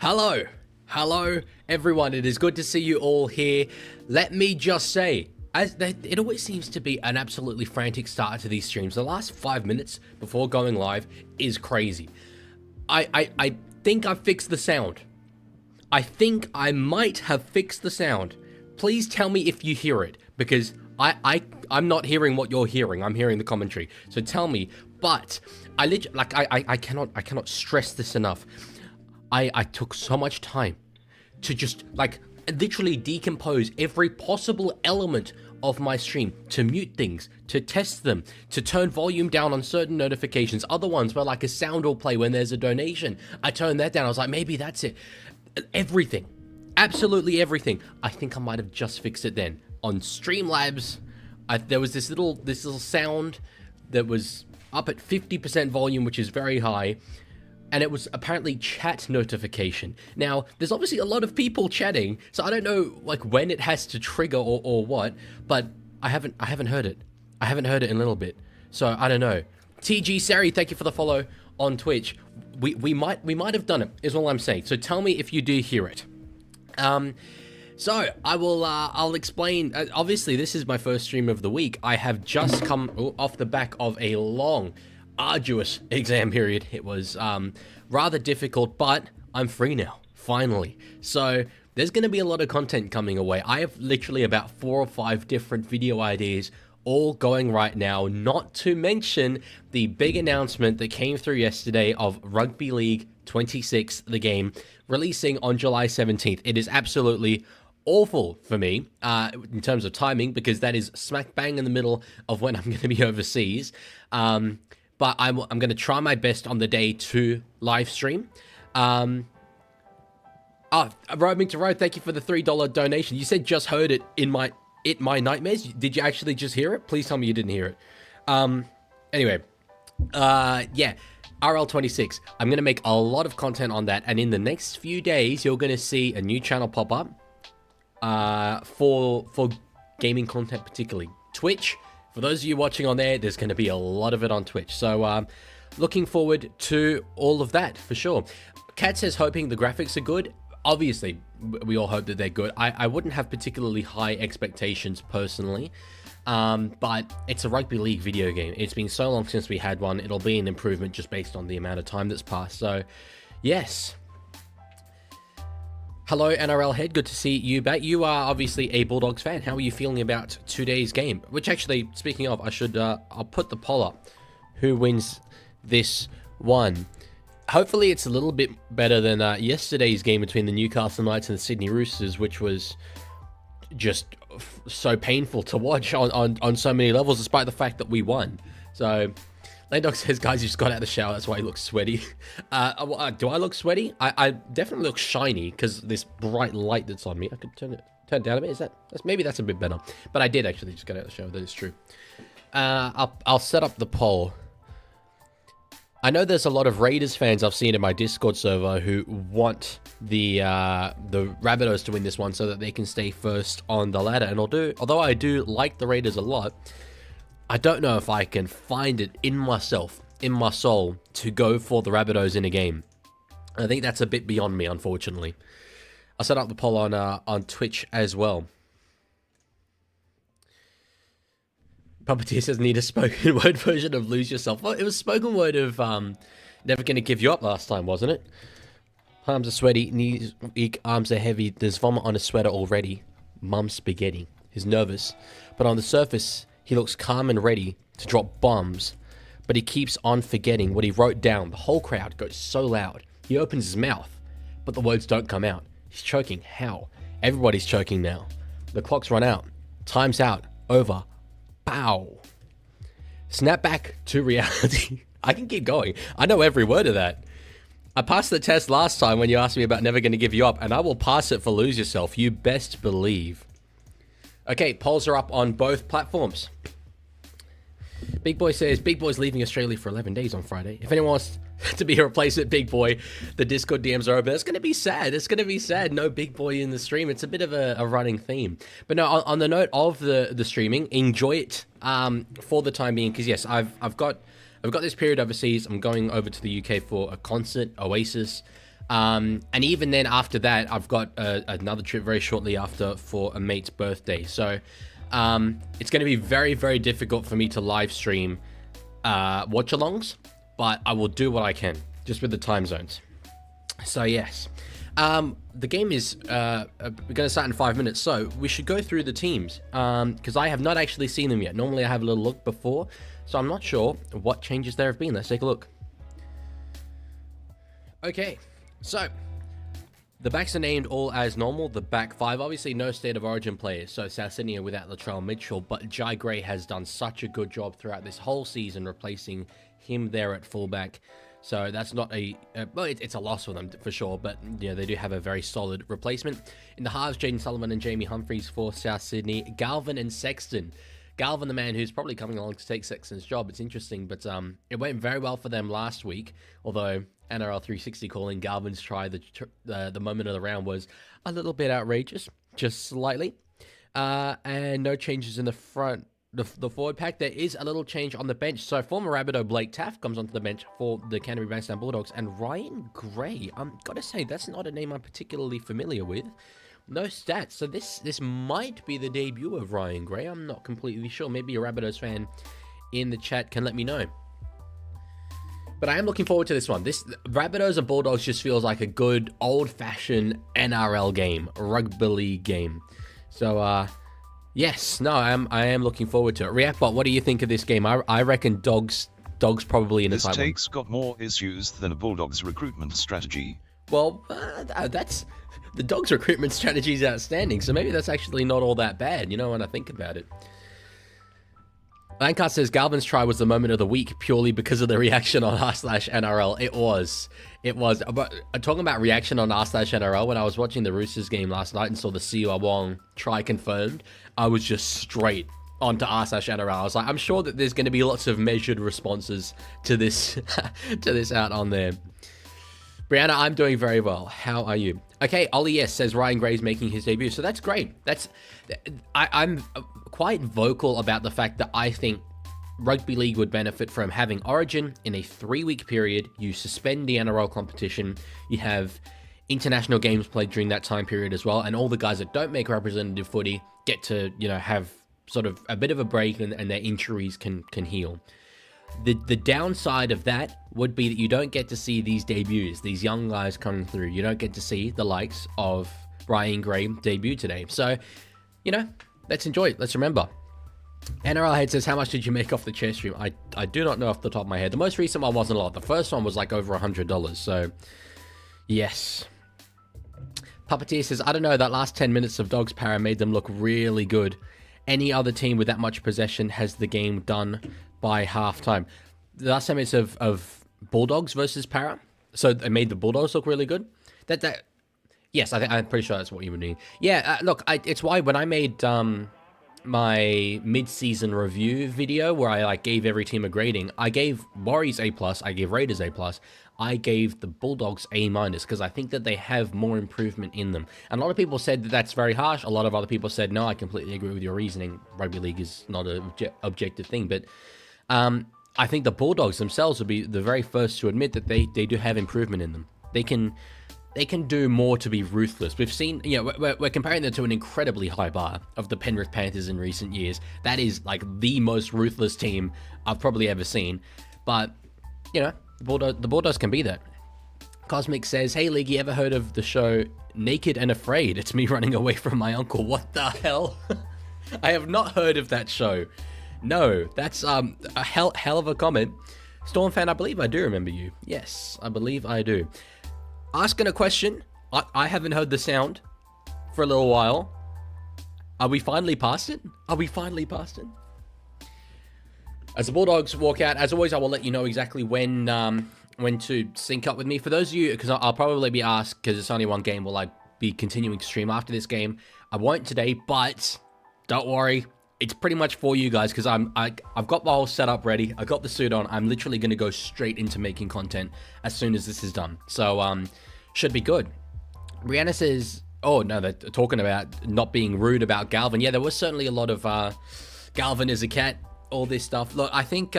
Hello, everyone. It is good to see you all here. Let me just say, it always seems to be an absolutely frantic start to these streams. The last 5 minutes before going live is crazy. I think I've fixed the sound. I think I might have fixed the sound. Please tell me if you hear it, because I'm not hearing what you're hearing. I'm hearing the commentary. So tell me. But I cannot stress this enough. I took so much time to just literally decompose every possible element of my stream, to mute things, to test them, to turn volume down on certain notifications. Other ones where like a sound will play when there's a donation. I turned that down. I was like, maybe that's it. Everything. Absolutely everything. I think I might have just fixed it then. On Streamlabs, there was this little sound that was up at 50% volume, which is very high. And it was apparently chat notification. Now, there's obviously a lot of people chatting, so I don't know when it has to trigger or what, but I haven't heard it. I haven't heard it in a little bit, so I don't know. TG Sari, thank you for the follow on Twitch. We might have done it, is all I'm saying. So tell me if you do hear it. So I will I'll explain. Obviously, this is my first stream of the week. I have just come off the back of a long, arduous exam period. It was rather difficult, but I'm free now, finally. So there's going to be a lot of content coming away. I have literally about 4 or 5 different video ideas all going right now, not to mention the big announcement that came through yesterday of Rugby League 26, the game, releasing on July 17th. It is absolutely awful for me in terms of timing, because that is smack bang in the middle of when I'm going to be overseas. But I'm going to try my best on the day to live stream. Roaming to Road, thank you for the $3 donation. You said just heard it in my nightmares. Did you actually just hear it? Please tell me you didn't hear it. Anyway, yeah, RL26. I'm going to make a lot of content on that, and in the next few days, you're going to see a new channel pop up for gaming content, particularly Twitch. For those of you watching on there, there's going to be a lot of it on Twitch. So looking forward to all of that for sure. Kat says hoping the graphics are good. Obviously, we all hope that they're good. I wouldn't have particularly high expectations personally, but it's a rugby league video game. It's been so long since we had one. It'll be an improvement just based on the amount of time that's passed. So, yes. Hello, NRL Head. Good to see you back. You are obviously a Bulldogs fan. How are you feeling about today's game? Which actually, speaking of, I should, I'll put the poll up. Who wins this one? Hopefully it's a little bit better than yesterday's game between the Newcastle Knights and the Sydney Roosters, which was just so painful to watch on so many levels, despite the fact that we won. So, Landog says, guys, you just got out of the shower. That's why he looks sweaty. Do I look sweaty? I definitely look shiny because this bright light that's on me. I could turn it down a bit. Maybe that's a bit better. But I did actually just get out of the shower. That is true. I'll set up the poll. I know there's a lot of Raiders fans I've seen in my Discord server who want the Rabbitohs to win this one so that they can stay first on the ladder. And although I do like the Raiders a lot, I don't know if I can find it in myself, in my soul, to go for the Rabbitohs in a game. I think that's a bit beyond me, unfortunately. I'll set up the poll on Twitch as well. Puppeteer says, need a spoken word version of Lose Yourself. Well, it was spoken word of Never Gonna Give You Up last time, wasn't it? Palms are sweaty, knees weak, arms are heavy. There's vomit on his sweater already. Mum's spaghetti. He's nervous, but on the surface, he looks calm and ready to drop bombs. But he keeps on forgetting what he wrote down. The whole crowd goes so loud. He opens his mouth, but the words don't come out. He's choking. How? Everybody's choking now. The clock's run out. Time's out. Over. Pow. Snap back to reality. I can keep going. I know every word of that. I passed the test last time when you asked me about Never Gonna Give You Up, and I will pass it for Lose Yourself. You best believe. Okay, polls are up on both platforms. Big Boy says, Big Boy's leaving Australia for 11 days on Friday. If anyone wants to be a replacement Big Boy, the Discord DMs are open. It's going to be sad. It's going to be sad. No Big Boy in the stream. It's a bit of a running theme. But no, on the note of the streaming, enjoy it for the time being. Because yes, I've got this period overseas. I'm going over to the UK for a concert, Oasis. And even then, after that, I've got another trip very shortly after for a mate's birthday. So it's going to be very, very difficult for me to live stream watch-alongs, but I will do what I can, just with the time zones. So yes, the game is going to start in 5 minutes, so we should go through the teams, because I have not actually seen them yet. Normally I have a little look before, so I'm not sure what changes there have been. Let's take a look. Okay, so the backs are named all as normal. The back five, obviously no State of Origin players, so South Sydney are without Latrell Mitchell, but Jai Gray has done such a good job throughout this whole season replacing him there at fullback. So that's not well, it's a loss for them for sure, but yeah, they do have a very solid replacement. In the halves, Jaden Sullivan and Jamie Humphries for South Sydney. Galvin and Sexton. Galvin, the man who's probably coming along to take Sexton's job. It's interesting, but it went very well for them last week, although NRL 360 calling Galvin's try the moment of the round was a little bit outrageous, just slightly. And no changes in the front. The forward pack, there is a little change on the bench. So former Rabbitoh Blake Taft comes onto the bench for the Canterbury Bankstown Bulldogs, and Ryan Gray, gotta say, that's not a name I'm particularly familiar with. No stats, so this might be the debut of Ryan Gray. I'm not completely sure. Maybe a Rabbitohs fan in the chat can let me know. But I am looking forward to this one. This Rabbitohs and Bulldogs just feels like a good old-fashioned NRL game, rugby league game. So yes, no, I am looking forward to it. Reactbot, what do you think of this game? I reckon Dogs probably in a tight one. This take's got more issues than a Bulldogs recruitment strategy. Well, that's the Dogs recruitment strategy is outstanding, so maybe that's actually not all that bad, you know, when I think about it. Lancast says Galvin's try was the moment of the week purely because of the reaction on r/NRL. It was. But talking about reaction on r/NRL, when I was watching the Roosters game last night and saw the Siua Wong try confirmed, I was just straight onto r/NRL. I was like, I'm sure that there's going to be lots of measured responses to this to this out on there. Brianna, I'm doing very well. How are you? Okay, Ollie S says Ryan Gray's making his debut, so that's great. I'm quite vocal about the fact that I think Rugby League would benefit from having Origin in a 3-week period. You suspend the NRL competition, you have international games played during that time period as well, and all the guys that don't make representative footy get to, you know, have sort of a bit of a break and their injuries can heal. The downside of that would be that you don't get to see these debuts, these young guys coming through. You don't get to see the likes of Ryan Gray debut today. So, you know, let's enjoy it. Let's remember. NRL Head says, how much did you make off the chair stream? I do not know off the top of my head. The most recent one wasn't a lot. The first one was like over $100. So, yes. Puppeteer says, I don't know, that last 10 minutes of Dogs Para made them look really good. Any other team with that much possession has the game done by halftime. The last 10 minutes of Bulldogs versus Para, so it made the Bulldogs look really good. Yes, I'm pretty sure that's what you would mean. Yeah, look, it's why when I made my mid-season review video where I gave every team a grading, I gave Warriors A+, I gave Raiders A+, I gave the Bulldogs A-, because I think that they have more improvement in them. And a lot of people said that that's very harsh. A lot of other people said, no, I completely agree with your reasoning. Rugby league is not an objective thing, but I think the Bulldogs themselves would be the very first to admit that they do have improvement in them. They can do more to be ruthless. We've seen, you know, we're comparing them to an incredibly high bar of the Penrith Panthers in recent years. That is like the most ruthless team I've probably ever seen. But, you know, the Bulldogs can be that. Cosmic says, hey, Leaguie, ever heard of the show Naked and Afraid? It's me running away from my uncle. What the hell? I have not heard of that show. No, that's a hell of a comment. Storm fan, I believe I do remember you. Yes, I believe I do. Asking a question. I haven't heard the sound for a little while. Are we finally past it? As the Bulldogs walk out, as always, I will let you know exactly when to sync up with me. For those of you, because I'll probably be asked, because it's only one game, will I be continuing to stream after this game? I won't today, but don't worry. It's pretty much for you guys, because I've got the whole setup ready. I got the suit on. I'm literally going to go straight into making content as soon as this is done. So, should be good. Brianna says, oh, no, they're talking about not being rude about Galvin. Yeah, there was certainly a lot of Galvin is a cat, all this stuff. Look, I think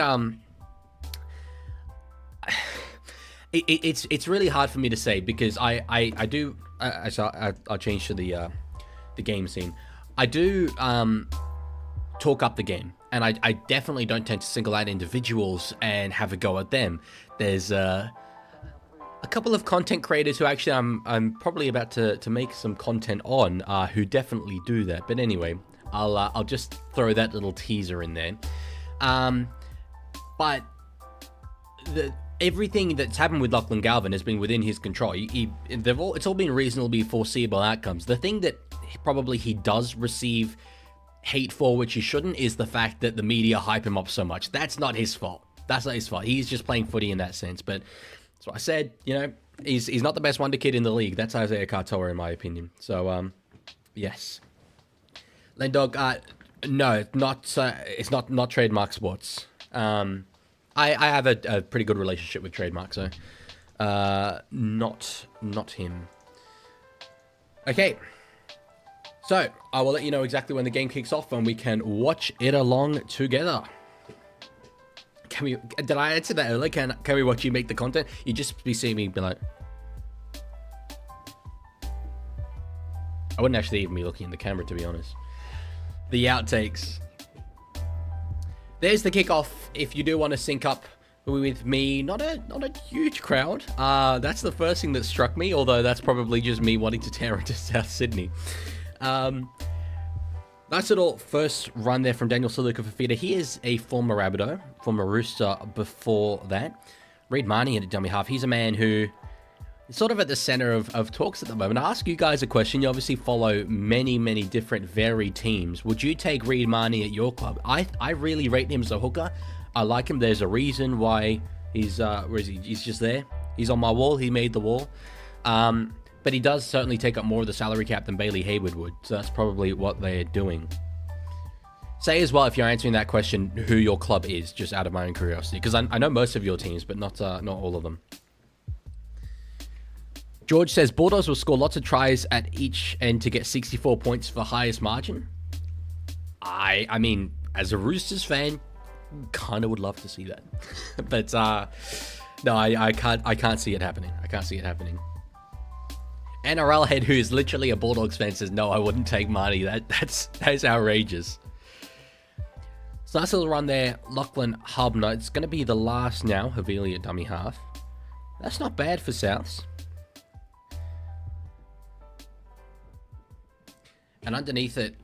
It's really hard for me to say because I do. I'll change to the game scene. I do talk up the game, and I definitely don't tend to single out individuals and have a go at them. There's a couple of content creators who actually I'm probably about to make some content on who definitely do that. But anyway, I'll just throw that little teaser in there. But everything that's happened with Lachlan Galvin has been within his control. It's all been reasonably foreseeable outcomes. The thing that probably he does receive hate for, which he shouldn't, is the fact that the media hype him up so much. That's not his fault. That's not his fault. He's just playing footy in that sense. But that's what I said. You know, he's not the best wonder kid in the league. That's Isaiah Katoa, in my opinion. So, yes. Lendog, no, it's not Trademark Sports. I have a pretty good relationship with Trademark, so not him. Okay, so I will let you know exactly when the game kicks off and we can watch it along together. Did I answer that earlier? Can we watch you make the content? You just be seeing me be like, I wouldn't actually even be looking in the camera, to be honest. The outtakes. There's the kickoff. If you do want to sync up with me, not a huge crowd. That's the first thing that struck me, although that's probably just me wanting to tear into South Sydney. Nice little first run there from Daniel Saluka Fafita. He is a former Rabbitoh, former Rooster before that. Reid Marnie at dummy half. He's a man who is sort of at the center of talks at the moment. I'll ask you guys a question. You obviously follow many different varied teams. Would you take Reid Marnie at your club? I really rate him as a hooker. I like him. There's a reason why he's where is he? He's just there. He's on my wall. He made the wall. But he does certainly take up more of the salary cap than Bailey Hayward would. So that's probably what they're doing. Say as well, if you're answering that question, who your club is, just out of my own curiosity. Because I know most of your teams, but not all of them. George says, Bulldogs will score lots of tries at each end to get 64 points for highest margin. I mean, as a Roosters fan, kind of would love to see that. But no, I can't see it happening. I can't see it happening. NRL head, who is literally a Bulldogs fan, says, no, I wouldn't take Marty. That's outrageous. So nice little run there. Lachlan Hubner. It's going to be the last now. Havili at dummy half. That's not bad for Souths. And underneath it,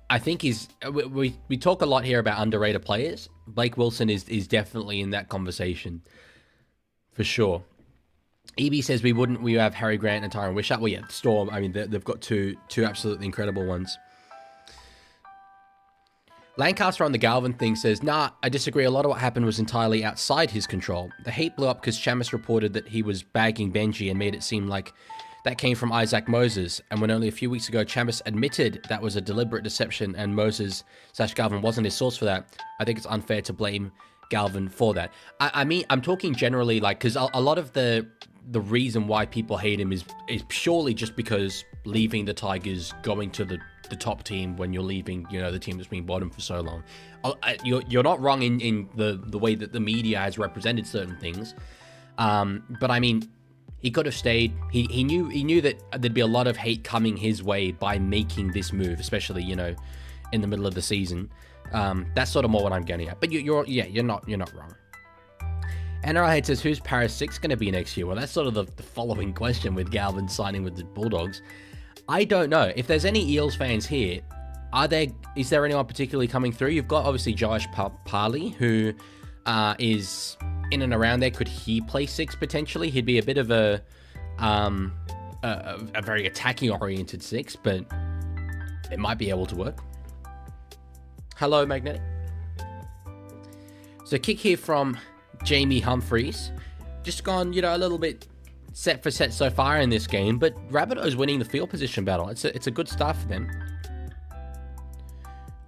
I think we talk a lot here about underrated players. Blake Wilson is definitely in that conversation. For sure. EB says we have Harry Grant and Tyron Wishart. Well, yeah, Storm. I mean, they've got two absolutely incredible ones. Lancaster on the Galvin thing says, nah, I disagree. A lot of what happened was entirely outside his control. The hate blew up because Chamis reported that he was bagging Benji and made it seem like that came from Isaac Moses. And when only a few weeks ago, Chamis admitted that was a deliberate deception and Moses/Galvin wasn't his source for that, I think it's unfair to blame Galvin for that. I mean, I'm talking generally, like, because a lot of the reason why people hate him is purely just because leaving the Tigers, going to the top team when you're leaving, you know, the team that's been bottom for so long. You're not wrong in the way that the media has represented certain things. But I mean, he could have stayed. He knew that there'd be a lot of hate coming his way by making this move, especially, you know, in the middle of the season. That's sort of more what I'm getting at. But you're not wrong. NRL head says, who's Paris 6 going to be next year? Well, that's sort of the following question with Galvin signing with the Bulldogs. I don't know. If there's any Eels fans here, is there anyone particularly coming through? You've got obviously Josh Parley, who is in and around there. Could he play 6 potentially? He'd be a bit of a very attacking oriented 6, but it might be able to work. Hello, Magnetic. So kick here from Jamie Humphreys. Just gone, you know, a little bit set for set so far in this game, but Rabbitohs winning the field position battle. It's a good start for them.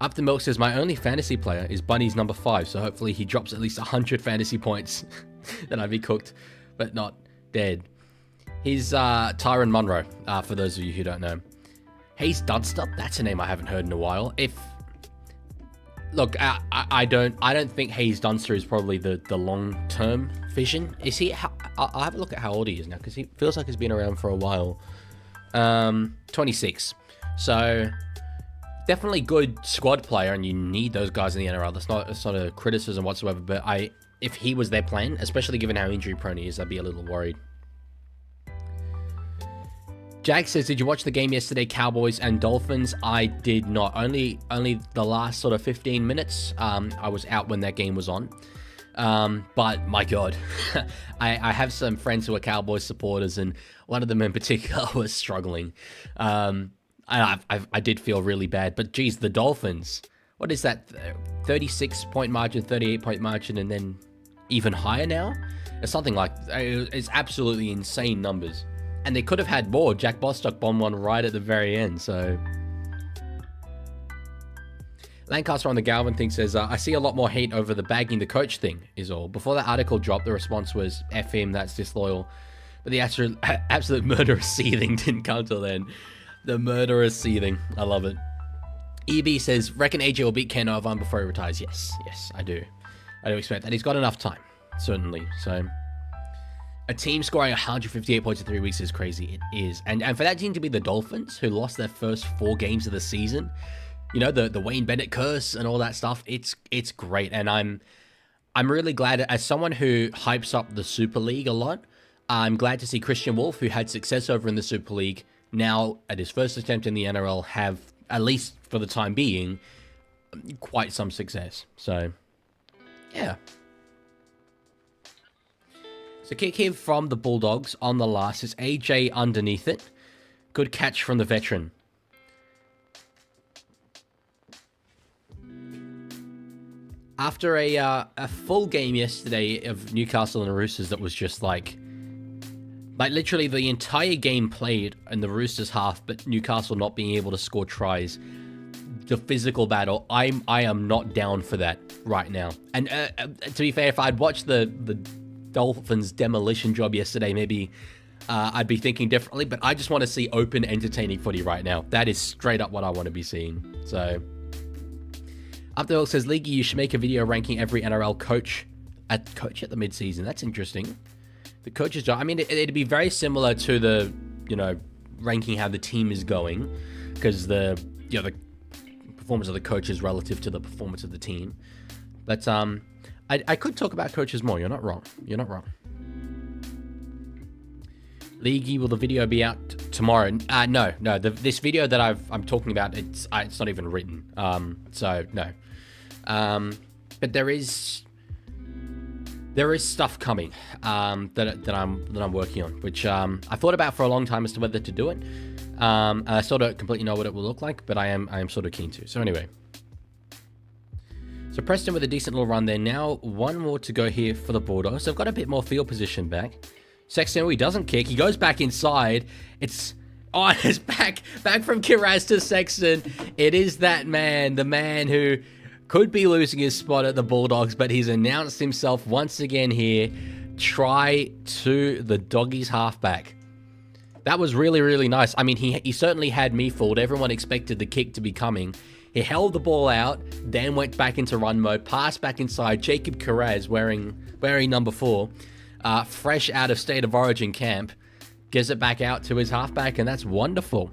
Up the Milk says, my only fantasy player is Bunny's number 5, so hopefully he drops at least 100 fantasy points. Then I'd be cooked, but not dead. He's Tyron Munro, for those of you who don't know. Hayes Dunster, that's a name I haven't heard in a while. Look, I don't think Hayes Dunster is probably the long-term vision. Is he? I'll have a look at how old he is now, because he feels like he's been around for a while. 26. So definitely good squad player, and you need those guys in the NRL. That's not a criticism whatsoever, but if he was their plan, especially given how injury prone he is, I'd be a little worried. Jack says, did you watch the game yesterday, Cowboys and Dolphins? I did not. Only the last sort of 15 minutes. I was out when that game was on. But my God, I have some friends who are Cowboys supporters, and one of them in particular was struggling. I did feel really bad, but geez, the Dolphins, what is that? 36-point margin, 38-point margin, and then even higher now? It's something like, it's absolutely insane numbers. And they could have had more. Jack Bostock bombed one right at the very end, so... Lancaster on the Galvin thing says, I see a lot more hate over the bagging the coach thing, is all. Before that article dropped, the response was, F him, that's disloyal. But the absolute murderous seething didn't come till then. The murderous seething. I love it. EB says, reckon AJ will beat Ken Irvine before he retires. Yes, I do. I do expect that. He's got enough time, certainly. So, a team scoring 158 points in 3 weeks is crazy. It is. And for that team to be the Dolphins, who lost their first 4 games of the season, you know, the Wayne Bennett curse and all that stuff, it's great. And I'm really glad, as someone who hypes up the Super League a lot, I'm glad to see Christian Wolf, who had success over in the Super League, now at his first attempt in the NRL have, at least for the time being, quite some success. So, yeah. So kick here from the Bulldogs on the last is AJ underneath it. Good catch from the veteran. After a full game yesterday of Newcastle and the Roosters that was just like literally the entire game played in the Roosters half, but Newcastle not being able to score tries, the physical battle, I am not down for that right now. And to be fair, if I'd watched the Dolphins demolition job yesterday, maybe I'd be thinking differently, but I just want to see open, entertaining footy right now. That is straight up what I want to be seeing. So, Up the Hill says, Leaguie, you should make a video ranking every NRL coach at the mid-season. That's interesting. The coach's job, I mean, it'd be very similar to the, ranking how the team is going, because the performance of the coaches relative to the performance of the team. But I could talk about coaches more. You're not wrong. Leaguie, will the video be out tomorrow? No. This video that I'm talking about, it's not even written. So no. But there is stuff coming that I'm working on, which I thought about for a long time as to whether to do it. I sort of completely know what it will look like, but I am sort of keen to. So anyway. So Preston with a decent little run there. Now one more to go here for the Bulldogs. They've got a bit more field position back. Sexton, he doesn't kick. He goes back inside. It's back from Kiraz to Sexton. It is that man, the man who could be losing his spot at the Bulldogs, but he's announced himself once again here. Try to the Doggies halfback. That was really, really nice. I mean, he certainly had me fooled. Everyone expected the kick to be coming. He held the ball out, then went back into run mode, passed back inside. Jacob Kiraz, wearing number 4, fresh out of State of Origin camp, gives it back out to his halfback, and that's wonderful.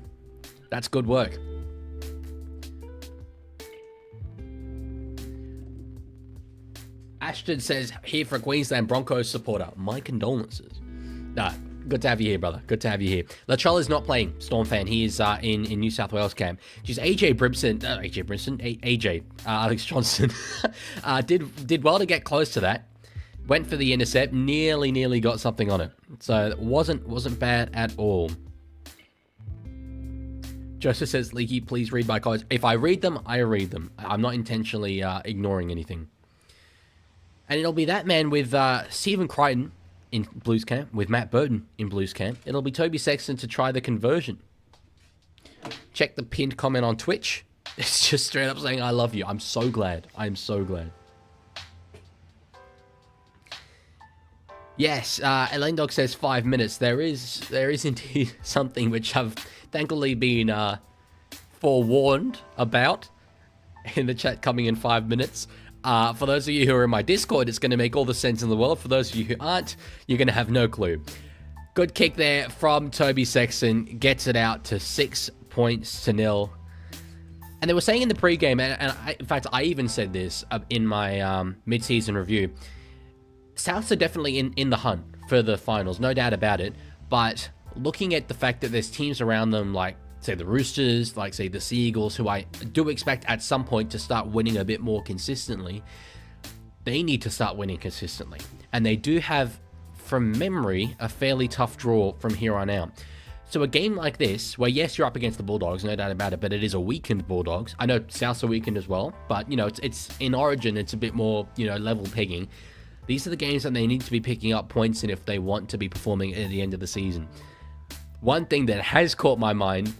That's good work. Ashton says, here for a Queensland Broncos supporter. My condolences. Good to have you here, brother. Good to have you here. Latrell is not playing, Storm fan. He is in New South Wales camp. Just AJ, Alex Johnson, did well to get close to that. Went for the intercept, nearly got something on it. So it wasn't bad at all. Joseph says, Leaky, please read my comments. If I read them, I read them. I'm not intentionally ignoring anything. And it'll be that man with Stephen Crichton in Blues camp, with Matt Burton in Blues camp. It'll be Toby Sexton to try the conversion. Check the pinned comment on Twitch. It's just straight up saying, I love you. I'm so glad. I'm so glad. Yes, Elaine Dog says 5 minutes. There is indeed something which I've thankfully been forewarned about in the chat coming in 5 minutes. For those of you who are in my Discord, it's going to make all the sense in the world. For those of you who aren't, you're going to have no clue. Good kick there from Toby Sexton. Gets it out to 6 points to 0. And they were saying in the pregame, in fact, I even said this in my mid-season review, Souths are definitely in the hunt for the finals, no doubt about it. But looking at the fact that there's teams around them like, say, the Roosters, like, say, the Sea Eagles, who I do expect at some point to start winning a bit more consistently, they need to start winning consistently. And they do have, from memory, a fairly tough draw from here on out. So a game like this, where yes, you're up against the Bulldogs, no doubt about it, but it is a weakened Bulldogs. I know Souths are weakened as well, but, you know, it's in Origin, it's a bit more, you know, level pegging. These are the games that they need to be picking up points in if they want to be performing at the end of the season. One thing that has caught my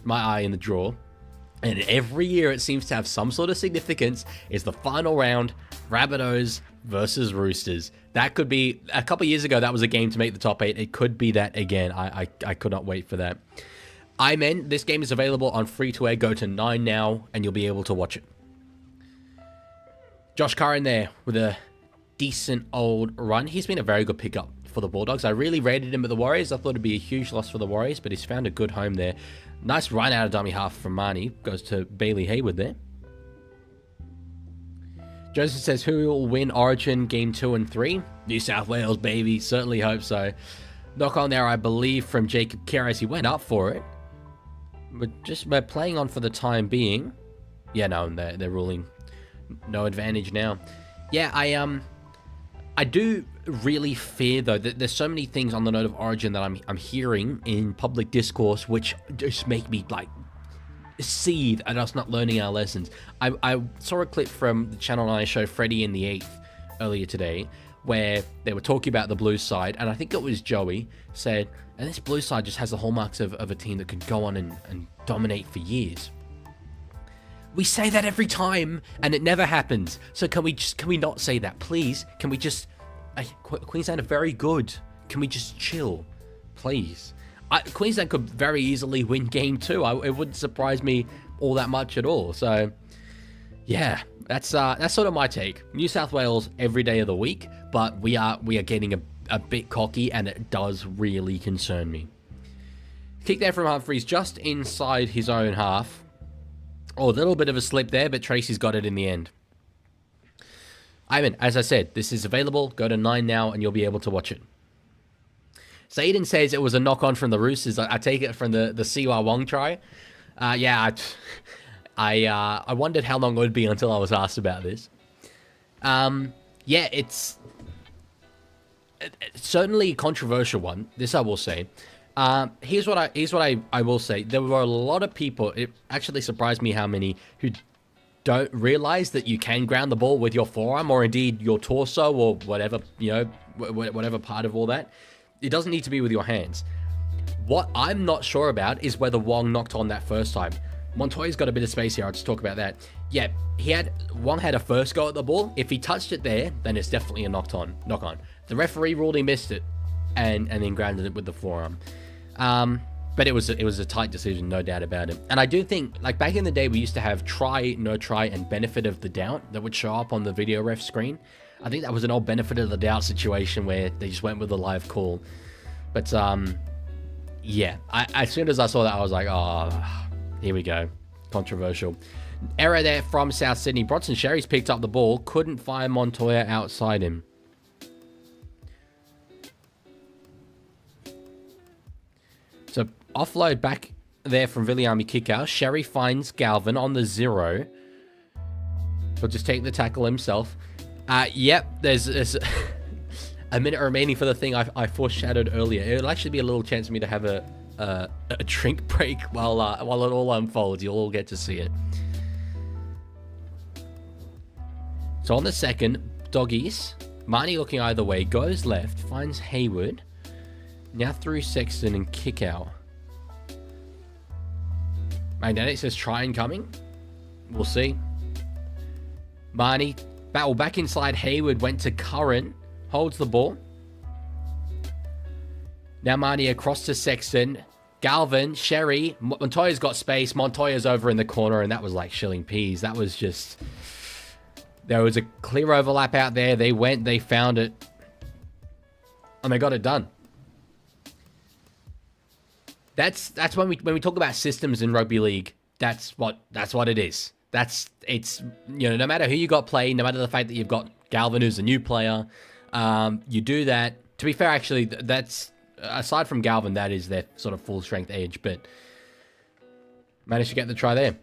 eye in the draw, and every year it seems to have some sort of significance, is the final round, Rabbitohs versus Roosters. That could be, a couple of years ago, that was a game to make the top 8. It could be that again. I could not wait for that. This game is available on free-to-air. Go to 9 now, and you'll be able to watch it. Josh Curran there with a decent old run. He's been a very good pickup for the Bulldogs. I really rated him at the Warriors. I thought it'd be a huge loss for the Warriors, but he's found a good home there. Nice run out of dummy half from Marnie. Goes to Bailey Hayward there. Joseph says, who will win Origin Game 2 and 3? New South Wales, baby. Certainly hope so. Knock on there, I believe, from Jacob Kerr as he went up for it. We're playing on for the time being. Yeah, no, they're ruling no advantage now. Yeah, I do really fear, though, that there's so many things on the note of Origin that I'm hearing in public discourse which just make me, like, seethe at us not learning our lessons. I saw a clip from the Channel 9 show Freddie in the 8th earlier today where they were talking about the Blues side, and I think it was Joey said, and this Blues side just has the hallmarks of a team that can go on and dominate for years. We say that every time, and it never happens. So can we not say that, please? Can we just... Queensland are very good. Can we just chill, please? Queensland could very easily win Game 2. It wouldn't surprise me all that much at all. So, yeah, that's sort of my take. New South Wales every day of the week, but we are getting a bit cocky, and it does really concern me. Kick there from Humphries just inside his own half. Oh, a little bit of a slip there, but Tracy's got it in the end. Ivan, as I said, this is available. Go to 9 now, and you'll be able to watch it. Saiden says it was a knock-on from the Roosters. I take it from the Siwa Wong try. Yeah, I wondered how long it would be until I was asked about this. Yeah, it's certainly a controversial one. This I will say. Here's what I will say. There were a lot of people. It actually surprised me how many who don't realize that you can ground the ball with your forearm or indeed your torso or whatever, you know, whatever part of all that. It doesn't need to be with your hands. What I'm not sure about is whether Wong knocked on that first time. Montoya's got a bit of space here. I'll just talk about that. Yeah, Wong had a first go at the ball. If he touched it there, then it's definitely a knock on. The referee ruled he missed it and then grounded it with the forearm. But it was a tight decision, no doubt about it. And I do think, like back in the day, we used to have try, no try, and benefit of the doubt that would show up on the video ref screen. I think that was an old benefit of the doubt situation where they just went with the live call. But yeah, as soon as I saw that, I was like, oh, here we go. Controversial. Error there from South Sydney. Bronson Sherry's picked up the ball. Couldn't fire Montoya outside him. So offload back there from Viliami kick-out. Sherry finds Galvin on the 0. He'll just take the tackle himself. Yep, there's a minute remaining for the thing I foreshadowed earlier. It'll actually be a little chance for me to have a drink break while it all unfolds. You'll all get to see it. So on the second, Doggies. Marnie looking either way. Goes left. Finds Hayward. Now through Sexton and kick out. Magnetic says try incoming. We'll see. Marnie. Battle back inside Hayward. Went to Curran. Holds the ball. Now Marnie across to Sexton. Galvin. Sherry. Montoya's got space. Montoya's over in the corner. And that was like shilling peas. That was just... There was a clear overlap out there. They went, they found it, and they got it done. That's when we talk about systems in rugby league. That's what it is. It's no matter who you got playing, no matter the fact that you've got Galvin, who's a new player, you do that. To be fair, actually, that's aside from Galvin, that is their sort of full strength edge, but managed to get the try there.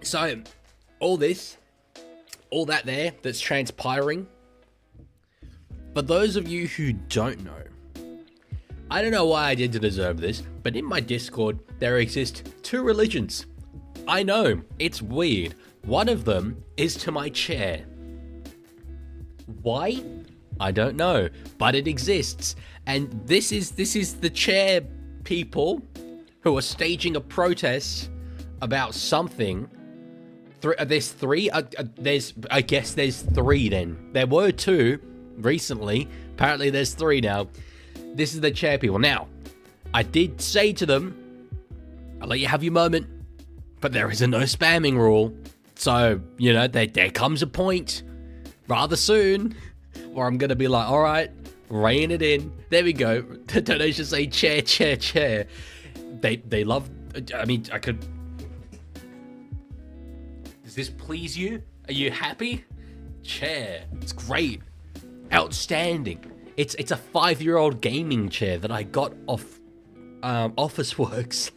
So, all that there that's transpiring. For those of you who don't know, I don't know why I did to deserve this, but in my Discord, there exist 2 religions. I know, it's weird. One of them is to my chair. Why? I don't know, but it exists. And this is the chair people who are staging a protest about something. There's 3. I guess there's 3 then. There were 2 recently. Apparently there's 3 now. This is the chair people. Now, I did say to them, I'll let you have your moment, but there is a no spamming rule. So, there comes a point rather soon where I'm going to be like, all right, rein it in. There we go. The donations say chair, chair, chair. They love, I mean, I could... Does this please you? Are you happy? Chair. It's great. Outstanding. It's a 5-year-old gaming chair that I got off Officeworks.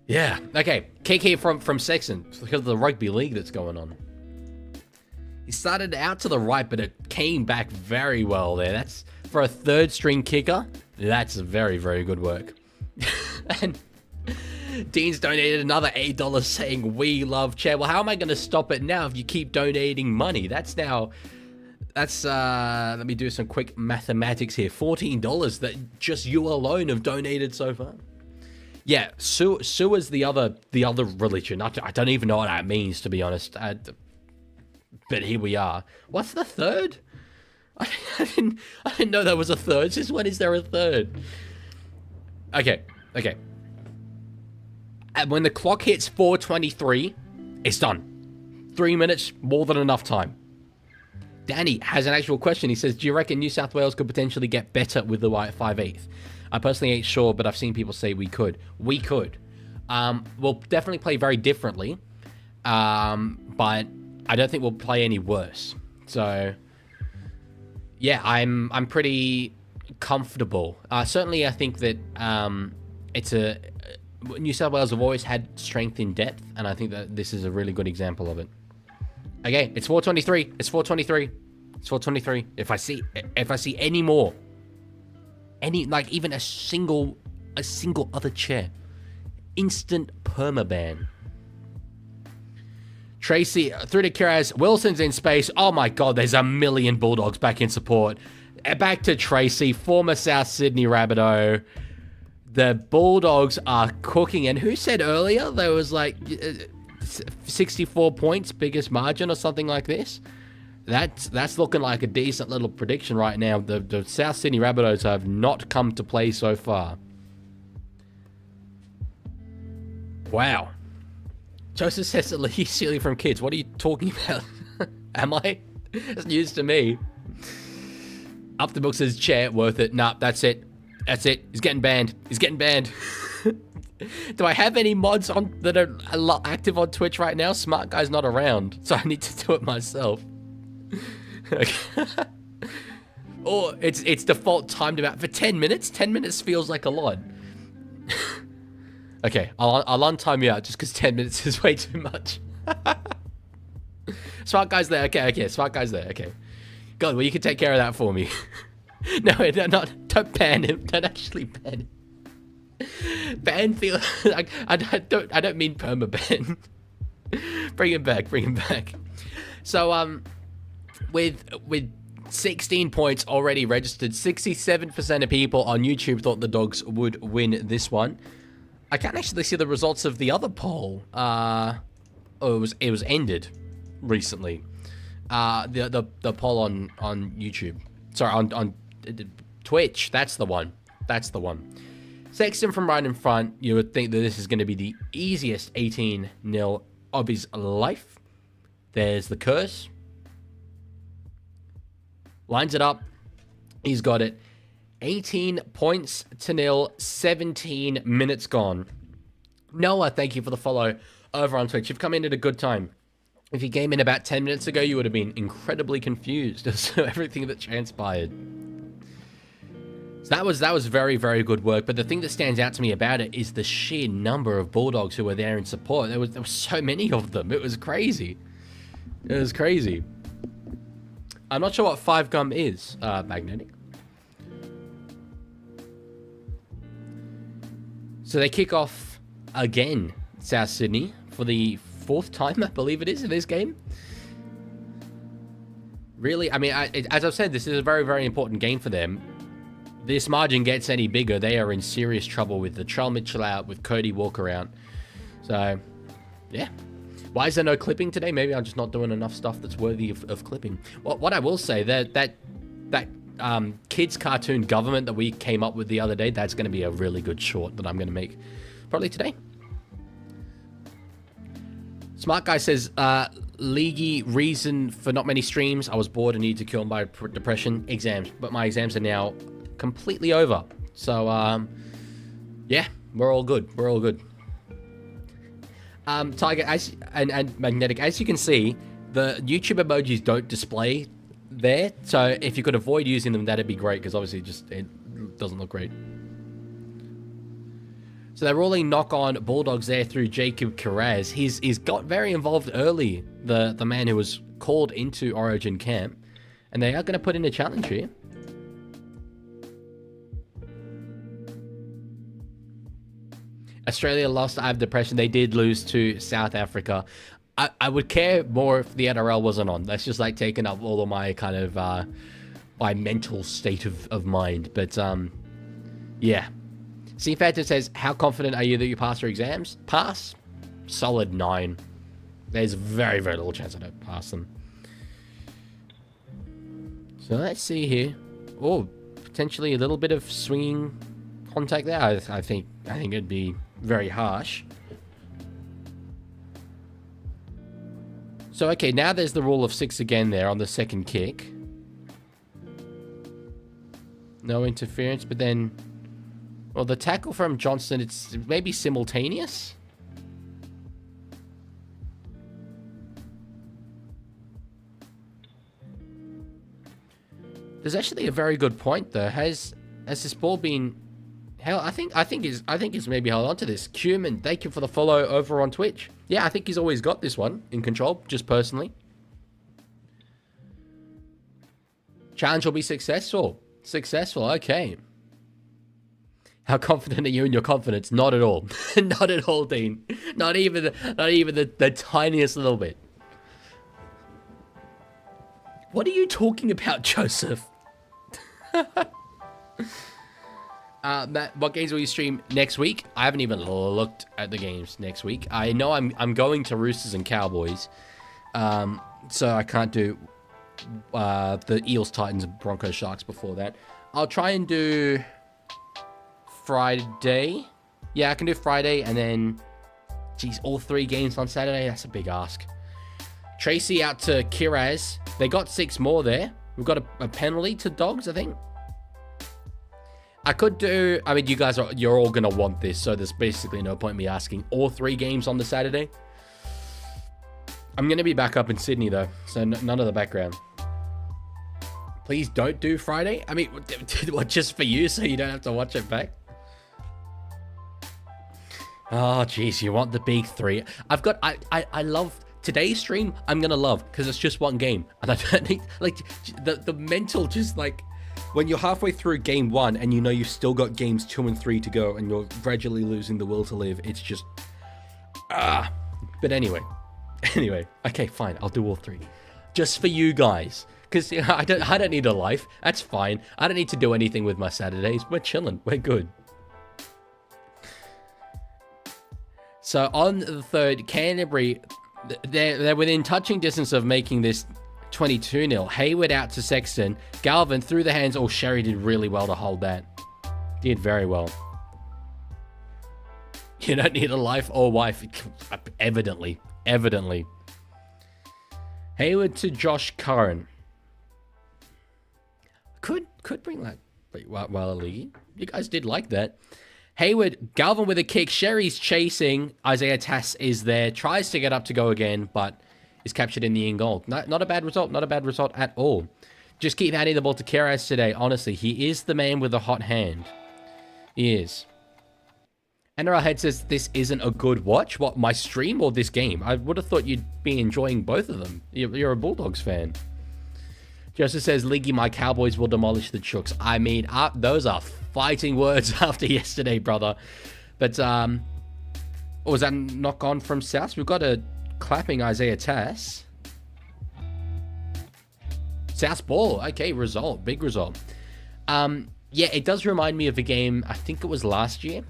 Yeah. Okay. Kick here from Sexton because of the rugby league that's going on. He started out to the right, but it came back very well there. That's for a 3rd string kicker. That's very, very good work. And Dean's donated another $8 saying, we love chair. Well, how am I going to stop it now if you keep donating money? That's let me do some quick mathematics here. $14 that just you alone have donated so far. Yeah, sewer's the other religion. I don't even know what that means, to be honest. But here we are. What's the 3rd? I didn't know there was a 3rd. Since when is there a 3rd? Okay. And when the clock hits 4:23, it's done. 3 minutes, more than enough time. Danny has an actual question. He says, do you reckon New South Wales could potentially get better with the white 5/8? I personally ain't sure, but I've seen people say we could. We could. We'll definitely play very differently, but I don't think we'll play any worse. So, yeah, I'm pretty comfortable. Certainly, I think that New South Wales have always had strength in depth, and I think that this is a really good example of it. Okay, it's 4:23. It's 4:23. It's 4:23. If I see any more, even a single other chair, instant permaban. Tracy through to Kiraz. Wilson's in space. Oh my God, there's a million Bulldogs back in support. Back to Tracy, former South Sydney Rabbitoh. The Bulldogs are cooking, and who said earlier there was 64 points, biggest margin or something like this? That's looking like a decent little prediction right now. The South Sydney Rabbitohs have not come to play so far. Wow. Joseph says that he's stealing from kids. What are you talking about? Am I? It's news to me. Up the book says chair, worth it. Nah, that's it. That's it. He's getting banned. He's getting banned. Do I have any mods on that are a lot active on Twitch right now? Smart Guy's not around, so I need to do it myself. Or it's default timed about for 10 minutes. 10 minutes feels like a lot. Okay, I'll untime you out just because 10 minutes is way too much. Smart Guy's there. Okay. Smart Guy's there. Okay. God, well, you can take care of that for me. No, don't ban him. Don't actually ban him. Ban feel like I don't mean permaban. Bring him back. So with 16 points already registered, 67% of people on YouTube thought the Dogs would win this one. I can't actually see the results of the other poll. It was ended recently. The poll on YouTube. Sorry, on Twitch. That's the one. Sexton from right in front. You would think that this is going to be the easiest 18-0 of his life. There's the curse. Lines it up. He's got it. 18 points to 0. 17 minutes gone. Noah, thank you for the follow over on Twitch. You've come in at a good time. If you came in about 10 minutes ago, you would have been incredibly confused as to everything that transpired. So that was very, very good work. But the thing that stands out to me about it is the sheer number of Bulldogs who were there in support. There was so many of them. It was crazy. It was crazy. I'm not sure what 5 gum is, Magnetic. So they kick off again, South Sydney, for the 4th time, I believe it is, in this game. Really, I mean, as I've said, this is a very, very important game for them. This margin gets any bigger, they are in serious trouble with the Latrell Mitchell out, with Cody Walker out. So, yeah. Why is there no clipping today? Maybe I'm just not doing enough stuff that's worthy of clipping. What I will say, that kids cartoon government that we came up with the other day, that's going to be a really good short that I'm going to make probably today. Smart Guy says, Leaguie, reason for not many streams. I was bored and needed to kill my depression. Exams. But my exams are now completely over. So, yeah, we're all good. We're all good. Tiger, and Magnetic, as you can see, the YouTube emojis don't display there. So if you could avoid using them, that'd be great, because obviously it doesn't look great. So they're rolling knock-on Bulldogs there through Jacob Carraz. He's got very involved early, the man who was called into Origin camp. And they are going to put in a challenge here. Australia lost. I have depression. They did lose to South Africa. I would care more if the NRL wasn't on. That's just like taking up all of my kind of my mental state of mind. But yeah. C-Factor says, how confident are you that you pass your exams? Pass. Solid 9. There's very, very little chance I don't pass them. So let's see here. Oh, potentially a little bit of swinging contact there. I think it'd be very harsh. So, okay, now there's the rule of 6 again there on the second kick. No interference, but then... Well, the tackle from Johnston, it's maybe simultaneous? There's actually a very good point, though. Has this ball been... Hell, I think it's maybe held on to this. Cuman, thank you for the follow over on Twitch. Yeah, I think he's always got this one in control, just personally. Challenge will be successful. Successful, okay. How confident are you in your confidence? Not at all. Not at all, Dean. Not even the tiniest little bit. What are you talking about, Joseph? Matt, what games will you stream next week? I haven't even looked at the games next week. I know I'm going to Roosters and Cowboys, so I can't do the Eels, Titans, Broncos, Sharks before that. I'll try and do Friday. Yeah, I can do Friday, and then, geez, all 3 games on Saturday. That's a big ask. Tracy out to Kiraz. They got 6 more there. We've got a penalty to Dogs, I think. I could do... I mean, you guys you're all going to want this, so there's basically no point in me asking all 3 games on the Saturday. I'm going to be back up in Sydney, though, so none of the background. Please don't do Friday. I mean, what, just for you, so you don't have to watch it back? Oh, jeez, you want the big 3. I've got... I love... Today's stream, I'm going to love, because it's just one game. And I don't need... Like, the mental just, like... When you're halfway through game 1 and you know you've still got games 2 and 3 to go and you're gradually losing the will to live, it's just... But anyway. Okay, fine. I'll do all 3. Just for you guys. Because I don't need a life. That's fine. I don't need to do anything with my Saturdays. We're chilling. We're good. So on the 3rd, Canterbury... They're within touching distance of making this 22-0. Hayward out to Sexton. Galvin through the hands. Oh, Sherry did really well to hold that. Did very well. You don't need a life or wife. Evidently. Hayward to Josh Curran. Could bring that well, League. You guys did like that. Hayward, Galvin with a kick. Sherry's chasing. Isaiah Tass is there. Tries to get up to go again, but is captured in the in goal. Not a bad result. Not a bad result at all. Just keep handing the ball to Keras today. Honestly, he is the man with a hot hand. He is. NRL Head says this isn't a good watch. What, my stream or this game? I would have thought you'd be enjoying both of them. You're a Bulldogs fan. Joseph says, Leaguie, my Cowboys will demolish the Chooks. I mean, those are fighting words after yesterday, brother. But, was that knock on from South? We've got a clapping Isaiah Tass. South ball. Okay, result. Big result. Yeah, it does remind me of a game, I think it was last year.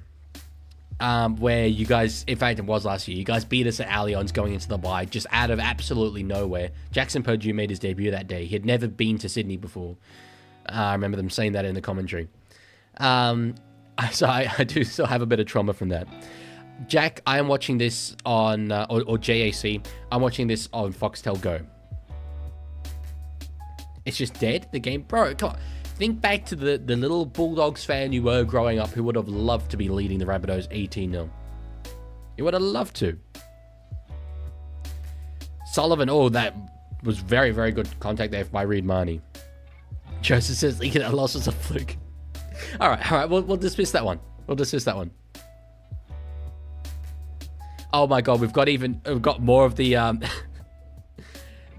Where you guys, in fact, it was last year, you guys beat us at Allianz going into the bye, just out of absolutely nowhere. Jackson Purdue made his debut that day. He had never been to Sydney before. I remember them saying that in the commentary. So I do still have a bit of trauma from that. Jack, I am watching this on, or JAC, I'm watching this on Foxtel Go. It's just dead, the game. Bro, come on. Think back to the little Bulldogs fan you were growing up who would have loved to be leading the Rabbitohs 18-0. You would have loved to. Sullivan, oh, that was very, very good contact there by Reed Marnie. Joseph says, League, that loss was a fluke. All right, we'll dismiss that one. Oh my God, we've got more of the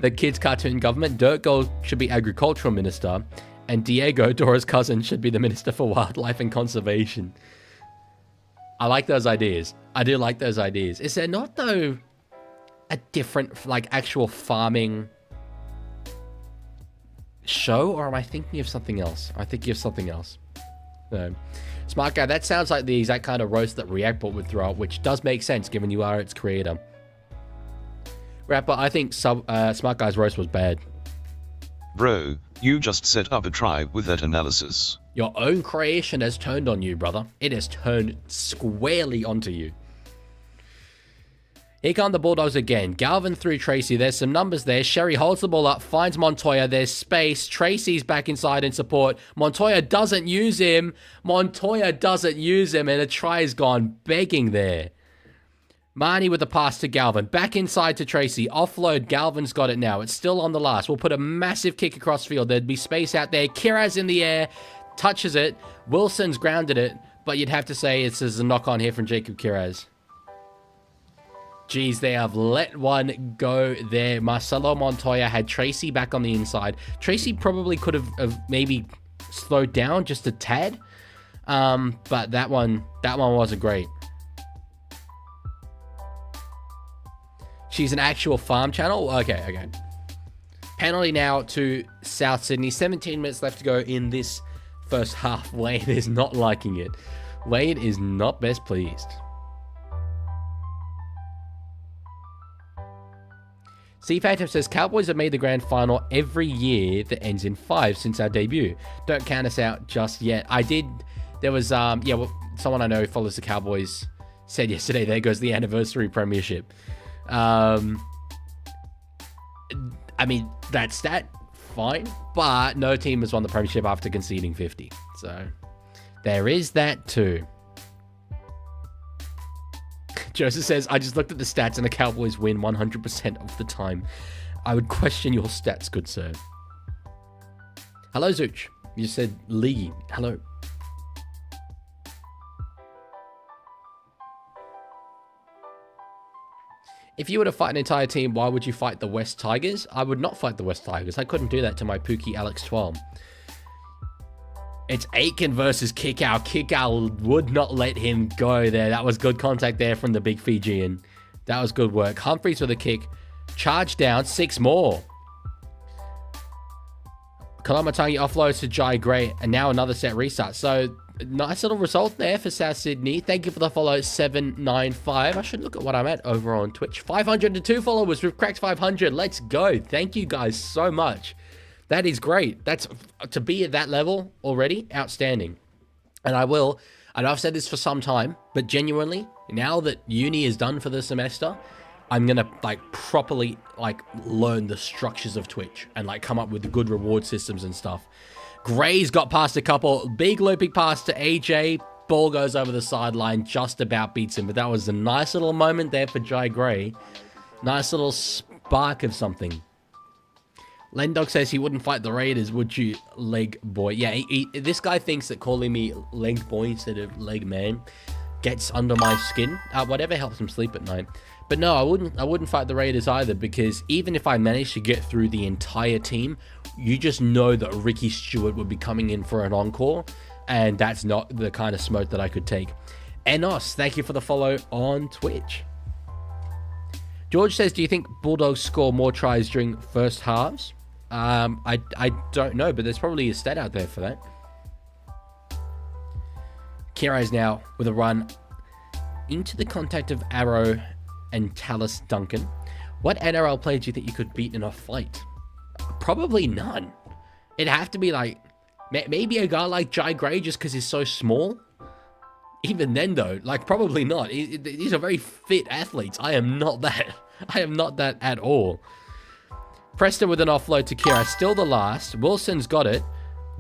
the kids' cartoon government. Dirt Girl should be agricultural minister. And Diego, Dora's cousin, should be the Minister for Wildlife and Conservation. I like those ideas. I do like those ideas. Is there not, though, a different, like, actual farming show? Or am I thinking of something else? No. Smart Guy, that sounds like the exact kind of roast that Reactbot would throw out, which does make sense given you are its creator. Rapper, I think Smart Guy's roast was bad. Bro, you just set up a tribe with that analysis. Your own creation has turned on you, brother. It has turned squarely onto you. Here come the Bulldogs again. Galvin through Tracy. There's some numbers there. Sherry holds the ball up, finds Montoya. There's space. Tracy's back inside in support. Montoya doesn't use him. And a try has gone begging there. Marnie with the pass to Galvin. Back inside to Tracy. Offload. Galvin's got it now. It's still on the last. We'll put a massive kick across field. There'd be space out there. Kiraz in the air. Touches it. Wilson's grounded it. But you'd have to say it's a knock on here from Jacob Kiraz. Geez, they have let one go there. Marcelo Montoya had Tracy back on the inside. Tracy probably could have maybe slowed down just a tad. But that one wasn't great. She's an actual farm channel? Okay. Penalty now to South Sydney. 17 minutes left to go in this first half. Wayne is not liking it. Wayne is not best pleased. C-Phantom says, Cowboys have made the grand final every year that ends in 5 since our debut. Don't count us out just yet. I did. There was, someone I know who follows the Cowboys said yesterday, there goes the anniversary premiership. I mean, that stat, fine, but no team has won the premiership after conceding 50. So there is that too. Joseph says, I just looked at the stats and the Cowboys win 100% of the time. I would question your stats, good sir. Hello, Zooch. You said League. Hello. If you were to fight an entire team, why would you fight the West Tigers? I would not fight the West Tigers. I couldn't do that to my Pookie Alex Twelm. It's Aiken versus Kickow. Kickow would not let him go there. That was good contact there from the big Fijian. That was good work. Humphreys with a kick. Charge down. 6 more. Kalamatangi offloads to Jai Gray. And now another set restart. So, nice little result there for South Sydney. Thank you for the follow, 795. I should look at what I'm at over on Twitch. 502 followers. We've cracked 500. Let's go. Thank you guys so much. That is great. That's to be at that level already, outstanding. And I know I've said this for some time, but genuinely, Now that uni is done for the semester, I'm going to, like, properly, like, learn the structures of Twitch and, like, come up with the good reward systems and stuff. Gray's got past a couple. Big looping pass to AJ. Ball goes over the sideline, just about beats him. But that was a nice little moment there for Jai Gray. Nice little spark of something. Lendog says he wouldn't fight the Raiders, would you, leg boy? Yeah, this guy thinks that calling me leg boy instead of leg man gets under my skin. Whatever helps him sleep at night. But no, I wouldn't fight the Raiders either, because even if I managed to get through the entire team, you just know that Ricky Stewart would be coming in for an encore, and that's not the kind of smoke that I could take. Enos, thank you for the follow on Twitch. George says, do you think Bulldogs score more tries during first halves? I don't know, but there's probably a stat out there for that. Kira is now with a run into the contact of Arrow and Tallis Duncan. What NRL player do you think you could beat in a fight? Probably none. It'd have to be like, maybe a guy like Jai Gray just because he's so small. Even then though, like, probably not. These are very fit athletes. I am not that. I am not that at all. Preston with an offload to Kira. Still the last. Wilson's got it.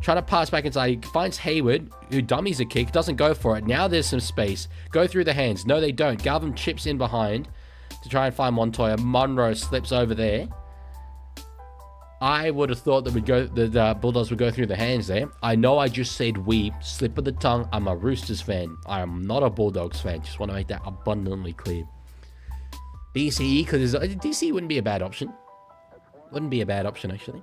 Trying to pass back inside. He finds Hayward, who dummies a kick. Doesn't go for it. Now there's some space. Go through the hands. No, they don't. Galvin chips in behind to try and find Montoya. Monroe slips over there. I would have thought that the Bulldogs would go through the hands there. I know I just said we. Slip of the tongue. I'm a Roosters fan. I am not a Bulldogs fan. Just want to make that abundantly clear. DCE, because DCE wouldn't be a bad option. Wouldn't be a bad option, actually.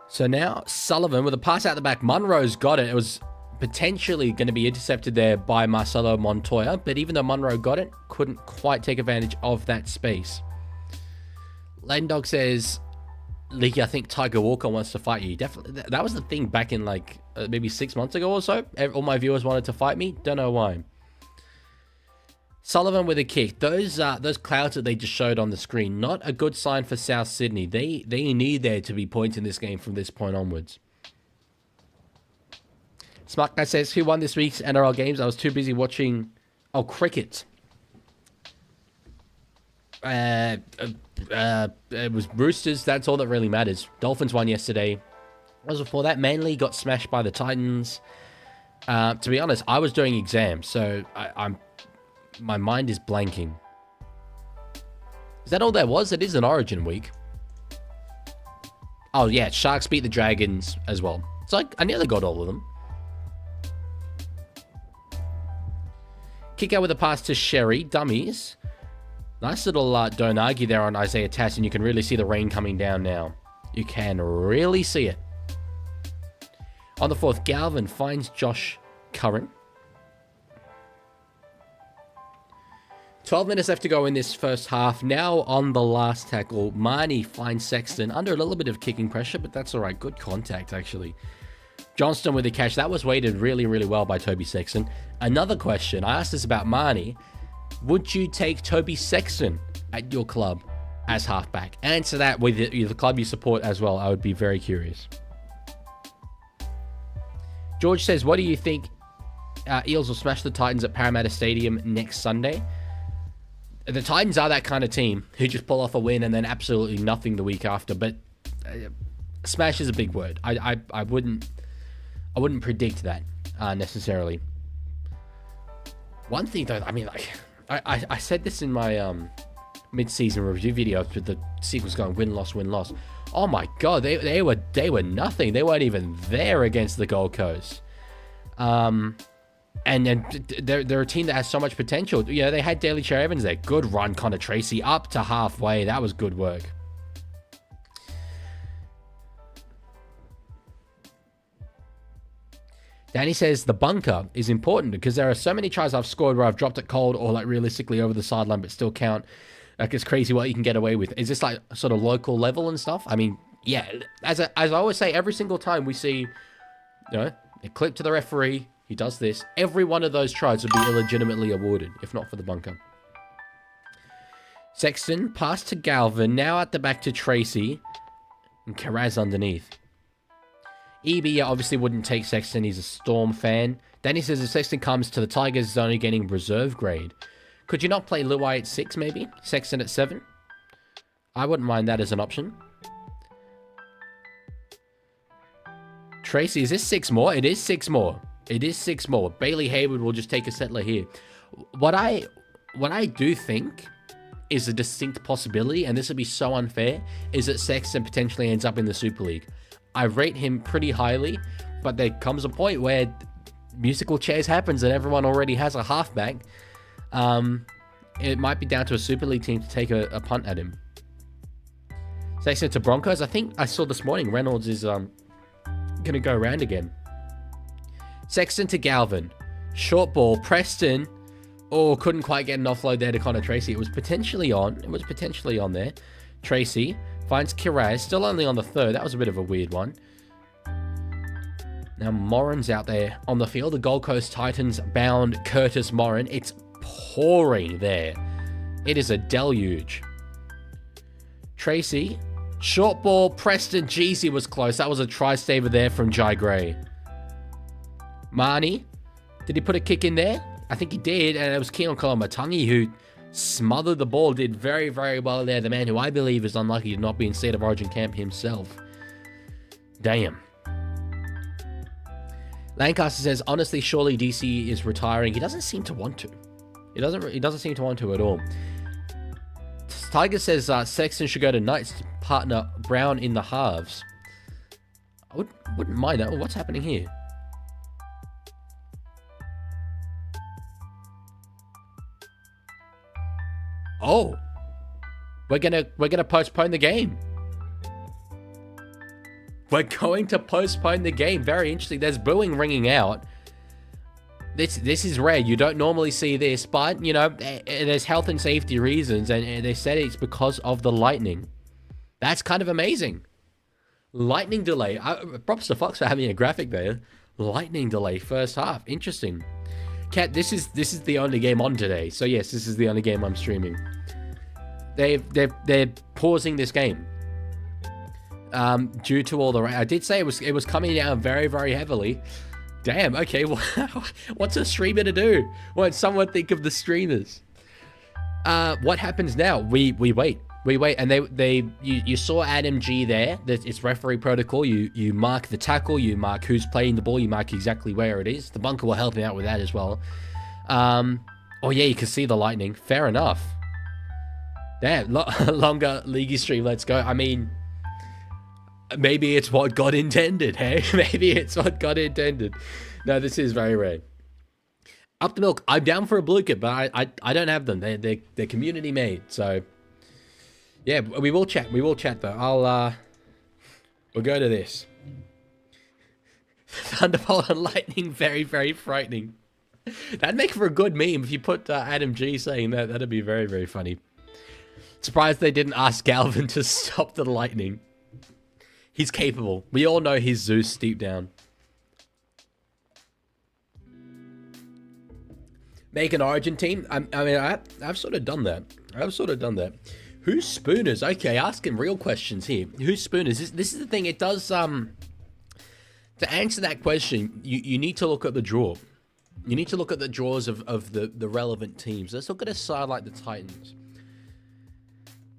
So now, Sullivan with a pass out the back. Munro's got it. It was potentially going to be intercepted there by Marcelo Montoya, but even though Munro got it, couldn't quite take advantage of that space. Landog says, Leaguie, I think Tiger Walker wants to fight you. Definitely, that was the thing back in, like, maybe 6 months ago or so. All my viewers wanted to fight me. Don't know why. Sullivan with a kick. Those clouds that they just showed on the screen, not a good sign for South Sydney. They need there to be points in this game from this point onwards. Smart Guy says, who won this week's NRL games? I was too busy watching... Oh, cricket. It was Roosters. That's all that really matters. Dolphins won yesterday. As before that, Manly got smashed by the Titans. To be honest, I was doing exams, so my mind is blanking. Is that all there was? It is an Origin week. Oh, yeah. Sharks beat the Dragons as well. It's like, I nearly got all of them. Kick out with a pass to Sherry. Dummies. Nice little don't argue there on Isaiah Tass, and you can really see the rain coming down now. You can really see it. On the fourth, Galvin finds Josh Curran. 12 minutes left to go in this first half. Now on the last tackle, Marnie finds Sexton under a little bit of kicking pressure, but that's all right. Good contact, actually. Johnston with the catch. That was weighted really, really well by Toby Sexton. Another question. I asked this about Marnie. Would you take Toby Sexton at your club as halfback? Answer that with the club you support as well. I would be very curious. George says, what do you think Eels will smash the Titans at Parramatta Stadium next Sunday? The Titans are that kind of team who just pull off a win and then absolutely nothing the week after. But smash is a big word. I wouldn't predict that necessarily. One thing though, I mean, like I said this in my mid-season review video with the sequels going win loss win loss. Oh my god, they were nothing. They weren't even there against the Gold Coast. And they're a team that has so much potential. You know, they had Daly Cherry Evans there. Good run, Connor Tracy, up to halfway. That was good work. Danny says the bunker is important because there are so many tries I've scored where I've dropped it cold or like realistically over the sideline but still count. Like, it's crazy what you can get away with. Is this like sort of local level and stuff? I mean, yeah, as I always say, every single time we see, you know, a clip to the referee, he does this. Every one of those tries would be illegitimately awarded, if not for the bunker. Sexton, pass to Galvin, now at the back to Tracy, and Karaz underneath. EB obviously wouldn't take Sexton. He's a Storm fan. Danny says if Sexton comes to the Tigers, he's only getting reserve grade. Could you not play Luai at 6, maybe? Sexton at 7? I wouldn't mind that as an option. Tracy, is this 6 more? It is 6 more. It is 6 more. Bailey Hayward will just take a settler here. What I do think is a distinct possibility, and this would be so unfair, is that Sexton potentially ends up in the Super League. I rate him pretty highly, but there comes a point where musical chairs happens and everyone already has a halfback. It might be down to a Super League team to take a punt at him. Sexton to Broncos. I think I saw this morning Reynolds is going to go around again. Sexton to Galvin. Short ball. Preston. Oh, couldn't quite get an offload there to Connor Tracy. It was potentially on. It was potentially on there. Tracy finds Kiraz. Still only on the 3rd. That was a bit of a weird one. Now Morin's out there on the field. The Gold Coast Titans bound Curtis Morin. It's pouring there. It is a deluge. Tracy. Short ball. Preston. Jeezy was close. That was a try-saver there from Jai Gray. Marnie. Did he put a kick in there? I think he did, and it was Keon Kolomatangi who smothered the ball, did very, very well there. The man who I believe is unlucky to not be in State of Origin camp himself. Damn. Lancaster says, honestly, surely DC is retiring. He doesn't seem to want to. He doesn't seem to want to at all. Tiger says Sexton should go to Knights to partner Brown in the halves. I wouldn't mind that. What's happening here? Oh, we're gonna postpone the game. We're going to postpone the game. Very interesting. There's booing ringing out. This is rare. You don't normally see this, but you know there's health and safety reasons, and they said it's because of the lightning. That's kind of amazing. Lightning delay. Props to Fox for having a graphic there. Lightning delay first half. Interesting. Cat, this is the only game on today. So yes, this is the only game I'm streaming. They're pausing this game due to all the rain. I did say it was coming down very, very heavily. Damn. Okay. Well, what's a streamer to do? Won't someone think of the streamers? What happens now? We wait. We wait, and you saw Adam G there. It's referee protocol. You mark the tackle, you mark who's playing the ball, you mark exactly where it is. The bunker will help me out with that as well. Oh yeah, you can see the lightning. Fair enough. Damn, longer Leaguie stream. Let's go. I mean, maybe it's what God intended. Hey, maybe it's what God intended. No, this is very rare. Up the milk. I'm down for a blue kit, but I don't have them. They're community made, so. Yeah, we will chat. We will chat though. We'll go to this. Thunderbolt and lightning, very, very frightening. That'd make for a good meme if you put Adam G saying that. That'd be very, very funny. Surprised they didn't ask Galvin to stop the lightning. He's capable. We all know he's Zeus deep down. Make an origin team. I've sort of done that. Who's Spooners? Okay, asking real questions here. Who's Spooners? This is the thing. It does, to answer that question, you need to look at the draw. You need to look at the draws of the relevant teams. Let's look at a side like the Titans,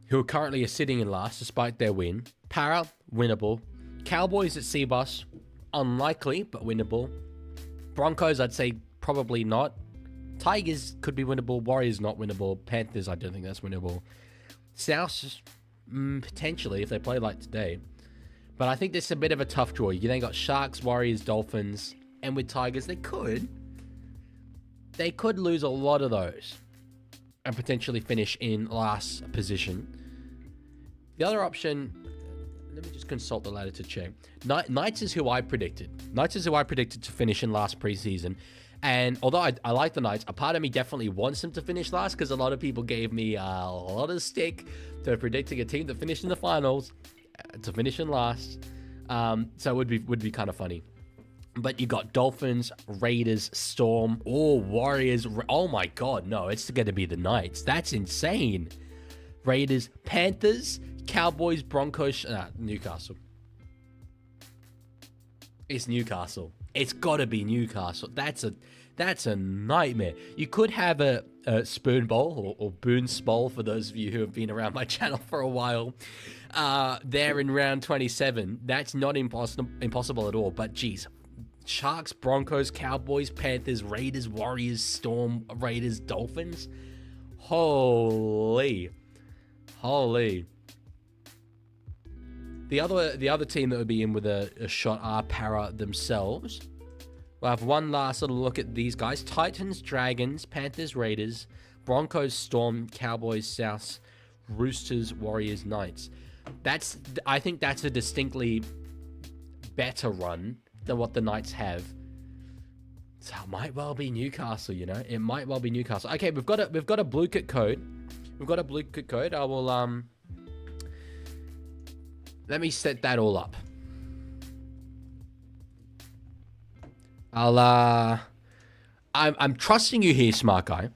who are currently sitting in last despite their win. Para, winnable. Cowboys at Seabus, unlikely, but winnable. Broncos, I'd say probably not. Tigers could be winnable. Warriors, not winnable. Panthers, I don't think that's winnable. South, potentially, if they play like today. But I think this is a bit of a tough draw. You then got Sharks, Warriors, Dolphins, and with Tigers, they could lose a lot of those and potentially finish in last position. The other option, let me just consult the ladder to check. Knights is who I predicted. Knights is who I predicted to finish in last preseason. And although I like the Knights, a part of me definitely wants them to finish last because a lot of people gave me a lot of stick to predicting a team that finished in the finals to finish in last. So it would be kind of funny. But you got Dolphins, Raiders, Storm, Warriors. Oh my God, no, it's going to be the Knights. That's insane. Raiders, Panthers, Cowboys, Broncos, Newcastle. It's Newcastle. It's got to be Newcastle. That's a nightmare. You could have a spoon bowl or boon bowl for those of you who have been around my channel for a while. There in round 27. That's not impossible at all. But geez, Sharks, Broncos, Cowboys, Panthers, Raiders, Warriors, Storm, Raiders, Dolphins. Holy. The other team that would be in with a shot are Para themselves. We'll have one last little look at these guys. Titans, Dragons, Panthers, Raiders, Broncos, Storm, Cowboys, Souths, Roosters, Warriors, Knights. I think that's a distinctly better run than what the Knights have. So it might well be Newcastle, you know? It might well be Newcastle. Okay, we've got a blue kit code. We've got a blue kit code. I will let me set that all up. I'm trusting you here, smart guy.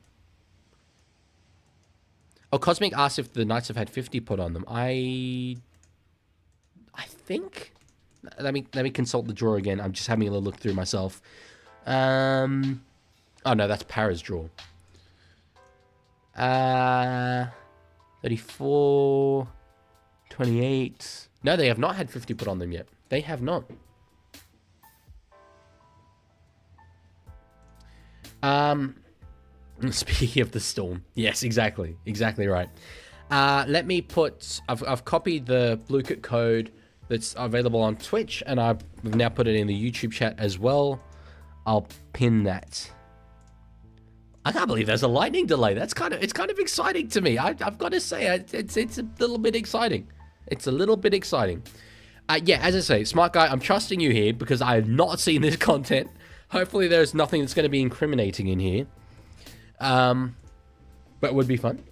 Oh, Cosmic asked if the Knights have had 50 put on them. I think. Let me consult the draw again. I'm just having a little look through myself. Oh no, that's Para's draw. 34, 28. No, they have not had 50 put on them yet. They have not. Speaking of the Storm. Yes, exactly. Exactly right. Let me put... I've copied the blue kit code that's available on Twitch, and I've now put it in the YouTube chat as well. I'll pin that. I can't believe there's a lightning delay. It's kind of exciting to me. I've got to say, it's a little bit exciting. It's a little bit exciting. Yeah, as I say, smart guy, I'm trusting you here because I have not seen this content. Hopefully there's nothing that's going to be incriminating in here. But it would be fun.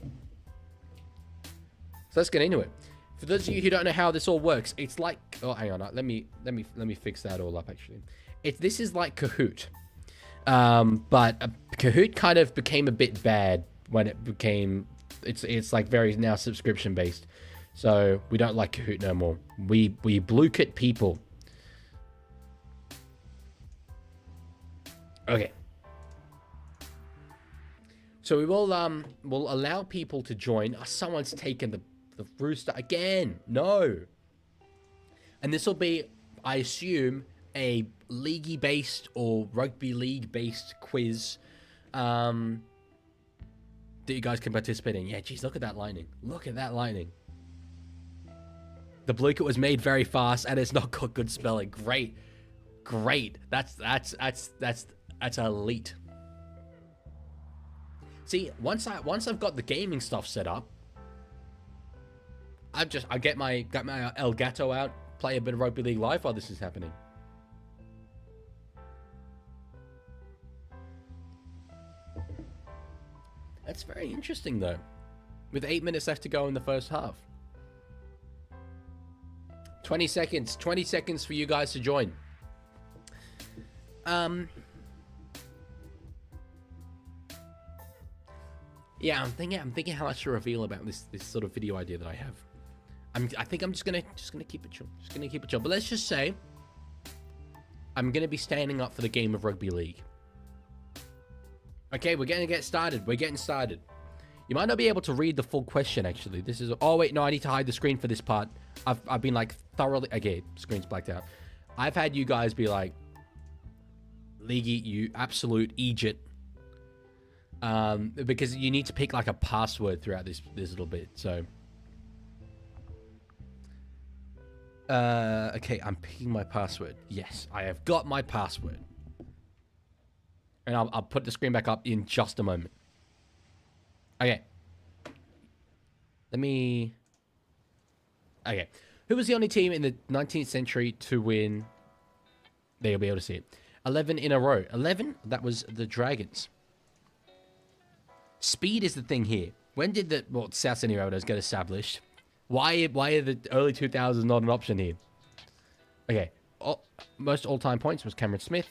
So let's get into it. For those of you who don't know how this all works, it's like... Oh, hang on. Let me fix that all up, actually. This is like Kahoot. But Kahoot kind of became a bit bad when it became... It's like very now subscription based. So we don't like Kahoot no more. We blue kit people. Okay. So we will we'll allow people to join. Oh, someone's taken the rooster again. No. And this will be, I assume, a Leaguie based or rugby league based quiz that you guys can participate in. Yeah, geez, look at that lightning. Look at that lightning. The blue kit was made very fast and it's not got good spelling. Great. That's elite. See, once I've got the gaming stuff set up, I get my Elgato out, play a bit of Rugby League Live while this is happening. That's very interesting though. With 8 minutes left to go in the first half. 20 seconds. 20 seconds for you guys to join. Yeah, I'm thinking how I should reveal about this sort of video idea that I have. I think I'm just gonna keep it chill. But let's just say I'm gonna be standing up for the game of rugby league. Okay, we're gonna get started. We're getting started. You might not be able to read the full question actually. This is... Oh wait, no, I need to hide the screen for this part. I've been like thoroughly... Okay, screen's blacked out. I've had you guys be like, Leaguie, you absolute Egypt. Because you need to pick like a password throughout this little bit. So, okay, I'm picking my password. Yes, I have got my password, and I'll put the screen back up in just a moment. Okay, okay, who was the only team in the 19th century to win? There, you'll be able to see it. 11 in a row. 11. That was the Dragons. Speed is the thing here. When did the South Sydney Rabbitohs get established? Why are the early 2000s not an option here? Okay. Most all-time points was Cameron Smith.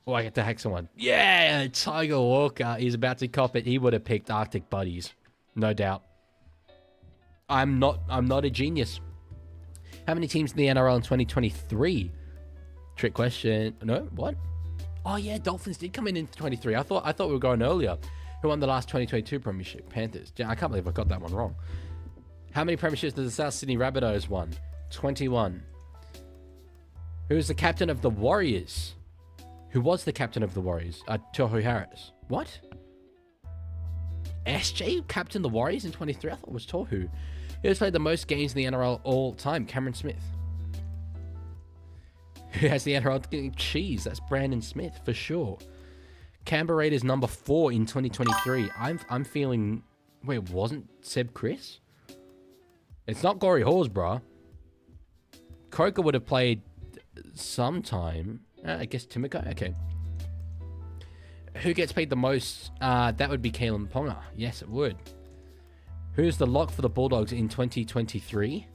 Oh, I get to hack someone. Yeah, Tiger Walker. He's about to cop it. He would have picked Arctic Buddies, no doubt. I'm not a genius. How many teams in the NRL in 2023? Trick question. No, what? Oh yeah, Dolphins did come in 23. I thought we were going earlier. Who won the last 2022 premiership? Panthers. I can't believe I got that one wrong. How many premierships does the South Sydney Rabbitohs won? 21. Who is the captain of the Warriors? Who was the captain of the Warriors? Tohu Harris. What? SJ captained the Warriors in 23? I thought it was Tohu. Who has played the most games in the NRL all time? Cameron Smith. Who has the NRL cheese? That's Brandon Smith for sure. Canberra Raiders number 4 in 2023. I'm feeling... Wait, wasn't Seb Chris? It's not Gory Hawes, bruh. Croker would have played sometime. I guess Timoko. Okay. Who gets paid the most? That would be Kalen Ponga. Yes, it would. Who's the lock for the Bulldogs in 2023?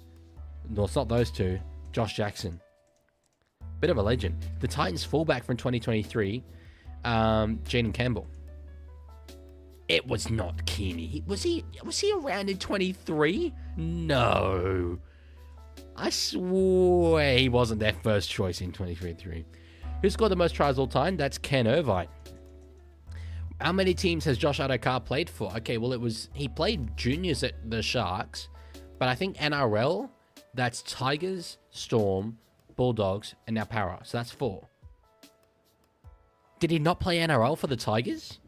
No, it's not those two. Josh Jackson. Bit of a legend. The Titans fullback from 2023, Jaden Campbell. It was not Keeney. Was he around in 23? No. I swear he wasn't their first choice in 2023. Who scored the most tries all time? That's Ken Irvine. How many teams has Josh Adokar played for? Okay, well, he played juniors at the Sharks, but I think NRL, that's Tigers, Storm, Bulldogs, and now Para. So that's 4. Did he not play NRL for the Tigers?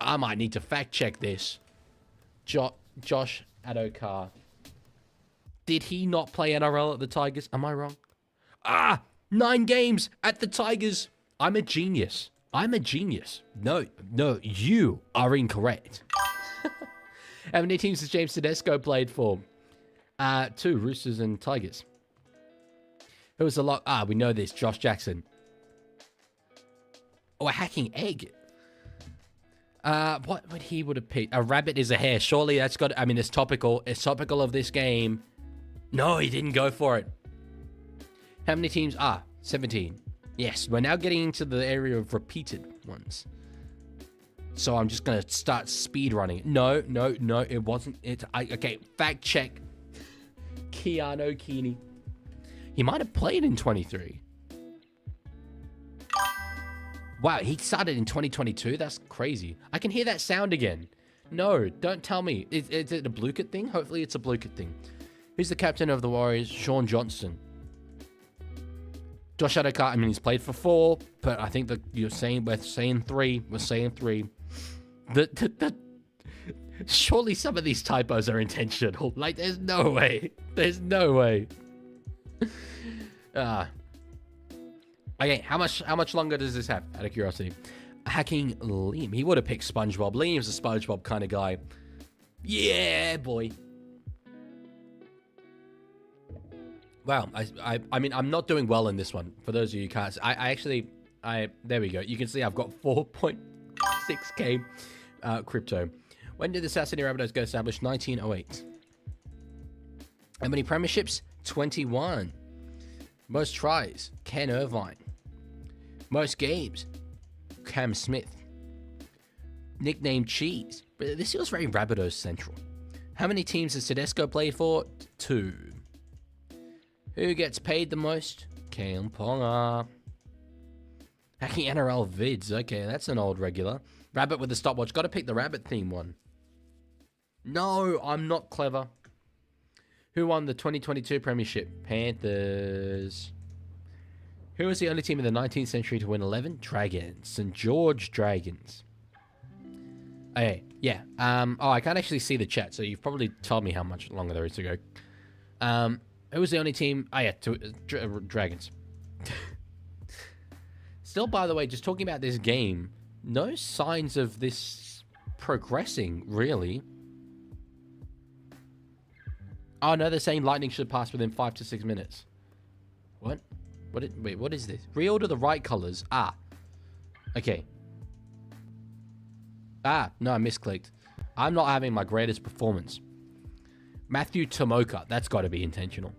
I might need to fact check this. Josh Adokar. Did he not play NRL at the Tigers? Am I wrong? 9 games at the Tigers. I'm a genius. No, you are incorrect. How many teams has James Tedesco played for? 2, Roosters and Tigers. Who was the lock? We know this. Josh Jackson. Oh, a hacking egg. What would he would have picked? A rabbit is a hare. Surely that's got... I mean, it's topical. It's topical of this game. No, he didn't go for it. How many teams? 17. Yes, we're now getting into the area of repeated ones. So I'm just going to start speed running. No, it wasn't. Okay, fact check. Keanu Keeney. He might have played in 23. Wow, he started in 2022? That's crazy. I can hear that sound again. No, don't tell me. Is it a Blukett thing? Hopefully it's a Blukett thing. Who's the captain of the Warriors? Sean Johnston. Josh Adokar, I mean, he's played for 4, but I think that we're saying 3. We're saying 3. Surely some of these typos are intentional. Like, there's no way. Okay, how much longer does this have? Out of curiosity. Hacking Liam. He would have picked SpongeBob. Liam's a SpongeBob kind of guy. Yeah, boy. Wow, I mean, I'm not doing well in this one. For those of you who can't, there we go. You can see I've got 4.6k crypto. When did the South Sydney Rabbitohs go established? 1908. How many premierships? 21. Most tries? Ken Irvine. Most games? Cam Smith. Nickname Cheese. But this feels very Rabbitohs central. How many teams has Tedesco played for? 2. Who gets paid the most? Kale Ponga. Hacking NRL vids. Okay, that's an old regular. Rabbit with the stopwatch. Got to pick the rabbit theme one. No, I'm not clever. Who won the 2022 premiership? Panthers. Who was the only team in the 19th century to win 11? Dragons. St. George Dragons. Okay, yeah. I can't actually see the chat, so you've probably told me how much longer there is to go. Who was the only team? Dragons. Still, by the way, just talking about this game, no signs of this progressing, really. Oh, no, they're saying Lightning should pass within 5 to 6 minutes. What? Wait, what is this? Reorder the right colors. Okay. No, I misclicked. I'm not having my greatest performance. Matthew Tomoka. That's got to be intentional.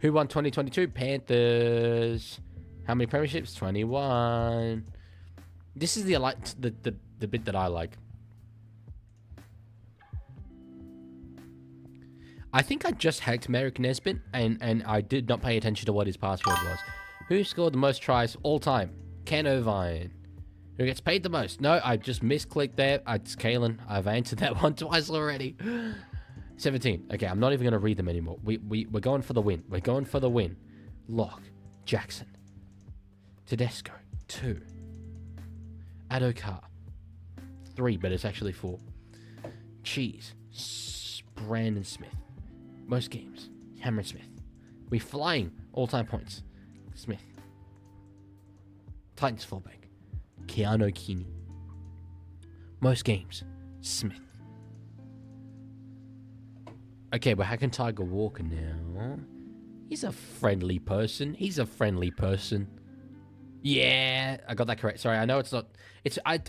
Who won 2022? Panthers. How many premierships? 21. This is the bit that I like. I think I just hacked Merrick Nesbitt, and I did not pay attention to what his password was. Who scored the most tries all time? Ken Irvine. Who gets paid the most? No, I just misclicked there. It's Kalen. I've answered that one twice already. 17. Okay, I'm not even going to read them anymore. We're going for the win. We're going for the win. Locke. Jackson. Tedesco. 2. Adokar. 3, but it's actually 4. Cheese. Brandon Smith. Most games. Cameron Smith. We flying. All-time points. Smith. Titans fullback. Keanu Keeney. Most games. Smith. Okay, we're hacking Tiger Walker now. He's a friendly person. He's a friendly person. Yeah, I got that correct. Sorry, I know it's not...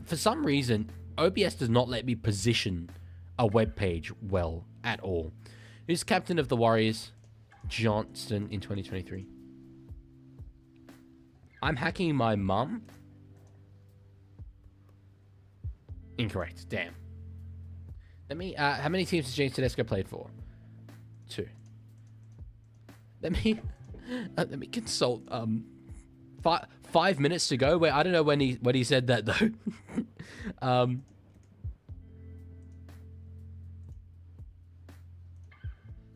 for some reason, OBS does not let me position a web page well at all. Who's captain of the Warriors? Johnston in 2023. I'm hacking my mum. Incorrect. Damn. Let me. How many teams has James Tedesco played for? 2. Let me consult. 5 minutes to go. Wait, I don't know when he said that though.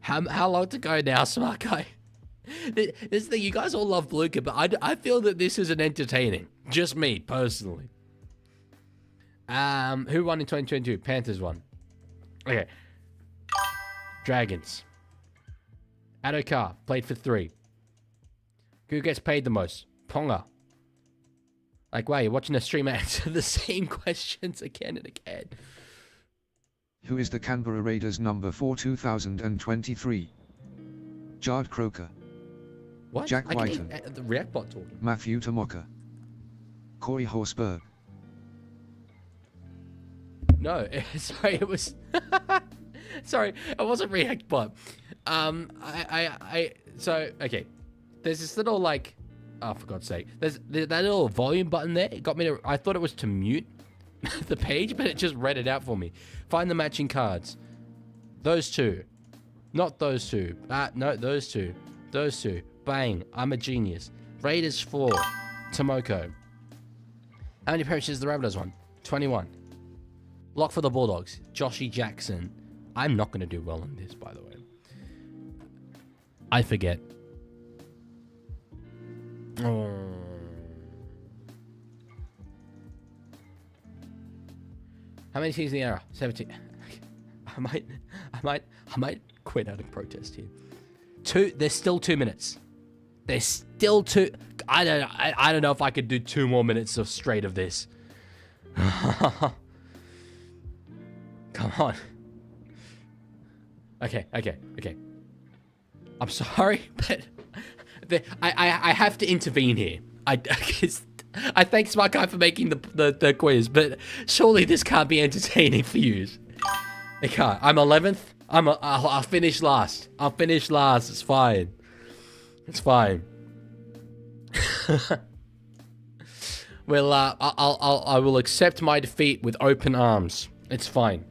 How long to go now, smart guy? This thing, you guys all love Bluker, but I feel that this isn't entertaining. Just me, personally. Who won in 2022? Panthers won. Okay. Dragons. Adokar played for 3. Who gets paid the most? Ponga. Like, wow, you're watching a streamer answer the same questions again and again. Who is the Canberra Raiders number 4 2023? Jard Croker. What? Jack Whiten. The React bot talking. Matthew Tamoka. Corey Horsberg. No, sorry, it was... sorry, it wasn't React bot. So, okay. There's this little, like... Oh, for God's sake. There's that little volume button there. It got me to... I thought it was to mute the page, but it just read it out for me. Find the matching cards. Those 2. Not those 2. No, those 2. Those 2. Bang. I'm a genius. Raiders 4. Tomoko. How many appearances has the Rabbitohs won? 21. Lock for the Bulldogs. Joshy Jackson. I'm not going to do well in this, by the way. I forget. Oh. How many teams in the era? 17. I might quit out of protest here. 2. There's still 2 minutes. There's still 2. I don't know if I could do 2 more minutes of straight of this. Come on. Okay. I'm sorry, but I have to intervene here. I thank Smart Guy for making the quiz, but surely this can't be entertaining for you. It can't. I'm 11th. I'll finish last. I'll finish last. It's fine. It's fine. Well, I will accept my defeat with open arms. It's fine.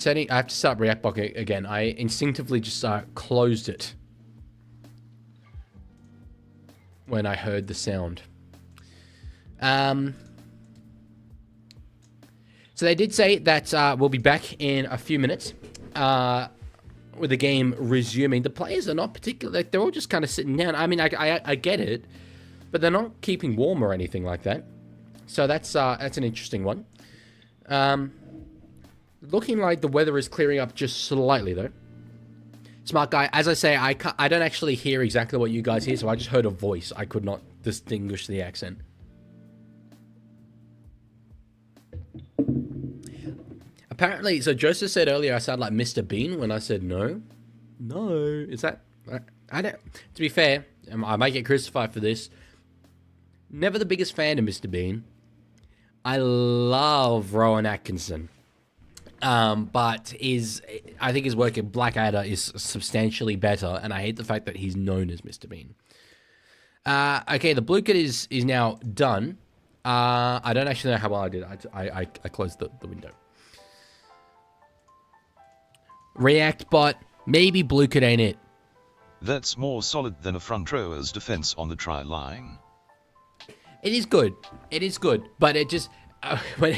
I have to start React Block again. I instinctively just closed it when I heard the sound. So they did say that we'll be back in a few minutes with the game resuming. The players are not particularly... Like, they're all just kind of sitting down. I mean, I get it, but they're not keeping warm or anything like that. So that's an interesting one. Looking like the weather is clearing up just slightly, though. Smart Guy, as I say, I don't actually hear exactly what you guys hear, so I just heard a voice. I could not distinguish the accent. Apparently, so Joseph said earlier I sound like Mr. Bean when I said no. No, is that... I don't... To be fair, I might get crucified for this. Never the biggest fan of Mr. Bean. I love Rowan Atkinson. But I think his work in Blackadder is substantially better, and I hate the fact that he's known as Mr. Bean. Okay, the blue kit is now done. I don't actually know how well I did. I closed the window. React bot, maybe Blue Kid ain't it. That's more solid than a front rower's defense on the try line. It is good. It is good, but it just we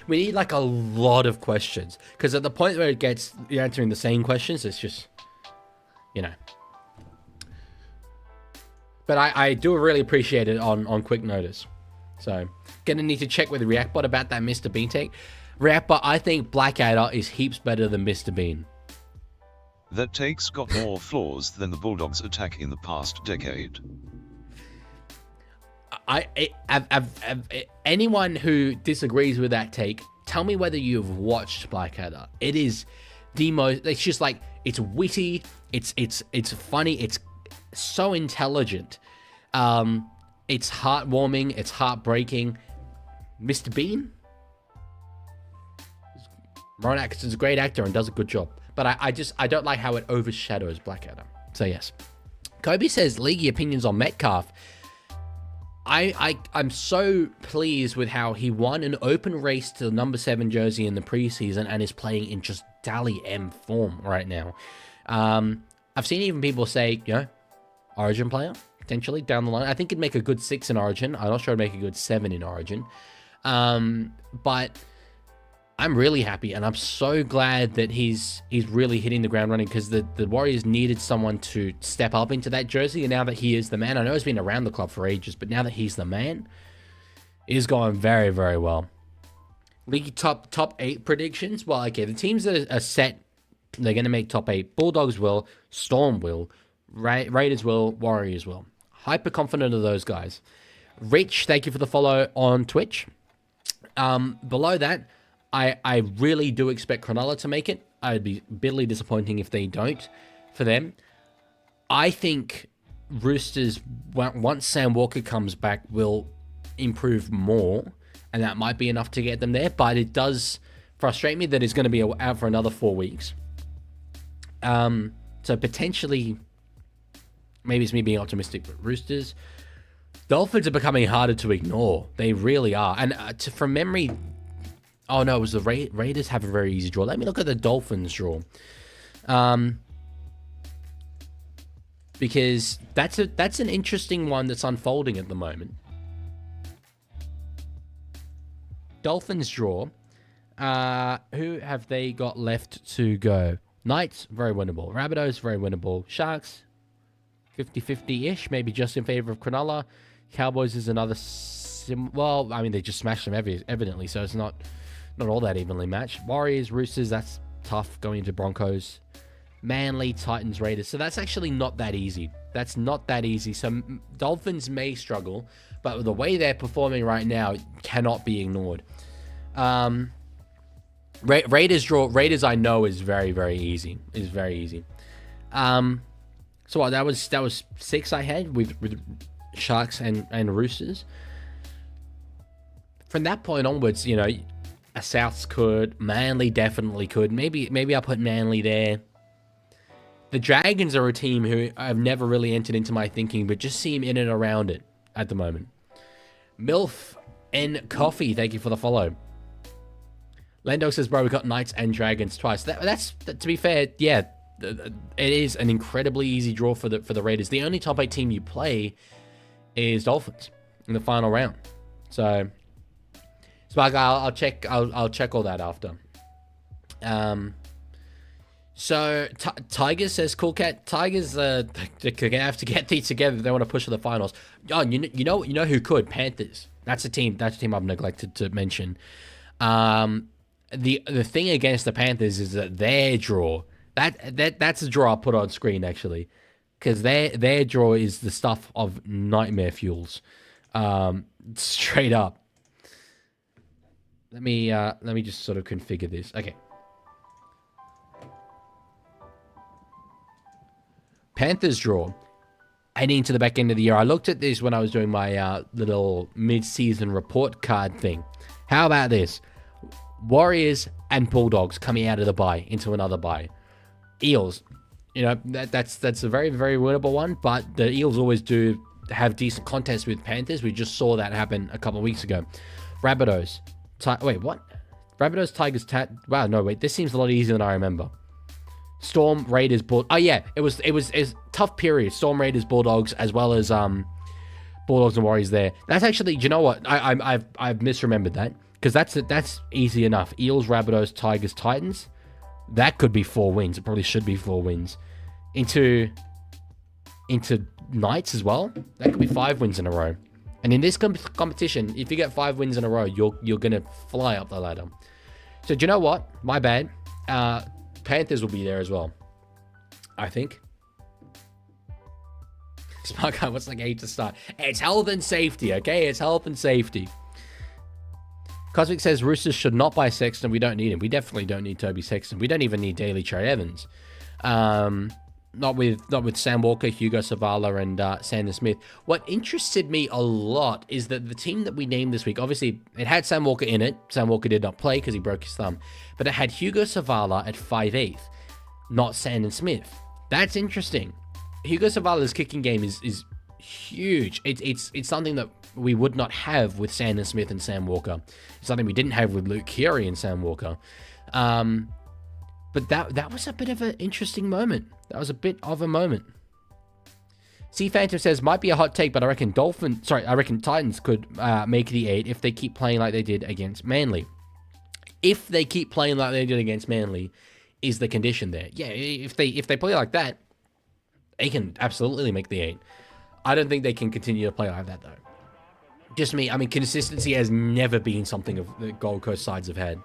need like a lot of questions, because at the point where it gets you're answering the same questions, it's just, you know. But I do really appreciate it on quick notice. So gonna need to check with Reactbot about that Mr. Bean take. Reactbot, I think Blackadder is heaps better than Mr. Bean. That take's got more flaws than the Bulldogs' attack in the past decade. Anyone who disagrees with that take, tell me whether you've watched Blackadder. It is the most. It's just like, it's witty. It's funny. It's so intelligent. It's heartwarming. It's heartbreaking. Mr. Bean, Ron Atkinson's a great actor and does a good job, but I don't like how it overshadows Blackadder. So yes, Kobe says Leaguie opinions on Metcalf. I'm so pleased with how he won an open race to the number 7 jersey in the preseason and is playing in just Dally M form right now. I've seen even people say, you know, Origin player, potentially, down the line. I think he'd make a good 6 in Origin. I'm not sure he'd make a good 7 in Origin. But I'm really happy, and I'm so glad that he's really hitting the ground running, because the Warriors needed someone to step up into that jersey, and now that he is the man, I know he's been around the club for ages, but now that he's the man, it's going very, very well. League top 8 predictions. Well, okay, the teams that are set, they're going to make top 8. Bulldogs will, Storm will, Raiders will, Warriors will. Hyper confident of those guys. Rich, thank you for the follow on Twitch. Below that, I really do expect Cronulla to make it. I'd be bitterly disappointing if they don't for them. I think Roosters, once Sam Walker comes back, will improve more, and that might be enough to get them there, but it does frustrate me that he's going to be out for another 4 weeks. So potentially, maybe it's me being optimistic, but Roosters, Dolphins are becoming harder to ignore. They really are. And from memory, oh no, it was the Raiders have a very easy draw. Let me look at the Dolphins draw. Because that's an interesting one that's unfolding at the moment. Dolphins draw. Who have they got left to go? Knights, very winnable. Rabbitohs, very winnable. Sharks, 50-50-ish, maybe just in favor of Cronulla. Cowboys is another well, I mean, they just smashed them evidently, so it's not all that evenly matched. Warriors, Roosters, that's tough going into Broncos. Manly, Titans, Raiders. So that's actually not that easy. That's not that easy. So Dolphins may struggle, but the way they're performing right now cannot be ignored. Raiders draw. Raiders, I know, is very, very easy. Is very easy. So what, that was 6 I had with Sharks and Roosters. From that point onwards, you know, a Souths could, Manly definitely could. Maybe I'll put Manly there. The Dragons are a team who I've never really entered into my thinking, but just seem in and around it at the moment. MILF and Coffee, thank you for the follow. Lendo says, bro, we got Knights and Dragons twice. That's to be fair, yeah, it is an incredibly easy draw for the Raiders. The only top 8 team you play is Dolphins in the final round. So Spark, I'll check all that after. So Tigers says, Cool Cat. Tigers they're gonna have to get these together if they want to push for the finals. Oh, you know who could? Panthers. That's a team I've neglected to mention. The thing against the Panthers is that their draw, that's a draw I'll put on screen actually, because their draw is the stuff of nightmare fuels, straight up. Let me just sort of configure this. Okay. Panthers draw heading into the back end of the year. I looked at this when I was doing my little mid-season report card thing. How about this? Warriors and Bulldogs coming out of the bye into another bye. Eels, you know, that's a very, very winnable one, but the Eels always do have decent contests with Panthers. We just saw that happen a couple of weeks ago. Rabbitohs. Wait, what? Rabbitohs, Tigers, wow, no, wait. This seems a lot easier than I remember. Storm, Raiders, Oh yeah, it was tough period. Storm, Raiders, Bulldogs, as well as Bulldogs and Warriors there. That's actually, do you know what? I've misremembered that, because that's easy enough. Eels, Rabbitohs, Tigers, Titans. That could be 4 wins. It probably should be 4 wins. Into Knights as well. That could be 5 wins in a row. And in this competition, if you get 5 wins in a row, you're gonna fly up the ladder. So do you know what? My bad. Panthers will be there as well, I think. Smart guy, what's the game to start? It's health and safety, okay? It's health and safety. Cosmic says Roosters should not buy Sexton. We don't need him. We definitely don't need Toby Sexton. We don't even need Daly Cherry Evans. Not with Sam Walker, Hugo Savala, and Sandon Smith. What interested me a lot is that the team that we named this week, obviously, it had Sam Walker in it. Sam Walker did not play because he broke his thumb. But it had Hugo Savala at 5'8", not Sandon Smith. That's interesting. Hugo Savala's kicking game is huge. It's something that we would not have with Sandon Smith and Sam Walker. It's something we didn't have with Luke Keary and Sam Walker. But that was a bit of an interesting moment. That was a bit of a moment. C Phantom says, might be a hot take, but I reckon Titans could make the 8 if they keep playing like they did against Manly. If they keep playing like they did against Manly, is the condition there. Yeah, if they play like that, they can absolutely make the 8. I don't think they can continue to play like that, though. Just me. I mean, consistency has never been something of the Gold Coast sides have had.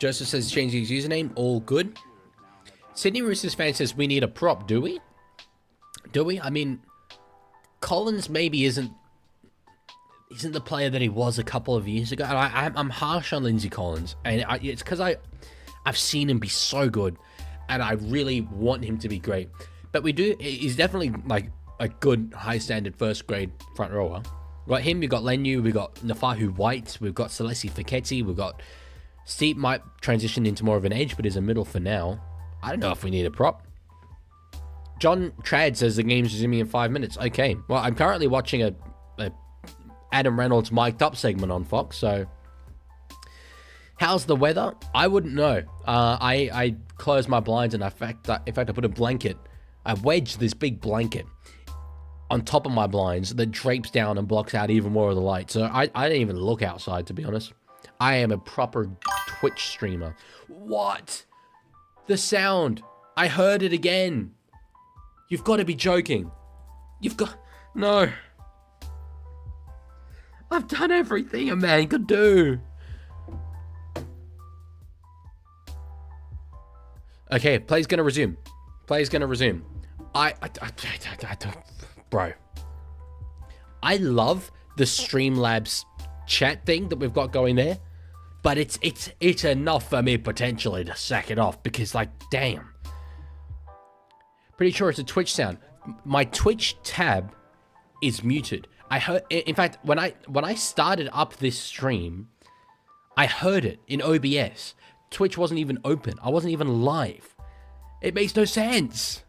Joseph says changing his username. All good. Sydney Roosters fan says we need a prop. Do we? Do we? I mean, Collins maybe isn't the player that he was a couple of years ago. And I'm harsh on Lindsay Collins, and it's because I've seen him be so good, and I really want him to be great. But he's definitely like a good high standard first grade front rower. We've got him. We've got Lenu. We've got Nafahu White. We've got Celesi Fiketti. We've got Steep might transition into more of an edge, but is a middle for now. I don't know if we need a prop. John Trad says the game's resuming in 5 minutes. Okay. Well, I'm currently watching a Adam Reynolds mic'd up segment on Fox, so how's the weather? I wouldn't know. I closed my blinds, and in fact I put a blanket. I wedged this big blanket on top of my blinds that drapes down and blocks out even more of the light. So I didn't even look outside, to be honest. I am a proper Twitch streamer. What? The sound. I heard it again. You've got to be joking. No. I've done everything a man could do. Okay, play's gonna resume. Bro. I love the Streamlabs chat thing that we've got going there, but it's enough for me potentially to sack it off, because like, damn. Pretty sure it's a Twitch sound. My Twitch tab is muted. I heard, in fact, when I started up this stream, I heard it in OBS. Twitch wasn't even open. I wasn't even live. It makes no sense.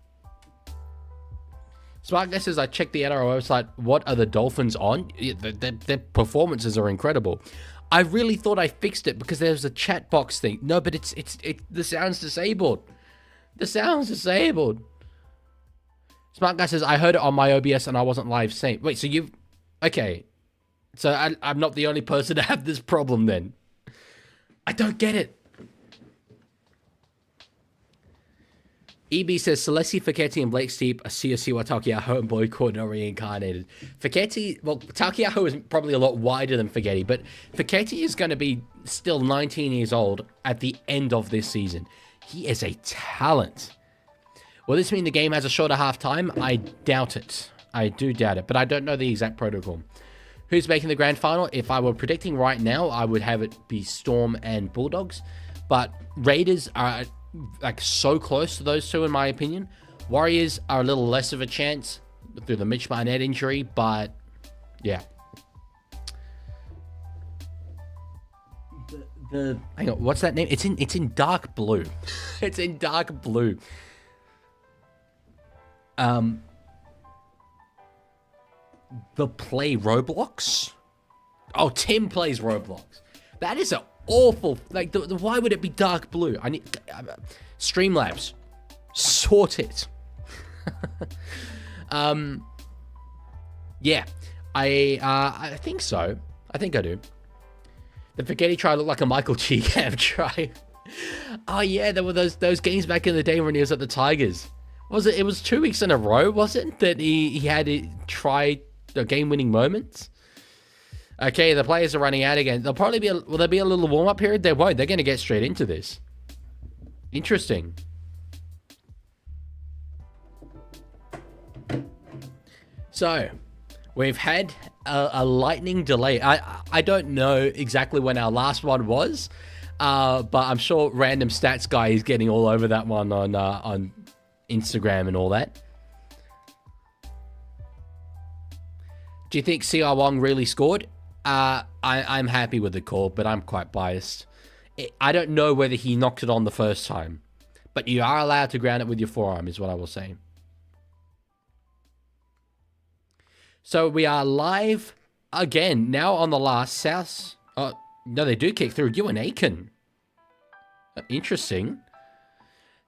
Smart guy says, I checked the NRL website. What are the Dolphins on? Their performances are incredible. I really thought I fixed it because there's a chat box thing. No, but it's the sound's disabled. The sound's disabled. Smart guy says, I heard it on my OBS and I wasn't live saying. Wait, so you've... Okay. So I'm not the only person to have this problem then. I don't get it. EB says, Celesi Fiketti and Blake Steep are Siosiwa Takiaho and Boy Cordner reincarnated. Fiketti, well, Takiaho is probably a lot wider than Fiketti, but Fiketti is going to be still 19 years old at the end of this season. He is a talent. Will this mean the game has a shorter half time? I doubt it. I do doubt it, but I don't know the exact protocol. Who's making the grand final? If I were predicting right now, I would have it be Storm and Bulldogs, but Raiders are like so close to those two in my opinion. Warriors are a little less of a chance through the Mitch Barnett injury, but yeah. Hang on, what's that name? It's in dark blue. It's in dark blue. The play Roblox. Oh, Tim plays Roblox. That is an awful... Like, why would it be dark blue? I need... Streamlabs. Sort it. Yeah. I think so. I think I do. The spaghetti try looked like a Michael Cheekham try. Oh yeah, there were those games back in the day when he was at the Tigers. Was it? It was 2 weeks in a row, was it? That he had it try the game-winning moments. Okay, the players are running out again. There'll probably be will there be a little warm-up period? There won't. They're going to get straight into this. Interesting. So, we've had a lightning delay. I don't know exactly when our last one was, but I'm sure Random Stats Guy is getting all over that one on Instagram and all that. Do you think CR Wong really scored? I'm happy with the call, but I'm quite biased. I don't know whether he knocked it on the first time, but you are allowed to ground it with your forearm, is what I will say. So we are live again, now on the last South. Oh, no, they do kick through. Ewan Aiken. Interesting.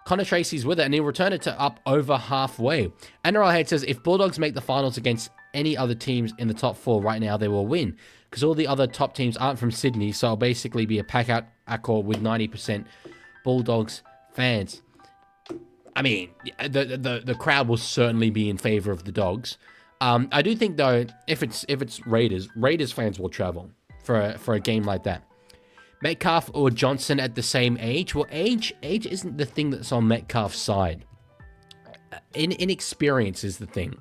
Connor Tracy's with it, and he'll return it to up over halfway. NRL Head says, if Bulldogs make the finals against any other teams in the top 4 right now, they will win. Because all the other top teams aren't from Sydney, so it'll basically be a pack-out accord with 90% Bulldogs fans. I mean, the crowd will certainly be in favour of the Dogs. I do think, though, if it's Raiders fans will travel for a game like that. Metcalf or Johnson at the same age? Well, age isn't the thing that's on Metcalf's side. Inexperience is the thing.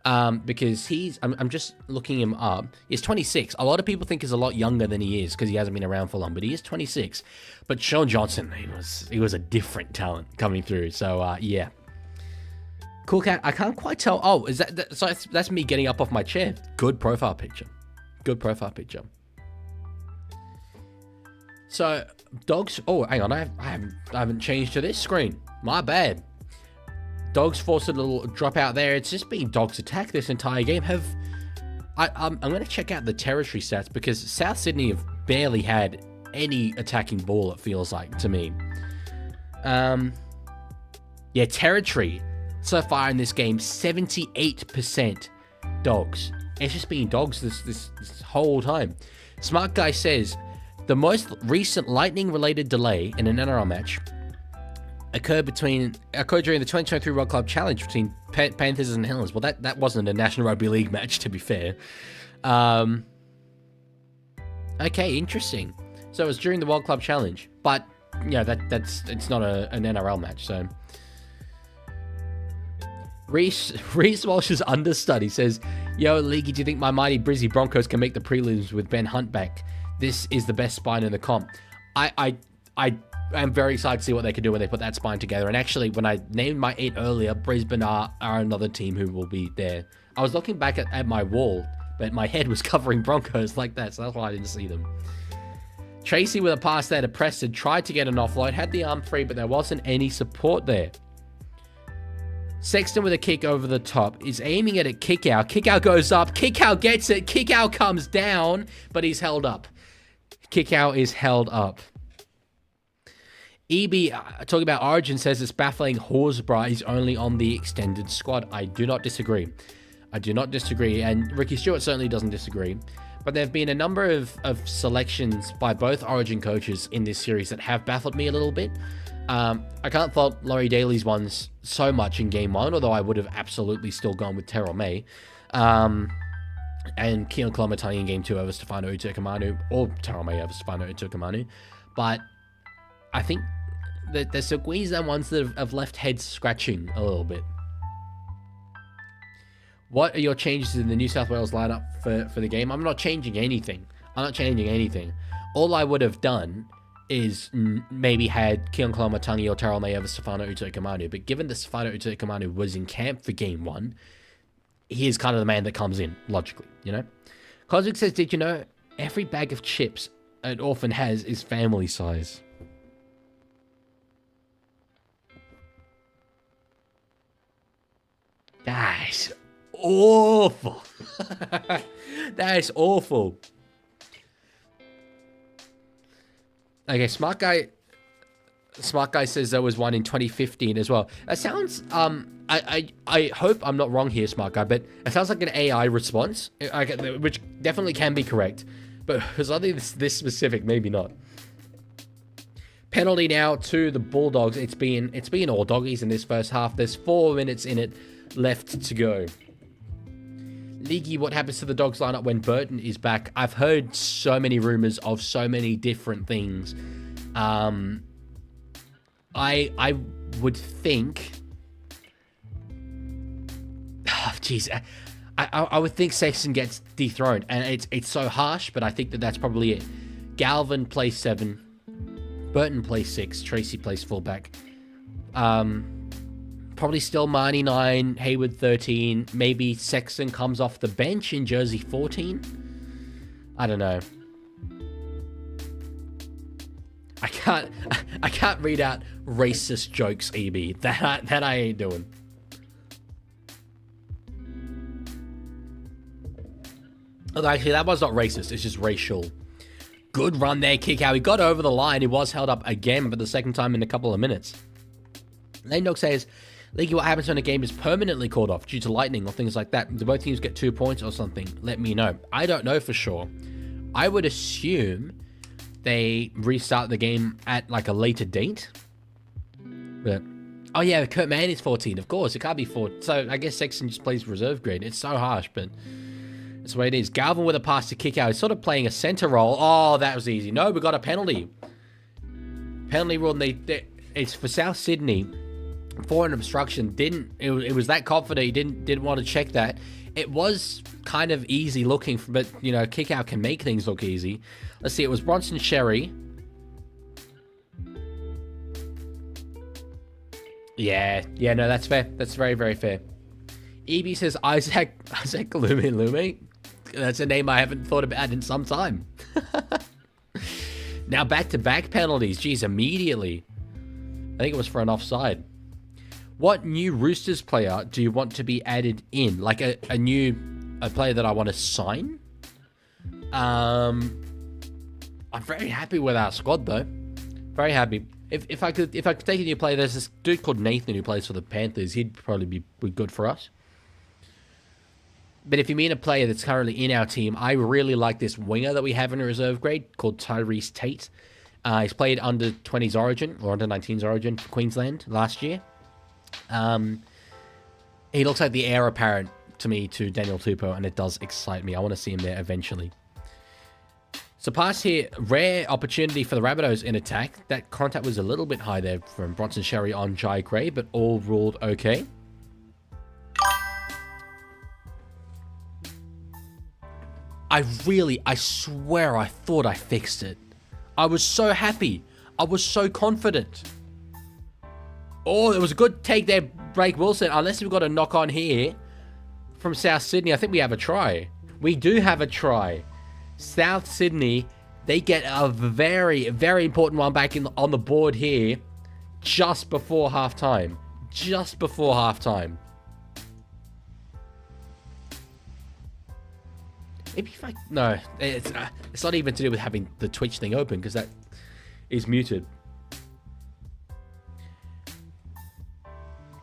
Because I'm just looking him up. He's 26. A lot of people think he's a lot younger than he is because he hasn't been around for long, but he is 26. But Sean Johnson, he was a different talent coming through. So, yeah. Cool Cat, I can't quite tell. Oh, is that so that's me getting up off my chair. Good profile picture. Good profile picture. So, Dogs... Oh, hang on. I haven't changed to this screen. My bad. Dogs forced a little drop out there. It's just been Dogs attack this entire game. I'm going to check out the territory stats because South Sydney have barely had any attacking ball, it feels like, to me. Yeah, territory... So far in this game, 78% Dogs. It's just been Dogs this whole time. Smart Guy says, the most recent lightning-related delay in an NRL match occurred during the 2023 World Club Challenge between Panthers and Helens. Well, that wasn't a National Rugby League match, to be fair. Okay, interesting. So it was during the World Club Challenge, but yeah, it's not an NRL match, so... Reese Walsh's understudy says, yo, Leaguie, do you think my mighty Brizzy Broncos can make the prelims with Ben Hunt back? This is the best spine in the comp. I am very excited to see what they can do when they put that spine together. And actually, when I named my 8 earlier, Brisbane are another team who will be there. I was looking back at my wall, but my head was covering Broncos like that, so that's why I didn't see them. Tracy with a pass there to Preston, tried to get an offload, had the arm free, but there wasn't any support there. Sexton with a kick over the top is aiming at a kick out. Kick out goes up. Kick out gets it. Kick out comes down, but he's held up. Kick out is held up. EB, talking about Origin, says it's baffling Horsburgh is only on the extended squad. I do not disagree. And Ricky Stewart certainly doesn't disagree. But there have been a number of selections by both Origin coaches in this series that have baffled me a little bit. I can't fault Laurie Daly's ones so much in game 1, although I would have absolutely still gone with Terrell May. And Keon Kolomatani in game 2 over Stefano Utoikamanu, or Terrell May over Stefano Utoikamanu. But I think that there's some Queensland ones that have left heads scratching a little bit. What are your changes in the New South Wales lineup for the game? I'm not changing anything. All I would have done is maybe had Keon Koloamatangi or Terrell May over Stefano Utoikamanu. But given that Stefano Utoikamanu was in camp for game 1, he is kind of the man that comes in, logically, you know? Cosmic says, did you know every bag of chips an orphan has is family size? That is awful. That is awful. Okay, Smart Guy says there was one in 2015 as well. That sounds, I hope I'm not wrong here, Smart Guy, but it sounds like an AI response, which definitely can be correct. But for something this specific, maybe not. Penalty now to the Bulldogs. It's been all doggies in this first half. There's 4 minutes in it left to go. Leaguie, what happens to the Dogs lineup when Burton is back? I've heard so many rumors of so many different things. I would think... Oh, jeez. I would think Sexton gets dethroned, and it's so harsh, but I think that's probably it. Galvin plays 7. Burton plays 6. Tracy plays fullback. Probably still Marnie 9. Hayward 13. Maybe Sexton comes off the bench in jersey 14. I don't know. I can't read out racist jokes, EB. That I ain't doing. Although actually, that was not racist. It's just racial. Good run there, kick out. He got over the line. He was held up again for the second time in a couple of minutes. Lane Dog says, League, what happens when a game is permanently called off due to lightning or things like that? Do both teams get 2 points or something? Let me know. I don't know for sure. I would assume they restart the game at like a later date. But, oh yeah, Kurt Mann is 14. Of course, it can't be 4. So I guess Sexton just plays reserve grade. It's so harsh, but... that's the way it is. Galvin with a pass to kick out. He's sort of playing a center role. Oh, that was easy. No, we got a penalty. Penalty rule. It's for South Sydney. For an obstruction. It was that confident. He didn't want to check that. It was kind of easy looking, but you know, kick out can make things look easy. Let's see. It was Bronson Sherry. Yeah. No, that's fair. That's very, very fair. EB says Isaac Lume. That's a name I haven't thought about in some time. Now back-to-back penalties. Geez, immediately. I think it was for an offside. What new Roosters player do you want to be added in? Like a player that I want to sign? I'm very happy with our squad though. Very happy. If I could take a new player, there's this dude called Nathan who plays for the Panthers. He'd probably be good for us. But if you mean a player that's currently in our team, I really like this winger that we have in a reserve grade called Tyrese Tate. He's played under 20s Origin or under 19s Origin for Queensland last year. He looks like the heir apparent to me to Daniel Tupou, and it does excite me. I want to see him there eventually. So pass here, rare opportunity for the Rabbitohs in attack. That contact was a little bit high there from Bronson Sherry on Jai Gray, but all ruled okay. I swear I thought I fixed it. I was so happy. I was so confident. Oh, it was a good take there, Blake Wilson. Unless we've got a knock on here from South Sydney. I think we have a try. We do have a try. South Sydney, they get a very, very important one back on the board here just before halftime. Just before halftime. Maybe if no, it's not even to do with having the Twitch thing open because that is muted.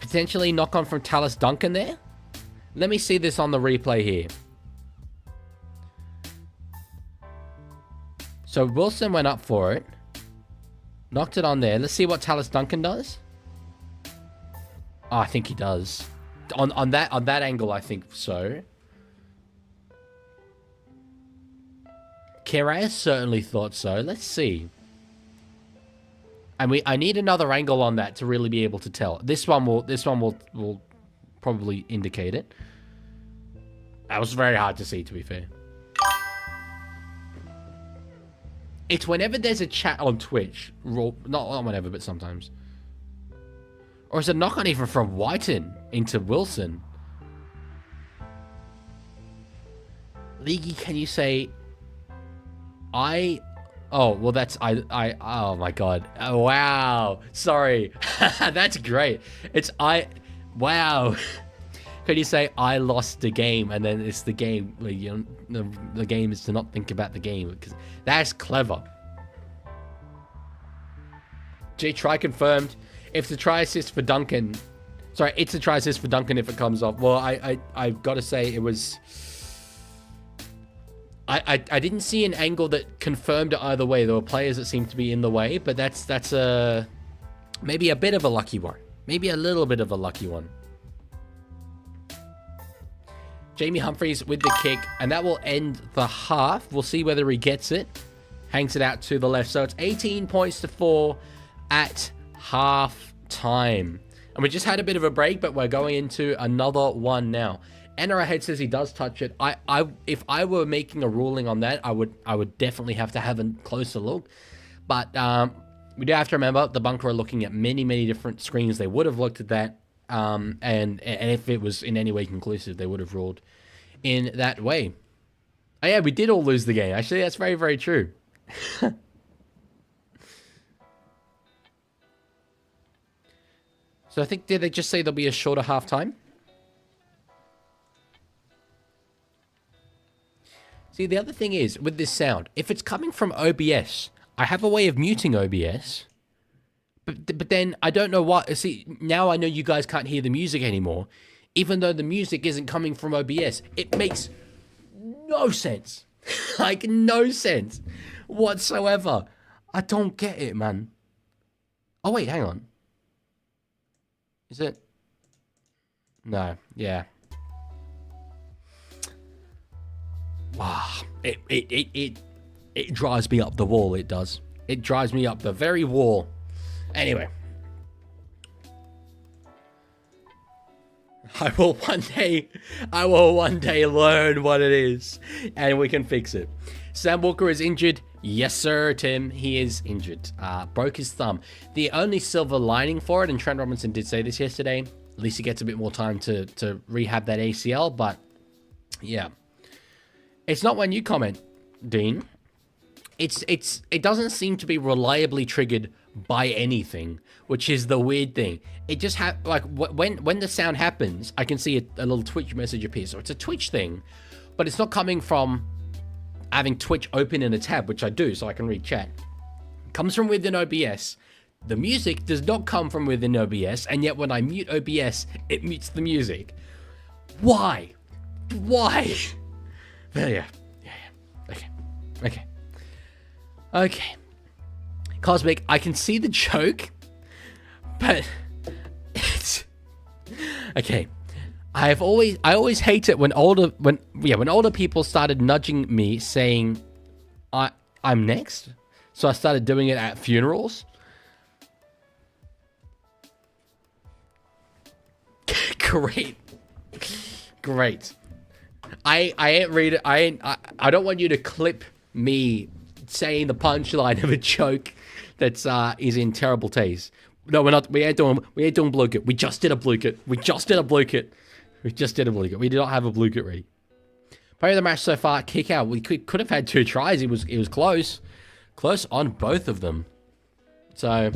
Potentially knock on from Tallis Duncan there. Let me see this on the replay here. So Wilson went up for it. Knocked it on there. Let's see what Tallis Duncan does. Oh, I think he does. On that angle, I think so. Kerais certainly thought so. Let's see. And I need another angle on that to really be able to tell. This one will probably indicate it. That was very hard to see, to be fair. It's whenever there's a chat on Twitch. Not whenever, but sometimes. Or is it knock on even from Whiten into Wilson? Leaguie, can you say... Oh, well, that's... oh, my God. Oh, wow. Sorry. That's great. Wow. Could you say, I lost the game, and then it's the game. The game is to not think about the game. Because that's clever. Try confirmed. If the try assist for Duncan... Sorry, it's a try assist for Duncan if it comes off. Well, I've got to say it was... I didn't see an angle that confirmed it either way. There were players that seemed to be in the way, but that's maybe a bit of a lucky one. Maybe a little bit of a lucky one. Jamie Humphries with the kick, and that will end the half. We'll see whether he gets it. Hangs it out to the left. So it's 18 points to 4 at half time. And we just had a bit of a break, but we're going into another one now. NRL Head says he does touch it. If I were making a ruling on that, I would definitely have to have a closer look. But we do have to remember the bunker are looking at many different screens. They would have looked at that, and if it was in any way conclusive, they would have ruled in that way. Oh yeah, we did all lose the game. Actually, that's very true. So I think, did they just say there'll be a shorter half time? See, the other thing is, with this sound, if it's coming from OBS, I have a way of muting OBS, but then I don't know what... See, now I know you guys can't hear the music anymore, even though the music isn't coming from OBS. It makes no sense. Like, no sense whatsoever. I don't get it, man. Oh, wait, hang on. Is it? No, yeah. Wow, it drives me up the wall, it does. It drives me up the very wall. Anyway. I will one day learn what it is, and we can fix it. Sam Walker is injured. Yes, sir, Tim. He is injured. Broke his thumb. The only silver lining for it, and Trent Robinson did say this yesterday, at least he gets a bit more time to rehab that ACL, but yeah. It's not when you comment, Dean. It doesn't seem to be reliably triggered by anything, which is the weird thing. It just like when the sound happens, I can see a little Twitch message appear. So it's a Twitch thing, but it's not coming from having Twitch open in a tab, which I do, so I can read chat. It comes from within OBS. The music does not come from within OBS, and yet when I mute OBS, it mutes the music. Why? Why? Yeah. Okay. Cosmic, I can see the joke, but it's okay. I always hate it when older people started nudging me saying I'm next. So I started doing it at funerals. Great. I don't want you to clip me saying the punchline of a joke that's is in terrible taste. No, we're not. We ain't doing blue kit. We just did a blue kit. We did not have a blue kit ready. Player of the match so far, kick out. We could have had 2 tries. It was close on both of them. So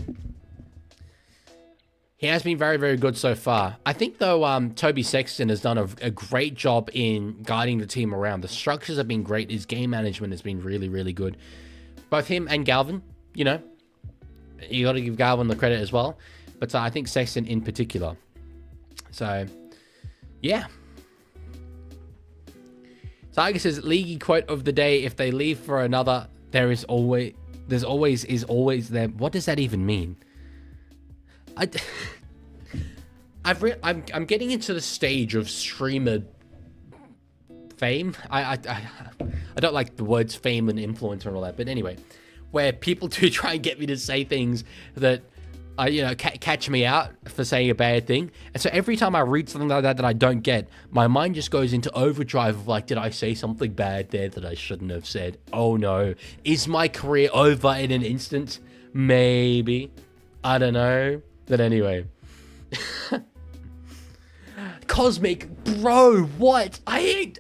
he has been very good so far. I think though, Toby Sexton has done a great job in guiding the team around. The structures have been great. His game management has been really good. Both him and Galvin, you know, you got to give Galvin the credit as well. But I think Sexton in particular. So, yeah. Tiger says, Leaguie quote of the day, if they leave for another, there's always there. What does that even mean? I'm getting into the stage of streamer fame. I don't like the words fame and influencer and all that, but anyway, where people do try and get me to say things that catch me out for saying a bad thing. And so every time I read something like that I don't get, my mind just goes into overdrive of like, did I say something bad there that I shouldn't have said? Oh no. Is my career over in an instant? Maybe. I don't know. But anyway. Cosmic, bro, what? I ain't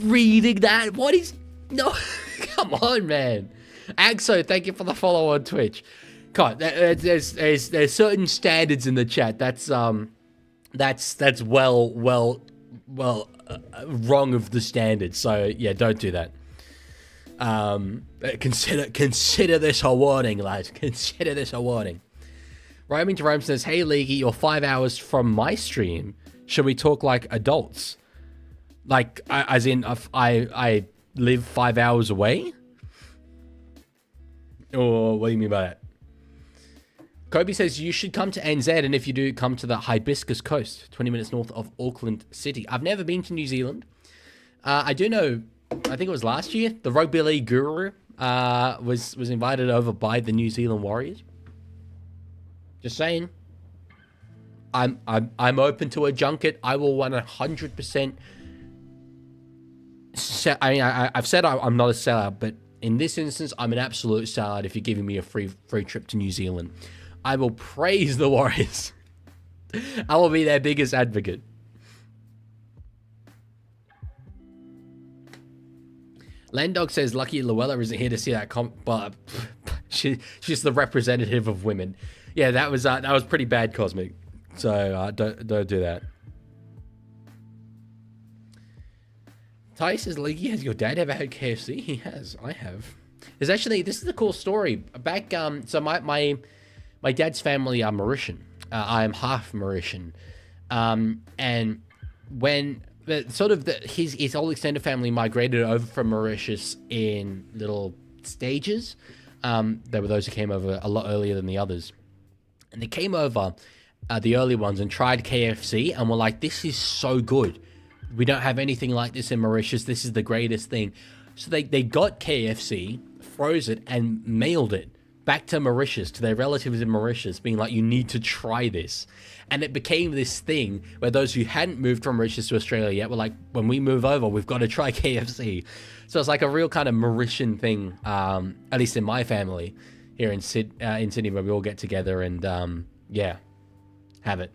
reading that. What is... No, come on, man. Axo, thank you for the follow on Twitch. God, there's certain standards in the chat. That's well wrong of the standards. So yeah, don't do that. Consider this a warning, lads. Consider this a warning. Roaming Jerome says, hey, Leaguie, you're 5 hours from my stream. Should we talk like adults? Like, as in, I live 5 hours away? Or what do you mean by that? Kobe says, you should come to NZ, and if you do, come to the Hibiscus Coast, 20 minutes north of Auckland City. I've never been to New Zealand. I do know, I think it was last year, the Rugby League guru was invited over by the New Zealand Warriors. Just saying. I'm open to a junket. I will 100%. I've said I'm not a sellout, but in this instance, I'm an absolute sellout if you're giving me a free trip to New Zealand. I will praise the Warriors. I will be their biggest advocate. Landog says, lucky Luella isn't here to see that but she's the representative of women. Yeah, that was pretty bad, Cosmic. So don't do that. Ty says, Leaguie, has your dad ever had KFC? He has. I have. This is a cool story. Back, so my dad's family are Mauritian. I am half Mauritian. And when his whole extended family migrated over from Mauritius in little stages, there were those who came over a lot earlier than the others. And they came over, the early ones, and tried KFC and were like, this is so good. We don't have anything like this in Mauritius. This is the greatest thing. So they got KFC, froze it, and mailed it back to Mauritius, to their relatives in Mauritius, being like, you need to try this. And it became this thing where those who hadn't moved from Mauritius to Australia yet were like, when we move over, we've got to try KFC. So it's like a real kind of Mauritian thing, at least in my family here in Sydney, where we all get together and, yeah, have it.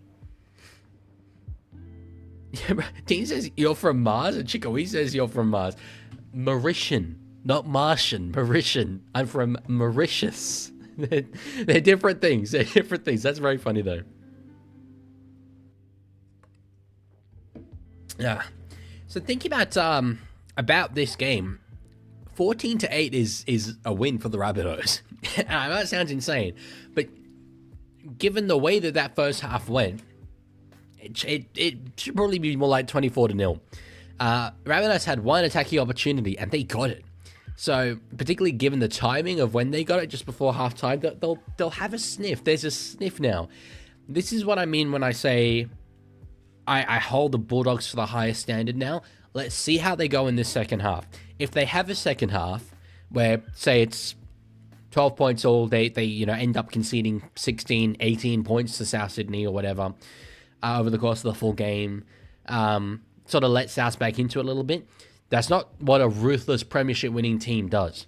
Dean says you're from Mars, and Chicoee says you're from Mars. Mauritian, not Martian. Mauritian. I'm from Mauritius. They're different things. They're different things. That's very funny though. Yeah. So thinking about this game, 14-8 is a win for the Rabbitohs. I know that sounds insane, but given the way that first half went, it should probably be more like 24-0. Rabbitohs had one attacking opportunity and they got it. So particularly given the timing of when they got it, just before halftime, they'll have a sniff. There's a sniff now. This is what I mean when I say I hold the Bulldogs to the highest standard now. Let's see how they go in this second half. If they have a second half where, say, it's 12 points all, they end up conceding 16, 18 points to South Sydney or whatever, over the course of the full game, sort of let South back into it a little bit. That's not what a ruthless premiership winning team does.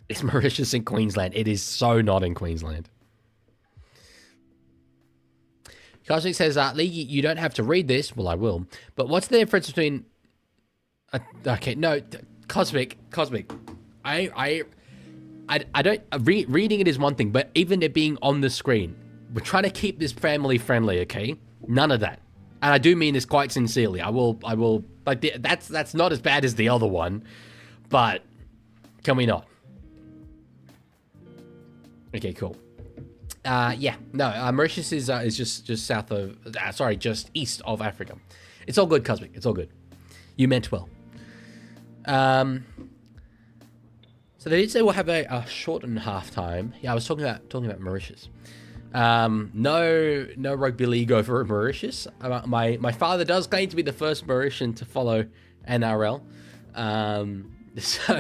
It's Mauritius and Queensland. It is so not in Queensland. Cosmic says, Leaguie, you don't have to read this. Well, I will. But what's the difference between... okay, no, Cosmic. I don't... reading it is one thing, but even it being on the screen, we're trying to keep this family friendly, okay? None of that. And I do mean this quite sincerely. I will, like, that's not as bad as the other one, but can we not? Okay, cool. Yeah, no, Mauritius is just south of, just east of Africa. It's all good, Cosmic. It's all good. You meant well. So they did say we'll have a shortened halftime. Yeah, I was talking about Mauritius. No rugby league over at Mauritius. My father does claim to be the first Mauritian to follow NRL. So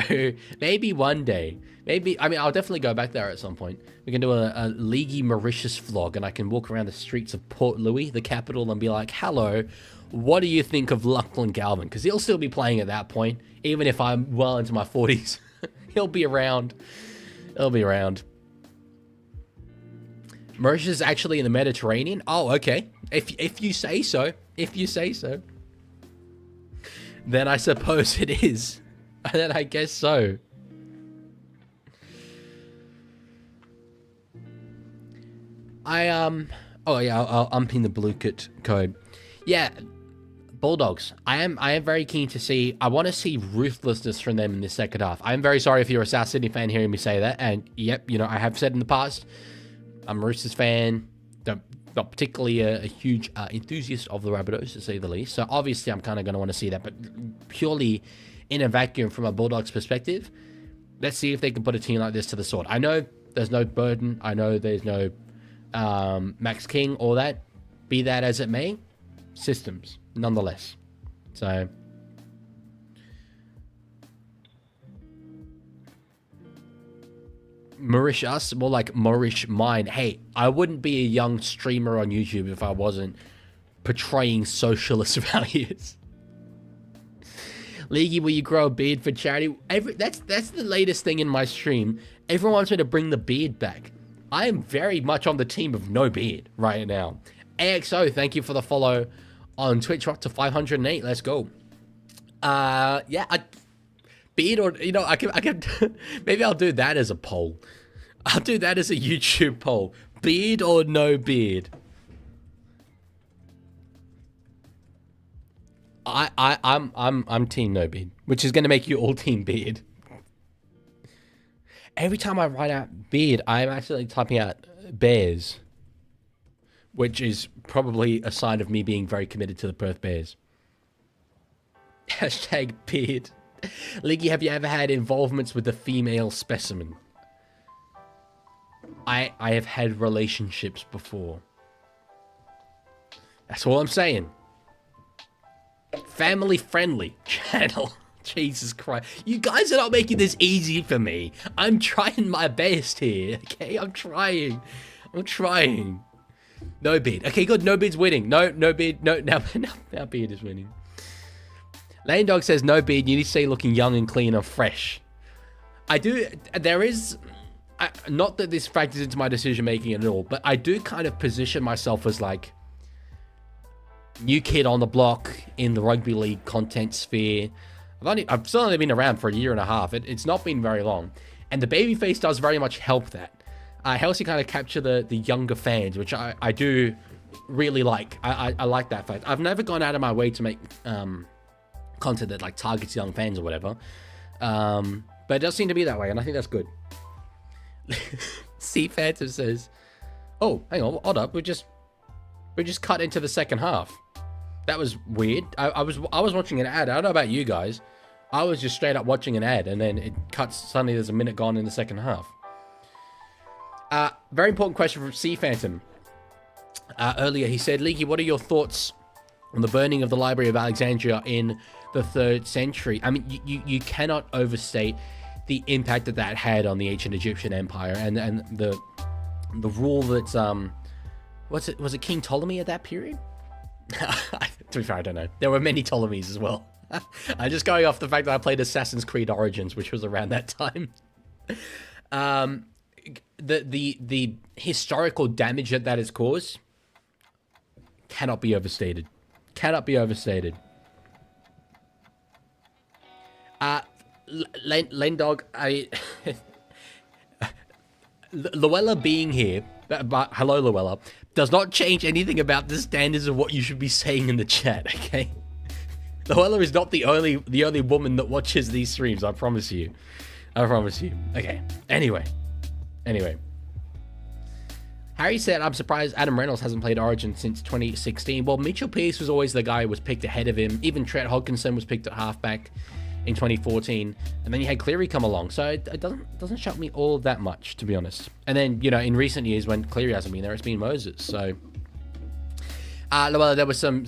maybe one day, I'll definitely go back there at some point. We can do a Leaguie Mauritius vlog, and I can walk around the streets of Port Louis, the capital, and be like, hello, what do you think of Lachlan Galvin? Because he'll still be playing at that point, even if I'm well into my 40s. He'll be around. He'll be around. Mauritius is actually in the Mediterranean? Oh, okay. If you say so. If you say so. Then I suppose it is. Then I guess so. I'll unpin the blue kit code. Yeah, Bulldogs. I am very keen to see. I want to see ruthlessness from them in the second half. I'm very sorry if you're a South Sydney fan hearing me say that. And yep, I have said in the past, I'm a Roosters fan. Not particularly a huge enthusiast of the Rabbitohs, to say the least. So obviously I'm kind of going to want to see that. But purely in a vacuum from a Bulldogs perspective, let's see if they can put a team like this to the sword. I know there's no Burden. I know there's no Max King, all that. Be that as it may, systems, nonetheless. So... Mauritius, more like Maurish Mind. Hey, I wouldn't be a young streamer on YouTube if I wasn't portraying socialist values. Leaguie, will you grow a beard for charity? That's the latest thing in my stream. Everyone wants me to bring the beard back. I am very much on the team of no beard right now. AXO, thank you for the follow on Twitch. We're up to 508. Let's go. Yeah, beard, or I can maybe I'll do that as a poll. I'll do that as a YouTube poll. Beard or no beard? I'm team no beard, which is going to make you all team beard. Every time I write out beard, I'm actually typing out bears, which is probably a sign of me being very committed to the Perth Bears. Hashtag beard. Leaguie, have you ever had involvements with the female specimen? I have had relationships before. That's all I'm saying. Family friendly channel. Jesus Christ. You guys are not making this easy for me. I'm trying my best here, okay? I'm trying. No beard. Okay, good. No beard's winning. No beard. No, now beard is winning. Lane Dog says, no beard, you need to stay looking young and clean and fresh. There is, not that this factors into my decision making at all, but I do kind of position myself as like, new kid on the block in the rugby league content sphere. I've still only been around for a year and a half. It's not been very long. And the babyface does very much help that. Helps you kind of capture the younger fans, which I do really like. I like that fact. I've never gone out of my way to make, content that like targets young fans or whatever, but it does seem to be that way, and I think that's good. C Phantom says, "Oh, hang on, hold up, we just cut into the second half. That was weird. I was watching an ad. I don't know about you guys. I was just straight up watching an ad, and then it cuts. Suddenly, there's a minute gone in the second half." Very important question from C Phantom. Earlier, he said, "Leaguie, what are your thoughts on the burning of the Library of Alexandria in the 3rd century?" I mean, you cannot overstate the impact that had on the ancient Egyptian Empire and the rule that's was it King Ptolemy at that period? To be fair, I don't know. There were many Ptolemies as well. I'm just going off the fact that I played Assassin's Creed Origins, which was around that time. The historical damage that has caused cannot be overstated. Cannot be overstated. Lendog, Luella being here, but hello Luella, does not change anything about the standards of what you should be saying in the chat, okay? Luella is not the only woman that watches these streams, I promise you. Okay, anyway. Harry said, I'm surprised Adam Reynolds hasn't played Origin since 2016. Well, Mitchell Pearce was always the guy who was picked ahead of him. Even Trent Hodkinson was picked at halfback in 2014. And then you had Cleary come along. So it doesn't shock me all that much, to be honest. And then, in recent years when Cleary hasn't been there, it's been Moses. So, well, there was some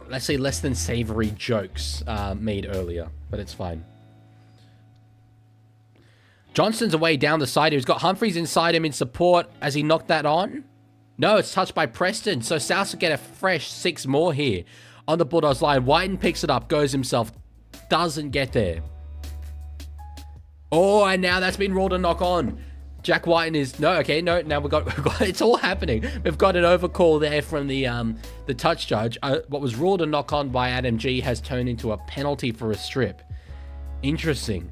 let's say, less than savory jokes made earlier. But it's fine. Johnston's away down the side. He's got Humphreys inside him in support as he knocked that on. No, it's touched by Preston. So South will get a fresh 6 more here on the Bulldogs line. Whiten picks it up, goes himself. Doesn't get there. Oh, and now that's been ruled a knock on. Jack Whiten is... No, okay, no. Now we've got it's all happening. We've got an overcall there from the touch judge. What was ruled a knock on by Adam G has turned into a penalty for a strip. Interesting.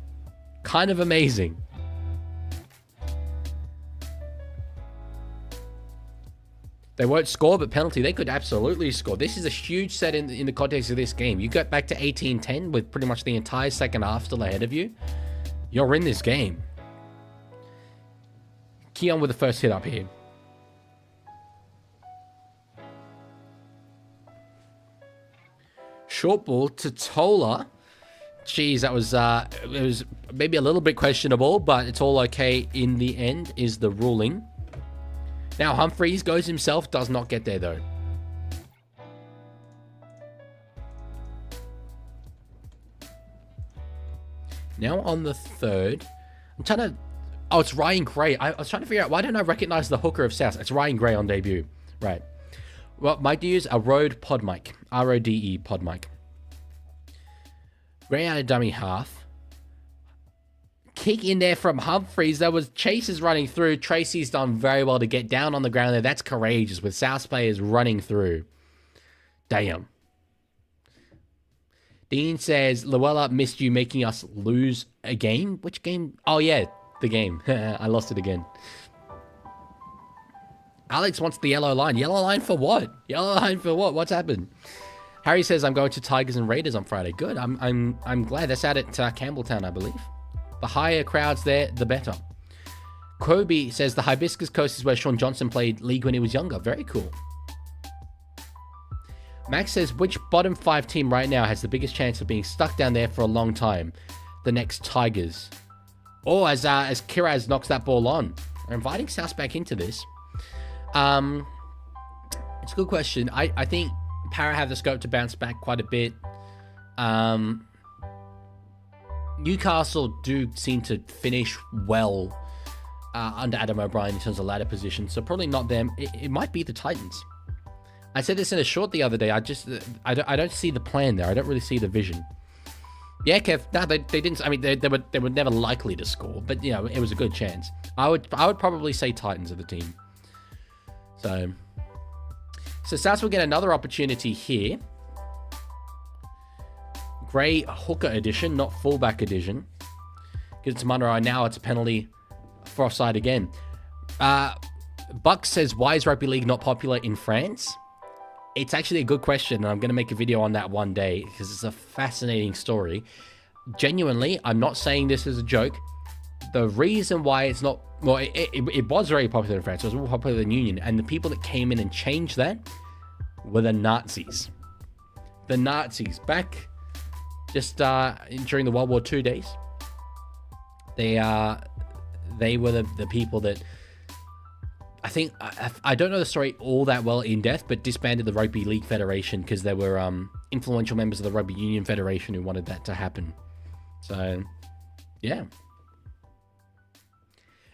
Kind of amazing. They won't score, but penalty, they could absolutely score. This is a huge set in the context of this game. You get back to 18-10 with pretty much the entire second half still ahead of you. You're in this game. Keon with the first hit up here. short ball to Tola. Jeez, that was it was maybe a little bit questionable, but it's all okay in the end, is the ruling. Now Humphreys goes himself, does not get there though. Now on the third, I'm trying to... Oh, it's Ryan Gray. I was trying to figure out, why don't I recognize the hooker of South? It's Ryan Gray on debut. Right. Well, mic to use a Rode pod mic. R-O-D-E pod mic. Gray out of dummy half. Kick in there from Humphreys. There was Chases running through. Tracy's done very well to get down on the ground there. That's courageous with South players running through. Damn. Dean says, Luella missed you making us lose a game. Which game? Oh, yeah, the game. I lost it again. Alex wants the yellow line. Yellow line for what? Yellow line for what? What's happened? Harry says, I'm going to Tigers and Raiders on Friday. Good. I'm glad. That's out at Campbelltown, I believe. The higher crowds there, the better. Kobe says, the Hibiscus Coast is where Sean Johnson played league when he was younger. Very cool. Max says, which bottom 5 team right now has the biggest chance of being stuck down there for a long time? The next Tigers. Or as Kiraz knocks that ball on. We're inviting South back into this. It's a good question. I think Para have the scope to bounce back quite a bit. Newcastle do seem to finish well under Adam O'Brien in terms of ladder position. So probably not them. It might be the Titans. I said this in a short the other day. I don't see the plan there. I don't really see the vision. Yeah, Kev. No, they didn't. I mean, they were never likely to score, but you know, it was a good chance. I would probably say Titans are the team. So South will get another opportunity here. Gray hooker edition, not fullback edition. Gives it to Munro. Now it's a penalty for offside again. Buck says, why is rugby league not popular in France? It's actually a good question, and I'm going to make a video on that one day because it's a fascinating story. Genuinely, I'm not saying this as a joke. The reason why it's not... Well, it was very popular in France. It was more popular than Union, and the people that came in and changed that were the Nazis. The Nazis. Back just during the World War II days, they were the people that... I think, I don't know the story all that well in depth, but disbanded the Rugby League Federation because there were influential members of the Rugby Union Federation who wanted that to happen. So, yeah.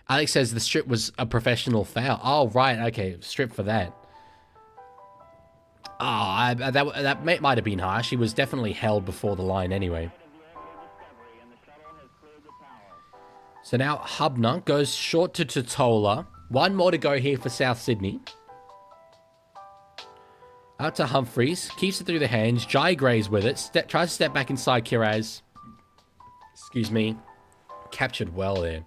Alex says the strip was a professional foul. Oh, right. Okay, strip for that. Oh, that might have been harsh. He was definitely held before the line anyway. So now Hubner goes short to Totola. One more to go here for South Sydney. Out to Humphreys. Keeps it through the hands. Jai Gray's with it. Tries to step back inside Kiraz. Excuse me. Captured well there.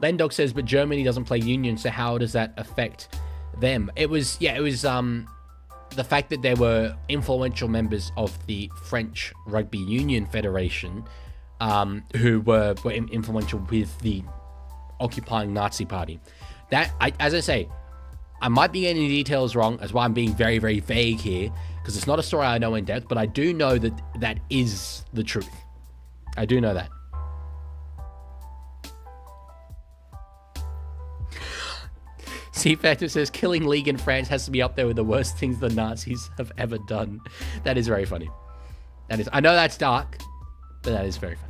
Lendog says, but Germany doesn't play Union, so how does that affect them? It was the fact that there were influential members of the French Rugby Union Federation who were influential with the occupying Nazi party. That, as I say, I might be getting the details wrong. That's why I'm being very, very vague here, because it's not a story I know in depth, but I do know that that is the truth. I do know that. C-Factor says, killing league in France has to be up there with the worst things the Nazis have ever done. That is very funny. That is, I know that's dark, but that is very funny.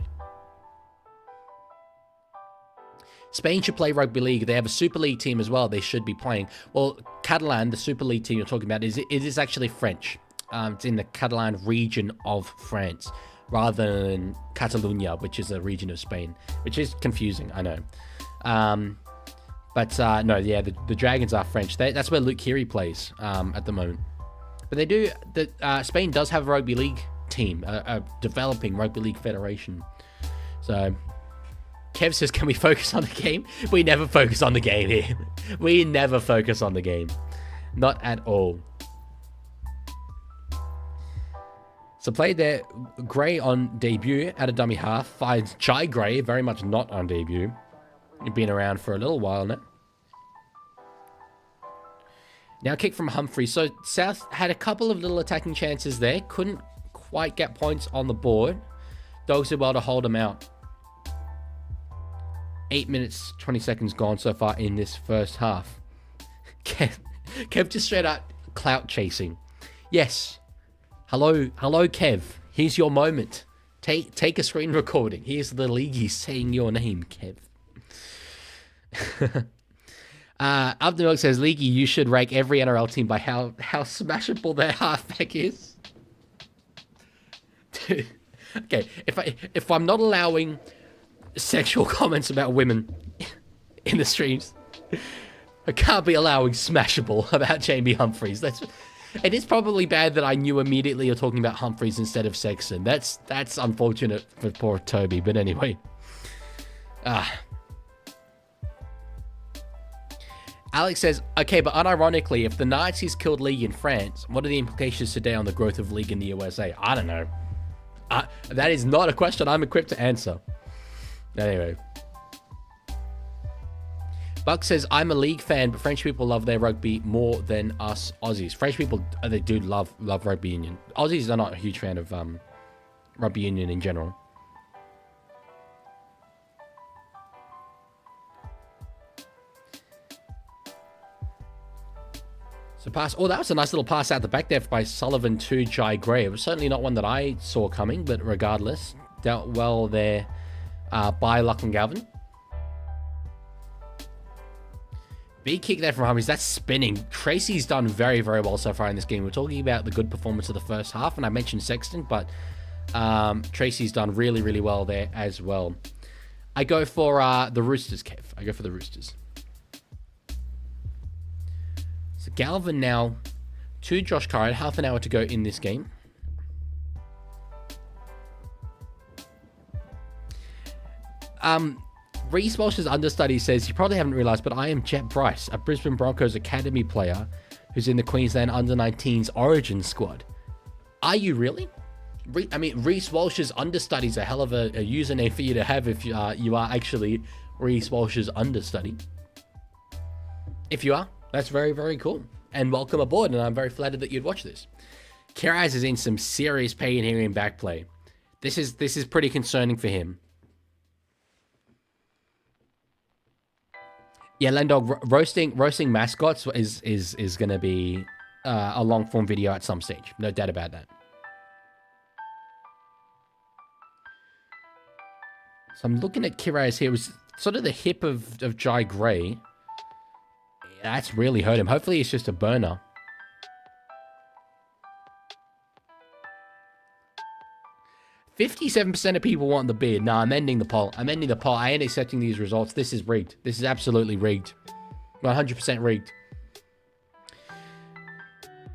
Spain should play rugby league. They have a Super League team as well. They should be playing. Well, Catalan, the Super League team you're talking about, it is actually French. It's in the Catalan region of France, rather than Catalonia, which is a region of Spain, which is confusing, I know. No, yeah, the Dragons are French. That's where Luke Keary plays at the moment. But they do. Spain does have a rugby league team, a developing rugby league federation. So... Kev says, can we focus on the game? We never focus on the game here. We never focus on the game. Not at all. So played there, Gray on debut at a dummy half. Finds Jai Gray, very much not on debut. He's been around for a little while now. Now kick from Humphrey. So South had a couple of little attacking chances there. Couldn't quite get points on the board. Dogs did well to hold them out. 8 minutes, 20 seconds gone so far in this first half. Kev just straight out clout chasing. Yes. Hello, Kev. Here's your moment. Take a screen recording. Here's the Leaguie saying your name, Kev. Up the Milk says, Leaguie, you should rank every NRL team by how smashable their halfback is. Dude. Okay, if I'm not allowing sexual comments about women in the streams, I can't be allowing smashable about Jamie Humphries. It is probably bad that I knew immediately you're talking about Humphries instead of Sexton. That's unfortunate for poor Toby, but anyway. Alex says, okay, but unironically, if the Nazis killed League in France, what are the implications today on the growth of League in the USA? I don't know. That is not a question I'm equipped to answer. Anyway. Buck says, I'm a League fan, but French people love their rugby more than us Aussies. French people, they do love rugby union. Aussies are not a huge fan of rugby union in general. So pass. Oh, that was a nice little pass out the back there by Sullivan to Jai Gray. It was certainly not one that I saw coming, but regardless, dealt well there by Lachlan Galvin. Big kick there from Humphries. That's spinning. Tracy's done very, very well so far in this game. We're talking about the good performance of the first half, and I mentioned Sexton, but Tracy's done really, really well there as well. I go for the Roosters, Kev. I go for the Roosters. So Galvin now to Josh Curran. Half an hour to go in this game. Reece Walsh's understudy says, you probably haven't realised, but I am Jet Bryce, a Brisbane Broncos Academy player who's in the Queensland Under-19s Origin squad. Are you really? I mean, Reece Walsh's understudy is a hell of a username for you to have if you are actually Reece Walsh's understudy. If you are, that's very, very cool. And welcome aboard, and I'm very flattered that you'd watch this. Kiraz is in some serious pain here in back play. This is pretty concerning for him. Yeah, Lendog, roasting mascots is going to be a long form video at some stage. No doubt about that. So I'm looking at Kiraz here. It was sort of the hip of Jai Gray. That's really hurt him. Hopefully it's just a burner. "57% of people want the beard." Nah, I'm ending the poll. I ain't accepting these results. This is rigged. This is absolutely rigged. 100% rigged.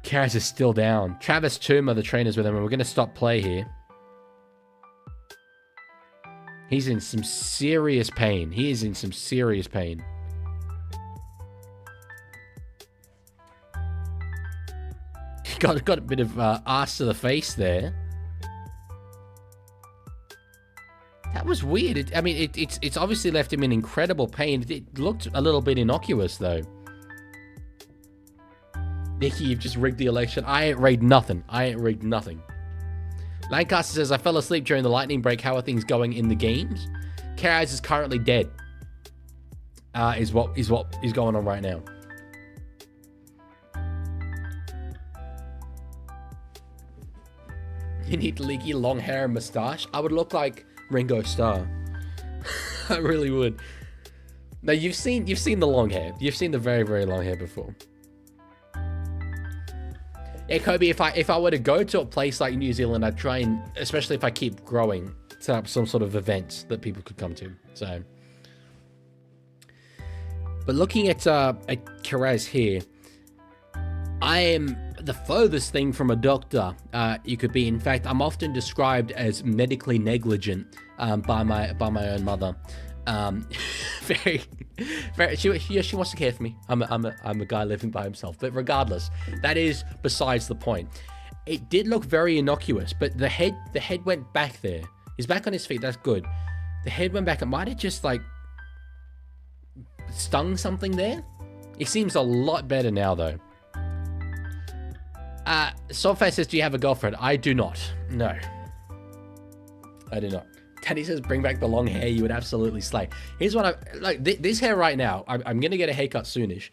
Karras is still down. Travis Tuma, the trainer's with him, and we're going to stop play here. He's in some serious pain. He is in some serious pain. He got a bit of ass to the face there. That was weird. It's obviously left him in incredible pain. It looked a little bit innocuous, though. Nicky, you've just rigged the election. I ain't rigged nothing. Lancaster says, I fell asleep during the lightning break. How are things going in the games? Karras is currently dead. Is what is going on right now. You need Leaguie, long hair and moustache. I would look like Ringo Starr. I really would. No, you've seen the long hair. You've seen the very, very long hair before. Yeah, Kobe, if I were to go to a place like New Zealand, I'd try and, especially if I keep growing, set up some sort of events that people could come to. So, but looking at Karras here, I am the furthest thing from a doctor you could be. In fact, I'm often described as medically negligent by my own mother. Very, she wants to care for me. I'm a guy living by himself. But regardless, that is besides the point. It did look very innocuous, but the head went back there. He's back on his feet. That's good. The head went back. It might have just like stung something there. It seems a lot better now, though. Softface says, do you have a girlfriend? I do not. No. I do not. Teddy says, bring back the long hair. You would absolutely slay. Here's what I like. This hair right now, I'm going to get a haircut soonish.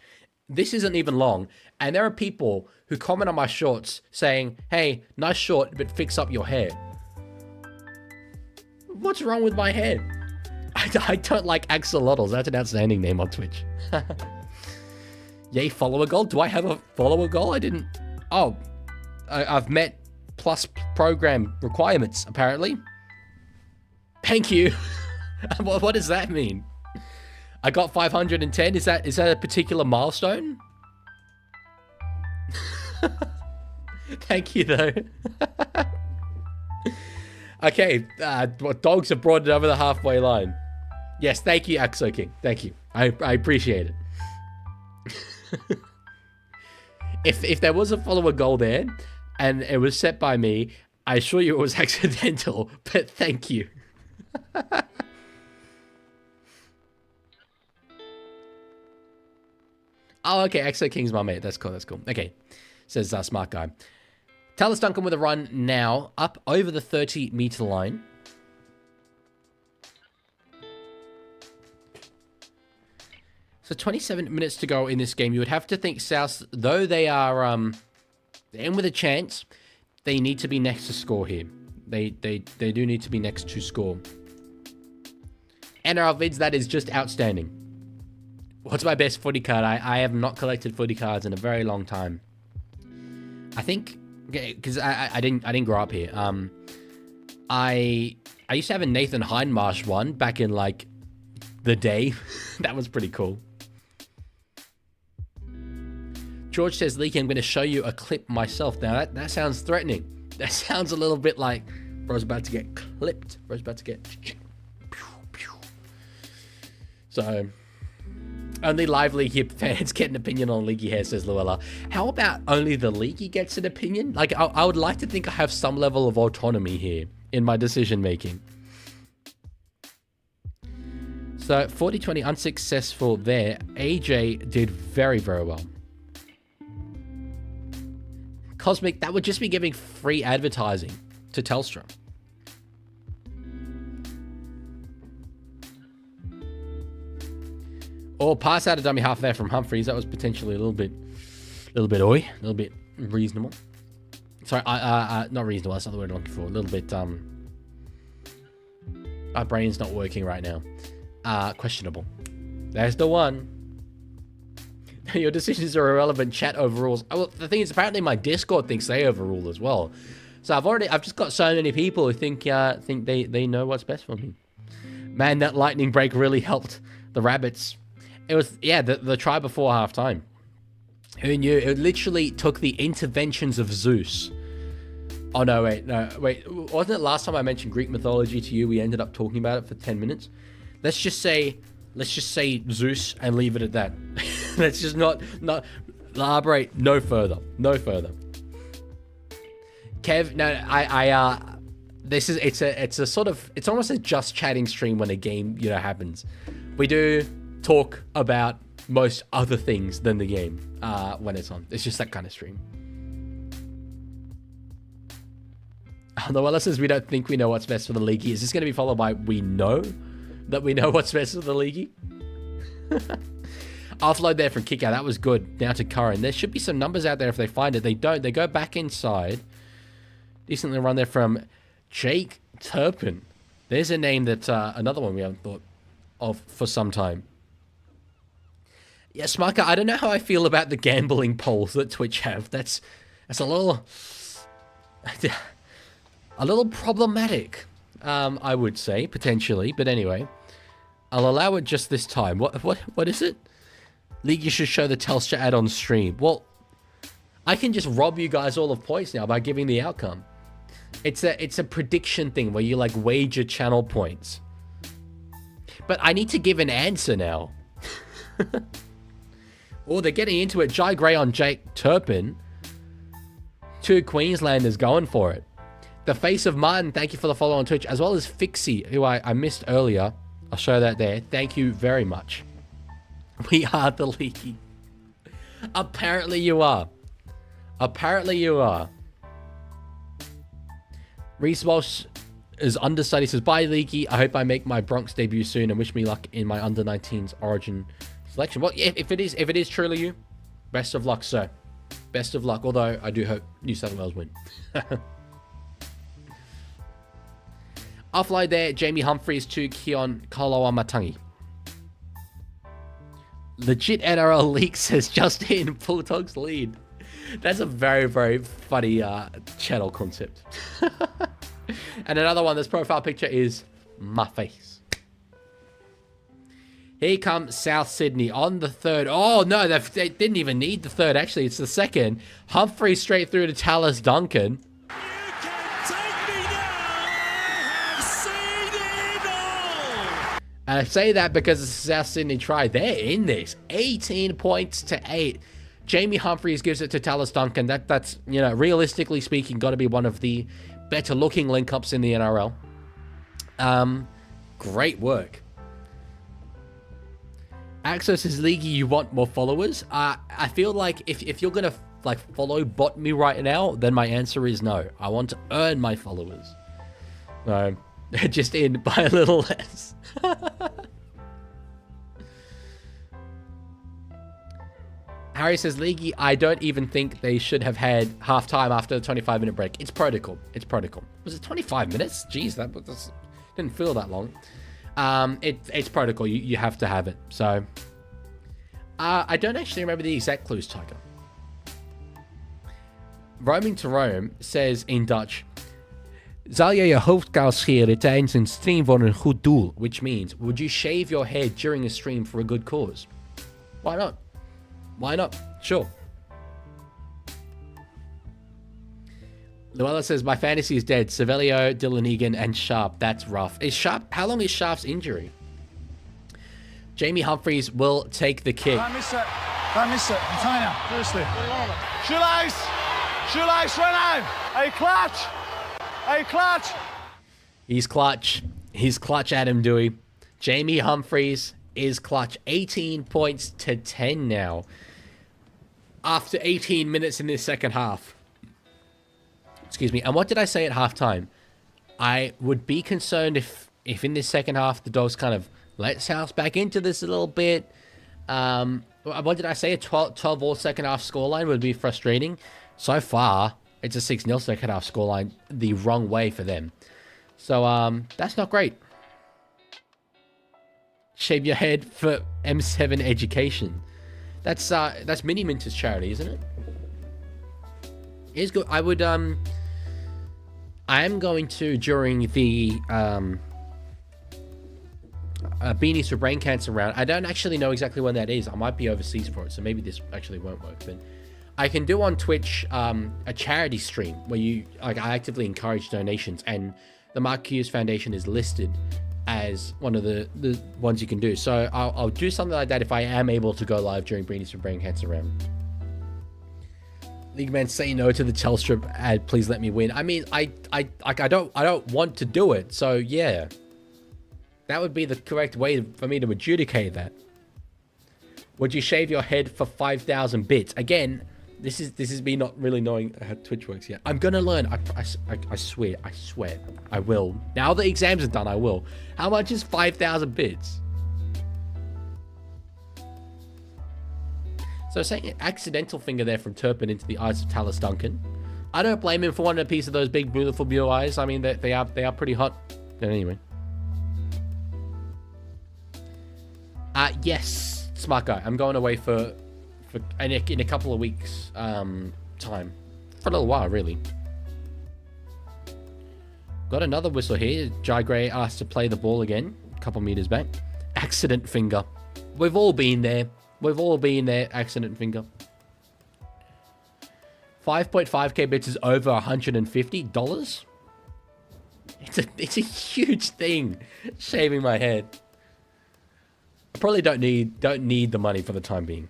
This isn't even long. And there are people who comment on my shorts saying, hey, nice short, but fix up your hair. What's wrong with my hair? I don't like axolotls. That's an outstanding name on Twitch. Yay, follower goal. Do I have a follower goal? I didn't. Oh, I've met plus program requirements, apparently. Thank you. What does that mean? I got 510. Is that a particular milestone? Thank you, though. Okay, dogs have brought it over the halfway line. Yes, thank you, Axo King. Thank you. I appreciate it. If there was a follower goal there, and it was set by me, I assure you it was accidental, but thank you. Oh, okay, Axo King's my mate. That's cool, that's cool. Okay, says Smart Guy. Talis Duncan with a run now, up over the 30-meter line. So 27 minutes to go in this game. You would have to think South, though they are in with a chance, they need to be next to score here. They do need to be next to score. NRL vids, that is just outstanding. What's my best footy card? I have not collected footy cards in a very long time. I think, because I didn't grow up here. I used to have a Nathan Hindmarsh one back in like the day. That was pretty cool. George says, Leaky, I'm going to show you a clip myself. Now, that sounds threatening. That sounds a little bit like bro's about to get clipped. Bro's about to get... So, only live League fans get an opinion on Leaguey hair, says Luella. How about only the Leaguey gets an opinion? Like, I would like to think I have some level of autonomy here in my decision-making. So, 40-20 unsuccessful there. AJ did very, very well. Cosmic, that would just be giving free advertising to Telstra. Or pass out a dummy half there from Humphreys. That was potentially a little bit reasonable. Sorry, not reasonable. That's not the word I'm looking for. A little bit, our brain's not working right now. Questionable. There's the one. Your decisions are irrelevant. Chat overrules. Oh, well, the thing is, apparently my Discord thinks they overrule as well. So I've just got so many people who think they know what's best for me. Man, that lightning break really helped the Rabbits. It was, yeah, the try before halftime. Who knew? It literally took the interventions of Zeus. Oh no, wait. Wasn't it last time I mentioned Greek mythology to you? We ended up talking about it for 10 minutes. Let's just say Zeus and leave it at that. Let's just not elaborate no further. Kev, no, it's almost a just chatting stream when a game, happens. We do talk about most other things than the game when it's on. It's just that kind of stream. Noella says we don't think we know what's best for the League. Is this going to be followed by we know that we know what's best for the League? Offload there from Kicker. That was good. Now to Curran. There should be some numbers out there if they find it. They don't. They go back inside. Decently run there from Jake Turpin. There's a name that another one we haven't thought of for some time. Yeah, Smarker, I don't know how I feel about the gambling polls that Twitch have. That's a little problematic, I would say, potentially. But anyway, I'll allow it just this time. What is it? League, you should show the Telstra ad on stream. Well, I can just rob you guys all of points now by giving the outcome. It's a prediction thing where you like wager channel points. But I need to give an answer now. Oh, they're getting into it. Jai Gray on Jake Turpin. 2 Queenslanders going for it. The face of Martin, thank you for the follow on Twitch, as well as Fixie, who I missed earlier. I'll show that there. Thank you very much. We are the League. Apparently you are. Apparently you are. Reese Walsh is understudy. Says, bye, Leaguie. I hope I make my Bronx debut soon and wish me luck in my under-19s Origin selection. Well, if it is truly you, best of luck, sir. Best of luck. Although I do hope New South Wales win. Offload there. Jamie Humphries to Keon Koloamatangi. Legit NRL leak says just in Bulldogs lead. That's a very, very funny channel concept. And another one, this profile picture is my face. Here comes South Sydney on the third. Oh, no, they didn't even need the third. Actually, it's the second. Humphrey straight through to Tallis Duncan. You can take me now. I have seen it all. And I say that because it's a South Sydney try. They're in this. 18 points to 8. Jamie Humphries gives it to Tallis Duncan. That's, you know, realistically speaking, got to be one of the better looking link-ups in the NRL. Great work. Axo says, Leaguie, you want more followers? I feel like if you're going to like follow bot me right now, then my answer is no. I want to earn my followers. No, just in by a little less. Harry says, Leaguie, I don't even think they should have had half-time after the 25-minute break. It's protocol. It's protocol. Was it 25 minutes? Jeez, that didn't feel that long. It's protocol. You have to have it. So, I don't actually remember the exact clues, Tiger. Roaming to Rome says in Dutch, Zal je je hoofdkaal scheren tijdens een stream voor een goed doel? Which means, would you shave your head during a stream for a good cause? Why not? Why not? Sure. Luella says, my fantasy is dead. Savelio, Dylan Egan, and Sharp. That's rough. Is Sharp? How long is Sharp's injury? Jamie Humphries will take the kick. Don't miss it. Don't miss it. I'm telling you, seriously. Shoelace! Shoelace, run out! Hey, clutch! Hey, clutch! He's clutch. He's clutch, Adam Dewey. Jamie Humphries is clutch. 18 points to 10 now. After 18 minutes in this second half. Excuse me. And what did I say at halftime? I would be concerned if in this second half the Dogs kind of let South back into this a little bit. What did I say? A 12-all second half scoreline would be frustrating. So far, it's a 6-0 second half scoreline the wrong way for them. So that's not great. Shave your head for M7 education. That's Mini Minter's charity, isn't it? It's good. I would I am going to, during the Beanies for Brain Cancer round. I don't actually know exactly when that is. I might be overseas for it, so maybe this actually won't work. But I can do on Twitch a charity stream where I actively encourage donations, and the Mark Hughes Foundation is listed as one of the ones you can do. So I'll do something like that if I am able to go live during Beanies for Brain Cancer round. League man, say no to the Telstra ad. Please let me win. I mean, I don't want to do it. So yeah, that would be the correct way for me to adjudicate that. Would you shave your head for 5,000 bits? Again, this is me not really knowing how Twitch works yet. I'm gonna learn. I swear. I will. Now the exams are done, I will. How much is 5,000 bits? So saying an accidental finger there from Turpin into the eyes of Tallis Duncan. I don't blame him for wanting a piece of those big, beautiful blue eyes. I mean, they are pretty hot. But anyway. Yes, smart guy. I'm going away in a couple of weeks time. For a little while, really. Got another whistle here. Jai Gray asked to play the ball again. A couple meters back. Accident finger. We've all been there. We've all been there. Accident finger. 5.5k bits is over $150. It's a huge thing. Shaving my head. I probably don't need the money for the time being.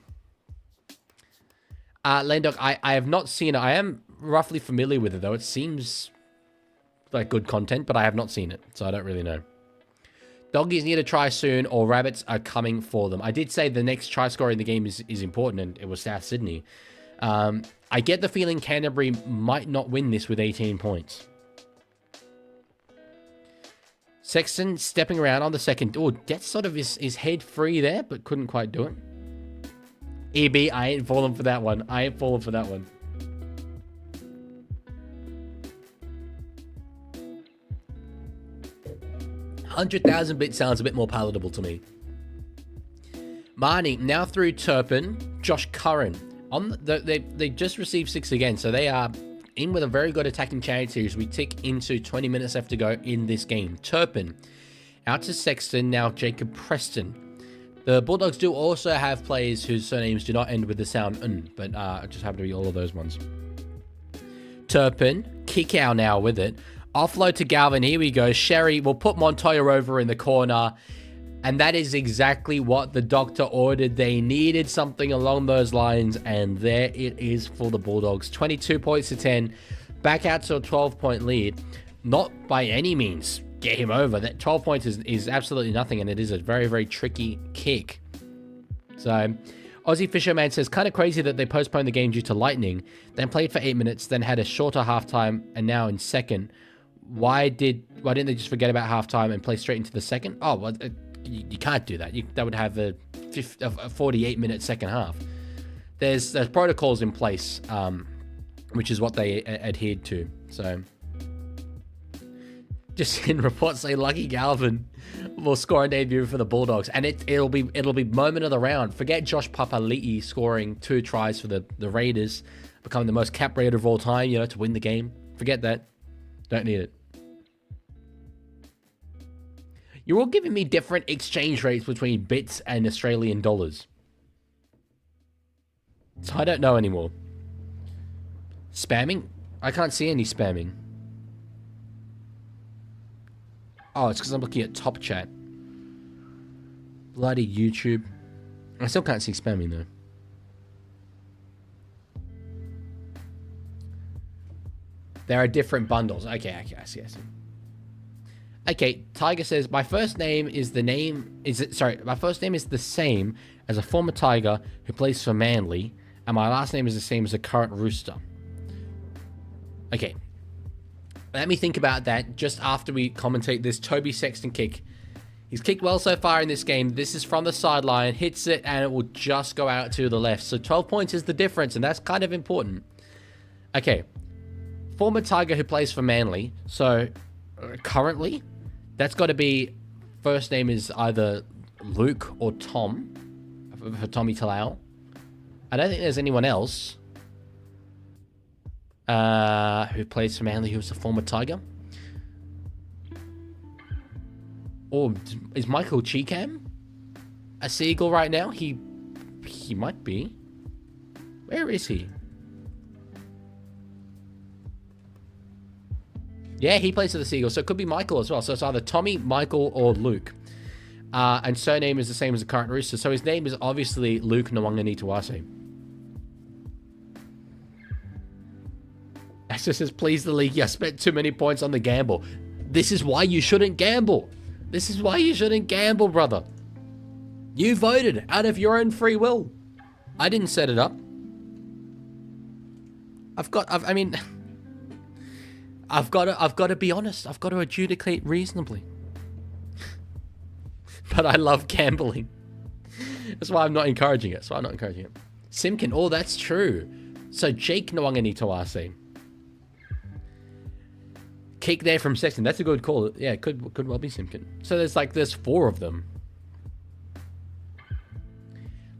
Landog, I have not seen it. I am roughly familiar with it though. It seems like good content, but I have not seen it, so I don't really know. Doggies need a try soon, or Rabbits are coming for them. I did say the next try scorer in the game is important, and it was South Sydney. I get the feeling Canterbury might not win this with 18 points. Sexton stepping around on the second. Oh, that's sort of his head free there, but couldn't quite do it. EB, I ain't falling for that one. I ain't falling for that one. $100,000 bit sounds a bit more palatable to me. Marnie, now through Turpin, Josh Curran. They just received 6 again, so they are in with a very good attacking chance here as we tick into 20 minutes left to go in this game. Turpin, out to Sexton, now Jacob Preston. The Bulldogs do also have players whose surnames do not end with the sound N, but it just happen to be all of those ones. Turpin, Kickow now with it. Offload to Galvin, here we go. Sherry will put Montoya over in the corner. And that is exactly what the doctor ordered. They needed something along those lines. And there it is for the Bulldogs. 22 points to 10. Back out to a 12-point lead. Not by any means get him over. That 12 points is absolutely nothing. And it is a very, very tricky kick. So, Aussie Fisherman says, kind of crazy that they postponed the game due to lightning. Then played for 8 minutes. Then had a shorter halftime. And now in second. Why didn't they just forget about halftime and play straight into the second? Oh, well, you can't do that. That would have a 48-minute second half. There's protocols in place, which is what they adhered to. So, just in reports say Lucky Galvin will score a debut for the Bulldogs, and it'll be moment of the round. Forget Josh Papali'i scoring 2 tries for the Raiders, becoming the most cap raider of all time, to win the game. Forget that. Don't need it. You're all giving me different exchange rates between bits and Australian dollars. So I don't know anymore. Spamming? I can't see any spamming. Oh, it's because I'm looking at top chat. Bloody YouTube. I still can't see spamming though. There are different bundles. Okay, I see. Okay, Tiger says, my first name is the same as a former Tiger who plays for Manly, and my last name is the same as a current Rooster. Okay. Let me think about that just after we commentate this Toby Sexton kick. He's kicked well so far in this game. This is from the sideline, hits it, and it will just go out to the left. So 12 points is the difference, and that's kind of important. Okay. Former Tiger who plays for Manly. So, currently, that's got to be, first name is either Luke or Tom, for Tommy Talau. I don't think there's anyone else who plays for Manly who's a former Tiger. Or is Michael Cheekham a Seagull right now? He might be. Where is he? Yeah, he plays for the Seagulls, so it could be Michael as well. So it's either Tommy, Michael, or Luke. And surname is the same as the current Rooster. So his name is obviously Luke Nwanganitawase. Esther says, please the league. I spent too many points on the gamble. This is why you shouldn't gamble. This is why you shouldn't gamble, brother. You voted out of your own free will. I didn't set it up. I've got to be honest. I've got to adjudicate reasonably. But I love gambling. That's why I'm not encouraging it. Simkin, oh, that's true. So Jake Nwanganitawase. Kick there from Sexton. That's a good call. Yeah, it could well be Simkin. So there's 4 of them.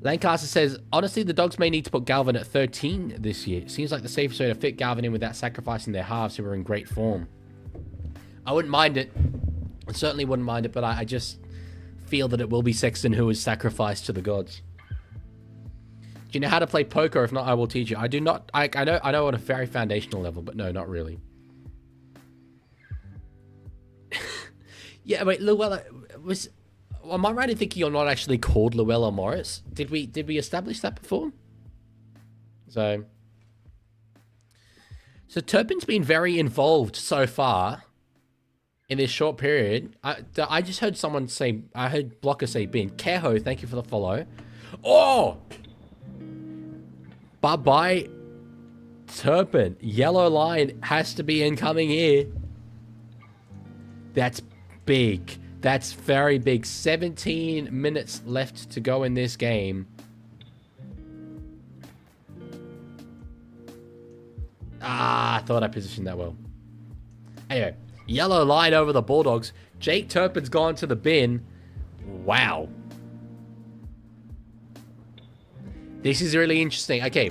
Lancaster says, honestly, the Dogs may need to put Galvin at 13 this year. Seems like the safest way to fit Galvin in without sacrificing their halves who are in great form. I wouldn't mind it. I certainly wouldn't mind it, but I just feel that it will be Sexton who is sacrificed to the gods. Do you know how to play poker? If not, I will teach you. I do not. I know on a very foundational level, but no, not really. Yeah, wait, Llewellyn was... Am I right in thinking you're not actually called Llewellyn Morris? Did we establish that before? So Turpin's been very involved so far in this short period. I just heard someone say, I heard Blocker say bin. Keho, thank you for the follow. Oh! Bye-bye, Turpin. Yellow line has to be incoming here. That's big. That's very big. 17 minutes left to go in this game. Ah, I thought I positioned that well. Anyway, yellow line over the Bulldogs. Jake Turpin's gone to the bin. Wow. This is really interesting. Okay,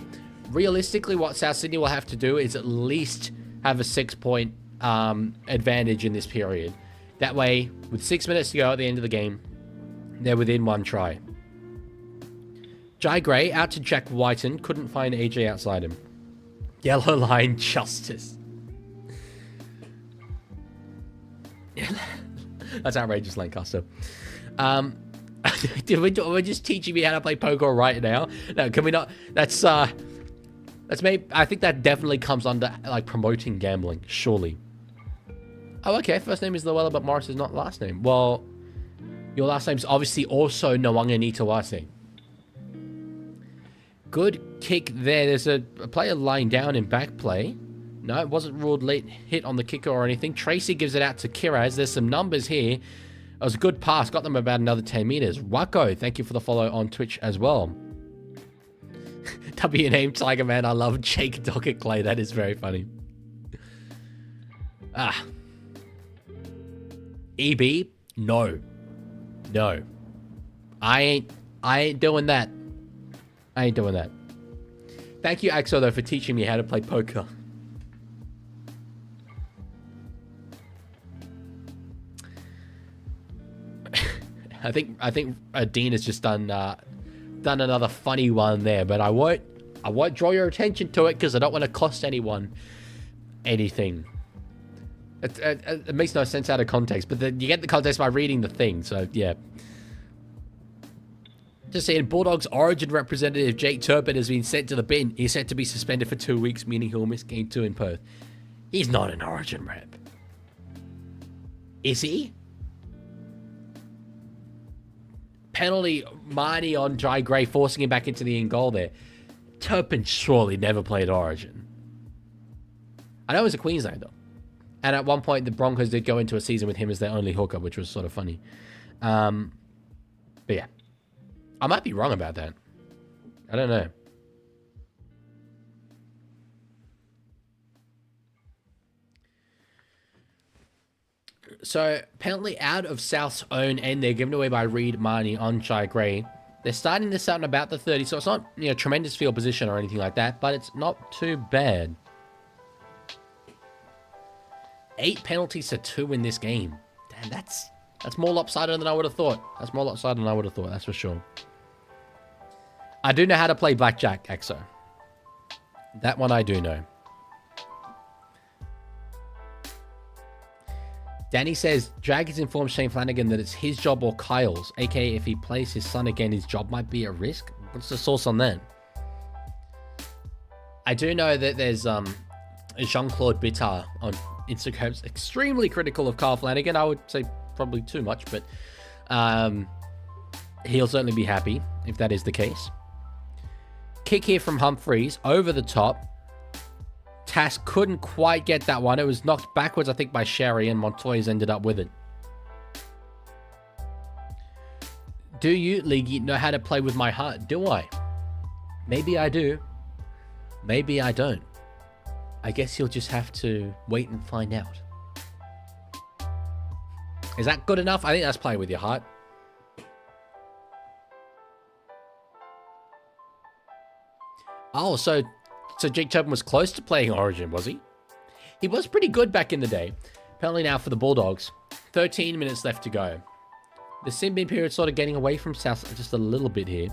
realistically, what South Sydney will have to do is at least have a 6-point advantage in this period. That way, with 6 minutes to go at the end of the game, they're within 1 try. Jai Gray out to Jack Whiten. Couldn't find AJ outside him. Yellow line justice. That's outrageous, Lancaster. We're just teaching me how to play poker right now. No, can we not? That's maybe. I think that definitely comes under like promoting gambling. Surely. Oh, okay. First name is Luella, but Morris is not last name. Well, your last name's obviously also Nwanganitawase. Good kick there. There's a player lying down in back play. No, it wasn't ruled late hit on the kicker or anything. Tracy gives it out to Kiraz. There's some numbers here. It was a good pass. Got them about another 10 meters. Wacko, thank you for the follow on Twitch as well. W name Tiger Man. I love Jake Docket Clay. That is very funny. Ah. EB? No. No. I ain't doing that. I ain't doing that. Thank you, Axo, though, for teaching me how to play poker. I think Dean has just done another funny one there, but I won't draw your attention to it because I don't want to cost anyone anything. It makes no sense out of context, but you get the context by reading the thing. So yeah. Just saying, Bulldogs Origin representative Jake Turpin has been sent to the bin. He's set to be suspended for 2 weeks, meaning he'll miss Game 2 in Perth. He's not an Origin rep. Is he? Penalty, Marnie on Jai Gray, forcing him back into the in goal there. Turpin surely never played Origin. I know he was a Queenslander. And at one point, the Broncos did go into a season with him as their only hooker, which was sort of funny. But yeah. I might be wrong about that. I don't know. So, apparently out of South's own end, they're given away by Reed Marnie on Jai Gray. They're starting this out in about the 30, so it's not, tremendous field position or anything like that, but it's not too bad. 8 penalties to 2 in this game. Damn, that's more lopsided than I would have thought. That's more lopsided than I would have thought, that's for sure. I do know how to play blackjack, Exo. That one I do know. Danny says, Jag has informed Shane Flanagan that it's his job or Kyle's, aka if he plays his son again, his job might be at risk. What's the source on that? I do know that there's Jean-Claude Bittard on Instagram's extremely critical of Kyle Flanagan. I would say probably too much, but he'll certainly be happy if that is the case. Kick here from Humphreys, over the top. Tass couldn't quite get that one. It was knocked backwards, I think, by Sherry, and Montoya's ended up with it. Do you, Leaguie, know how to play with my heart? Do I? Maybe I do. Maybe I don't. I guess you'll just have to wait and find out. Is that good enough? I think that's playing with your heart. Oh, so Jake Turpin was close to playing Origin, was he? He was pretty good back in the day. Apparently now for the Bulldogs. 13 minutes left to go. The sin bin period sort of getting away from South just a little bit here.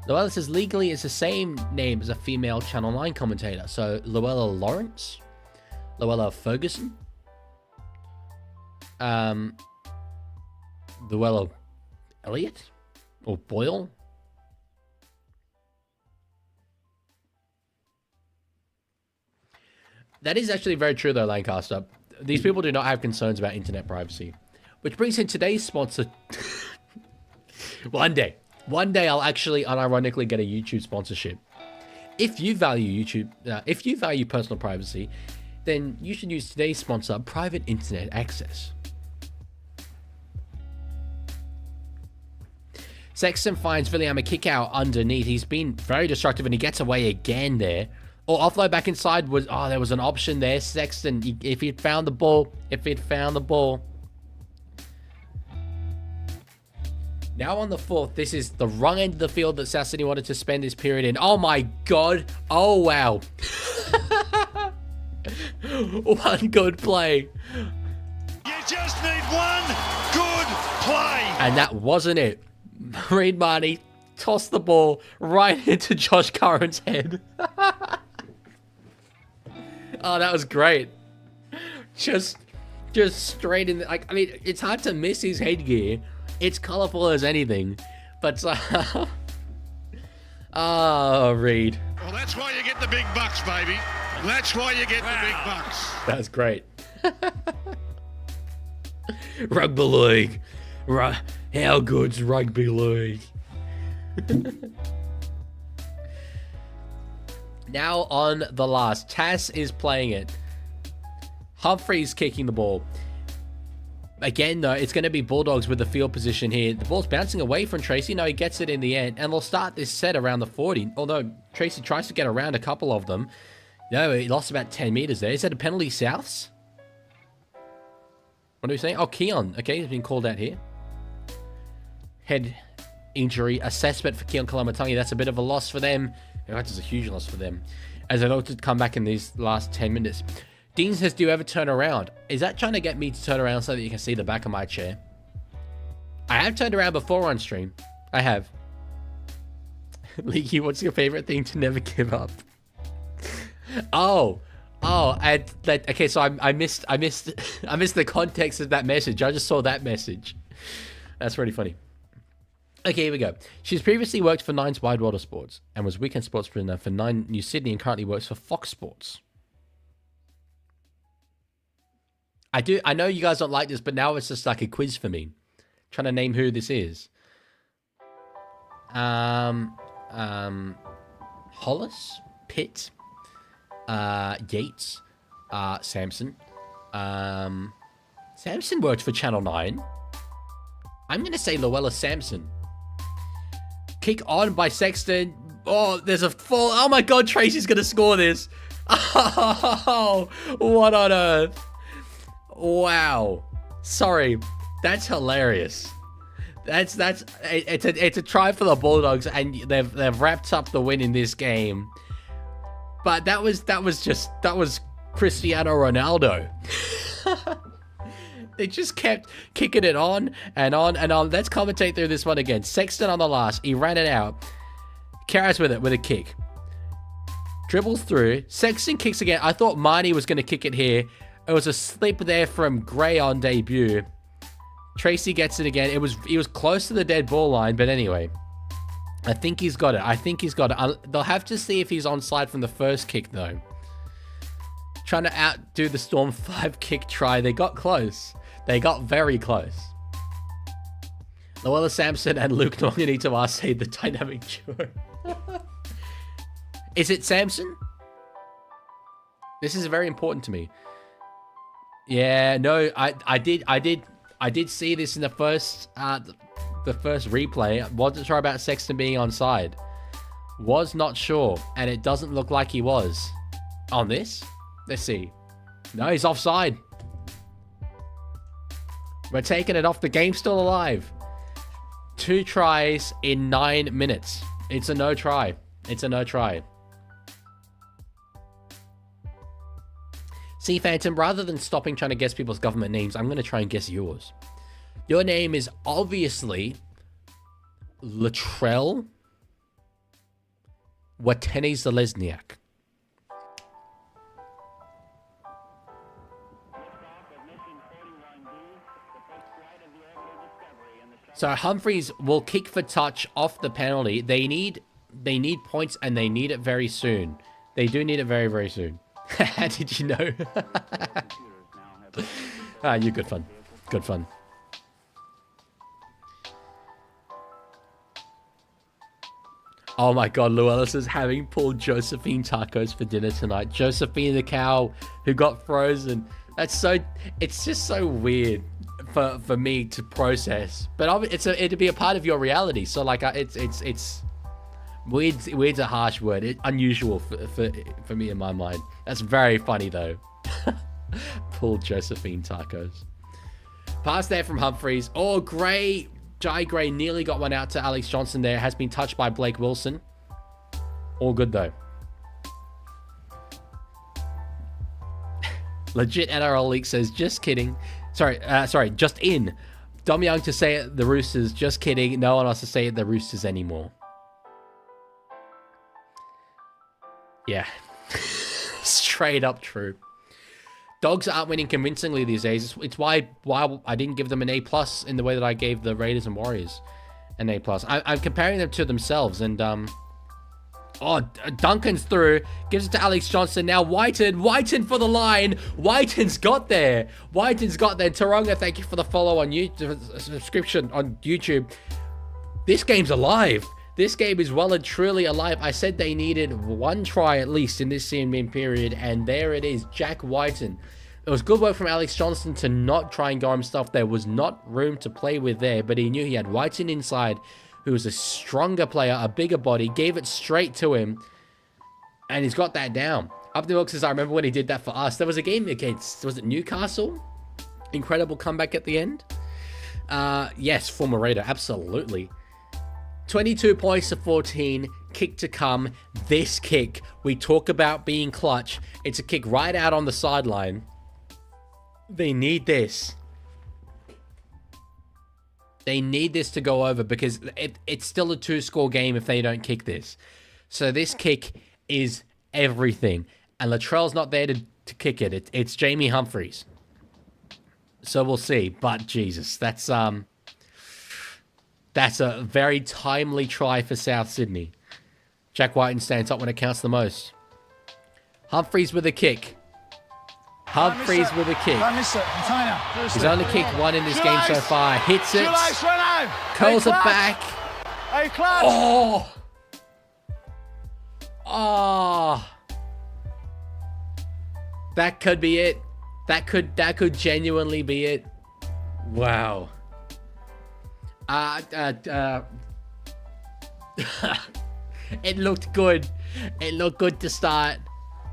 Luella says legally it's the same name as a female Channel 9 commentator. So Luella Lawrence? Luella Ferguson? Luella Elliott? Or Boyle? That is actually very true, though, Lancaster. These people do not have concerns about internet privacy. Which brings in today's sponsor. One day. One day I'll actually unironically get a YouTube sponsorship. If you value YouTube, if you value personal privacy, then you should use today's sponsor, Private Internet Access. Sexton finds William a kick out underneath. He's been very destructive and he gets away again there. Or offload back inside was, oh, there was an option there. Sexton, if he'd found the ball, Now on the fourth, this is the wrong end of the field that South Sydney wanted to spend this period in. Oh my God. Oh wow. One good play. You just need one good play. And that wasn't it. Reed Marnie tossed the ball right into Josh Curran's head. Oh, that was great. Just straight in. I mean, it's hard to miss his headgear. It's colorful as anything, but oh, Reed. Well, that's why you get the big bucks, baby. That's why you get the big bucks. That's great. Rugby league. How good's rugby league? Now on the last. Tass is playing it. Humphrey's kicking the ball. Again, though, it's going to be Bulldogs with the field position here. The ball's bouncing away from Tracy. No, he gets it in the end. And they'll start this set around the 40. Although Tracy tries to get around a couple of them. No, he lost about 10 meters there. Is that a penalty, Souths? What are we saying? Oh, Keon. Okay, he's been called out here. Head injury assessment for Keon Kalamatangi. That's a bit of a loss for them. That is a huge loss for them. As they look to come back in these last 10 minutes. Dean says, do you ever turn around? Is that trying to get me to turn around so that you can see the back of my chair? I have turned around before on stream. I have. Leaguie, what's your favorite thing to never give up? Okay, so I missed the context of that message. I just saw that message. That's really funny. Okay, here we go. She's previously worked for Nine's Wide World of Sports and was weekend sports presenter for Nine New Sydney and currently works for Fox Sports. I know you guys don't like this, but now it's just like a quiz for me. Trying to name who this is. Hollis, Pitt, Yates, Samson. Samson worked for Channel 9. I'm going to say Luella Sampson. Kick on by Sexton. Oh, there's a fall. Oh my God, Tracy's going to score this. Oh, what on earth? Wow. Sorry. That's hilarious. It's a try for the Bulldogs, and they've wrapped up the win in this game. But that was Cristiano Ronaldo. They just kept kicking it on and on and on. Let's commentate through this one again. Sexton on the last. He ran it out. Carries with it with a kick. Dribbles through. Sexton kicks again. I thought Marnie was going to kick it here. It was a slip there from Gray on debut. Tracy gets it again. He was close to the dead ball line, but anyway. I think he's got it. They'll have to see if he's onside from the first kick, though. Trying to outdo the Storm 5 kick try. They got close. They got very close. Luella Sampson and Luke Nonganito Arce, the dynamic duo. Is it Sampson? This is very important to me. Yeah, no, I did see this in the first replay. I wasn't sure about Sexton being onside. Was not sure, and it doesn't look like he was. On this? Let's see. No, he's offside. We're taking it off. The game's still alive. 2 tries in 9 minutes. It's a no try. It's a no try. See, Phantom, rather than stopping trying to guess people's government names, I'm going to try and guess yours. Your name is obviously Latrell Watene Zalesniak. So Humphreys will kick for touch off the penalty. They need points, and they need it very soon. They do need it very, very soon. How did you know? You're good fun. Good fun. Oh my god, Llewellyn is having pulled Josephine tacos for dinner tonight. Josephine the cow who got frozen. It's just so weird for me to process. But it'd be a part of your reality. So like, it's weird's a harsh word. Unusual for me in my mind. That's very funny though. Pulled Josephine tacos. Pass there from Humphreys. Oh, great. Jai Gray nearly got one out to Alex Johnson there. Has been touched by Blake Wilson. All good though. Legit NRL League says, just kidding. Sorry, just in. Dom Young to say it, the Roosters. Just kidding. No one else to say it, the Roosters anymore. Yeah. Straight up true. Dogs aren't winning convincingly these days. It's why I didn't give them an A+ in the way that I gave the Raiders and Warriors an A+. I'm comparing them to themselves. And, Duncan's through. Gives it to Alex Johnson. Now Whiten for the line. Whiten's got there. Taronga, thank you for the follow on YouTube, subscription on YouTube. This game's alive. This game is well and truly alive. I said they needed one try at least in this CMM period, and there it is, Jack Whiten. It was good work from Alex Johnson to not try and go himself. There was not room to play with there, but he knew he had Whiten inside, who was a stronger player, a bigger body, gave it straight to him, and he's got that down. Up the Wilkes says, I remember when he did that for us. There was a game against, was it Newcastle? Incredible comeback at the end. Yes, former Raider, absolutely. 22 points to 14, kick to come. This kick, we talk about being clutch. It's a kick right out on the sideline. They need this. They need this to go over because it's still a 2-score game if they don't kick this. So this kick is everything. And Latrell's not there to kick it. It's Jamie Humphreys. So we'll see. But Jesus, that's a very timely try for South Sydney. Jack Whiten stands up when it counts the most. Humphreys with a kick. Humphreys with a kick. He's only kicked one in this game so far. Hits it. Curls it back. Oh! Oh! That could be it. That could genuinely be it. Wow. It looked good. It looked good to start.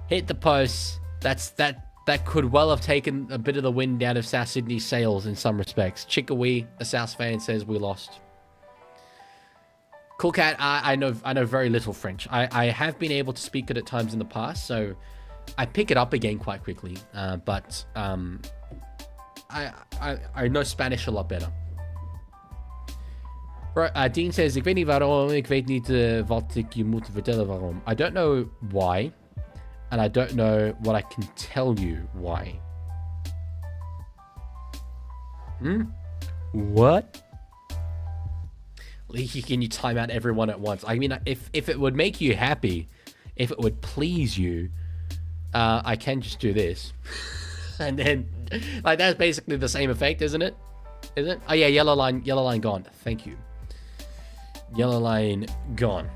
Hit the post. That could well have taken a bit of the wind out of South Sydney's sails in some respects. Chickawee, a South fan, says we lost. Cool Cat, I know very little French. I have been able to speak it at times in the past, so I pick it up again quite quickly. But I know Spanish a lot better. Dean says, ik weet niet waarom, ik weet niet wat ik je moet vertellen waarom. I don't know why, and I don't know what I can tell you why. What? Leaky, can you time out everyone at once? I mean, if it would make you happy, if it would please you, I can just do this. And then, like, that's basically the same effect, isn't it? Isn't it? Oh yeah, yellow line gone. Thank you. Yellow line gone.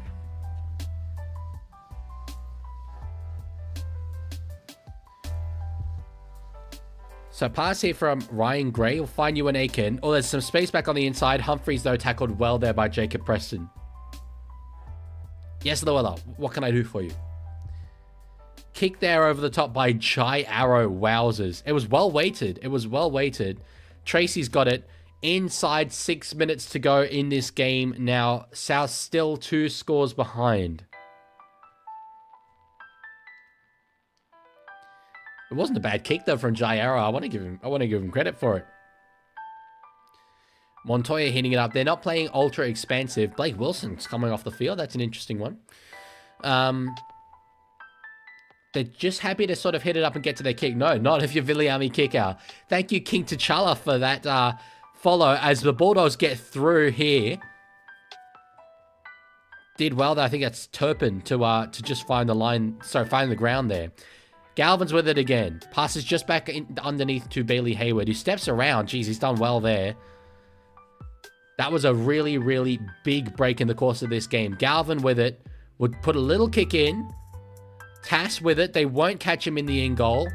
So pass here from Ryan Gray. We'll find you an Aiken. Oh, there's some space back on the inside. Humphreys, though, tackled well there by Jacob Preston. Yes, Luella. What can I do for you? Kick there over the top by Jai Arrow. Wowzers. It was well weighted. Tracy's got it. Inside 6 minutes to go in this game now. South still 2 scores behind. It wasn't a bad kick though from Jai Arrow. I want to give him credit for it. Montoya hitting it up. They're not playing ultra expansive. Blake Wilson's coming off the field. That's an interesting one. They're just happy to sort of hit it up and get to their kick. No, not if you're Viliami kick out. Thank you, King T'Challa, for that follow as the Bulldogs get through here. Did well though. I think that's Turpin to just find the line. Sorry, find the ground there. Galvin's with it again. Passes just back underneath to Bailey Hayward, who steps around. Jeez, he's done well there. That was a really, really big break in the course of this game. Galvin with it would put a little kick in. Tass with it. They won't catch him in the in goal.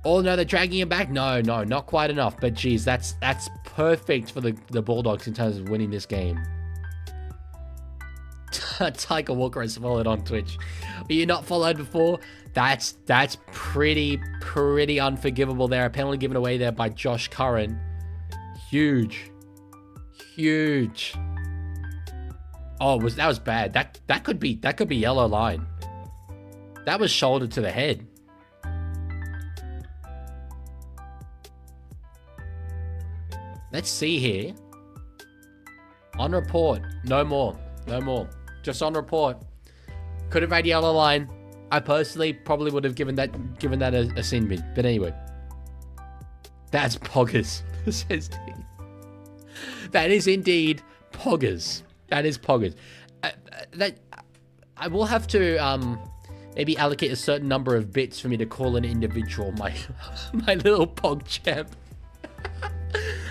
Oh, no, they're dragging him back. No, not quite enough. But, geez, that's perfect for the Bulldogs in terms of winning this game. Tiger Walker has followed on Twitch. Were you not followed before? That's pretty unforgivable there. A penalty given away there by Josh Curran. Huge. Oh, that was bad. That could be yellow line. That was shoulder to the head. Let's see here. On report. No more. Just on report. Could have had yellow line. I personally probably would have given that a sin bin. But anyway. That's poggers. Says D. That is indeed poggers. That is poggers. I will have to maybe allocate a certain number of bits for me to call an individual my little pog champ.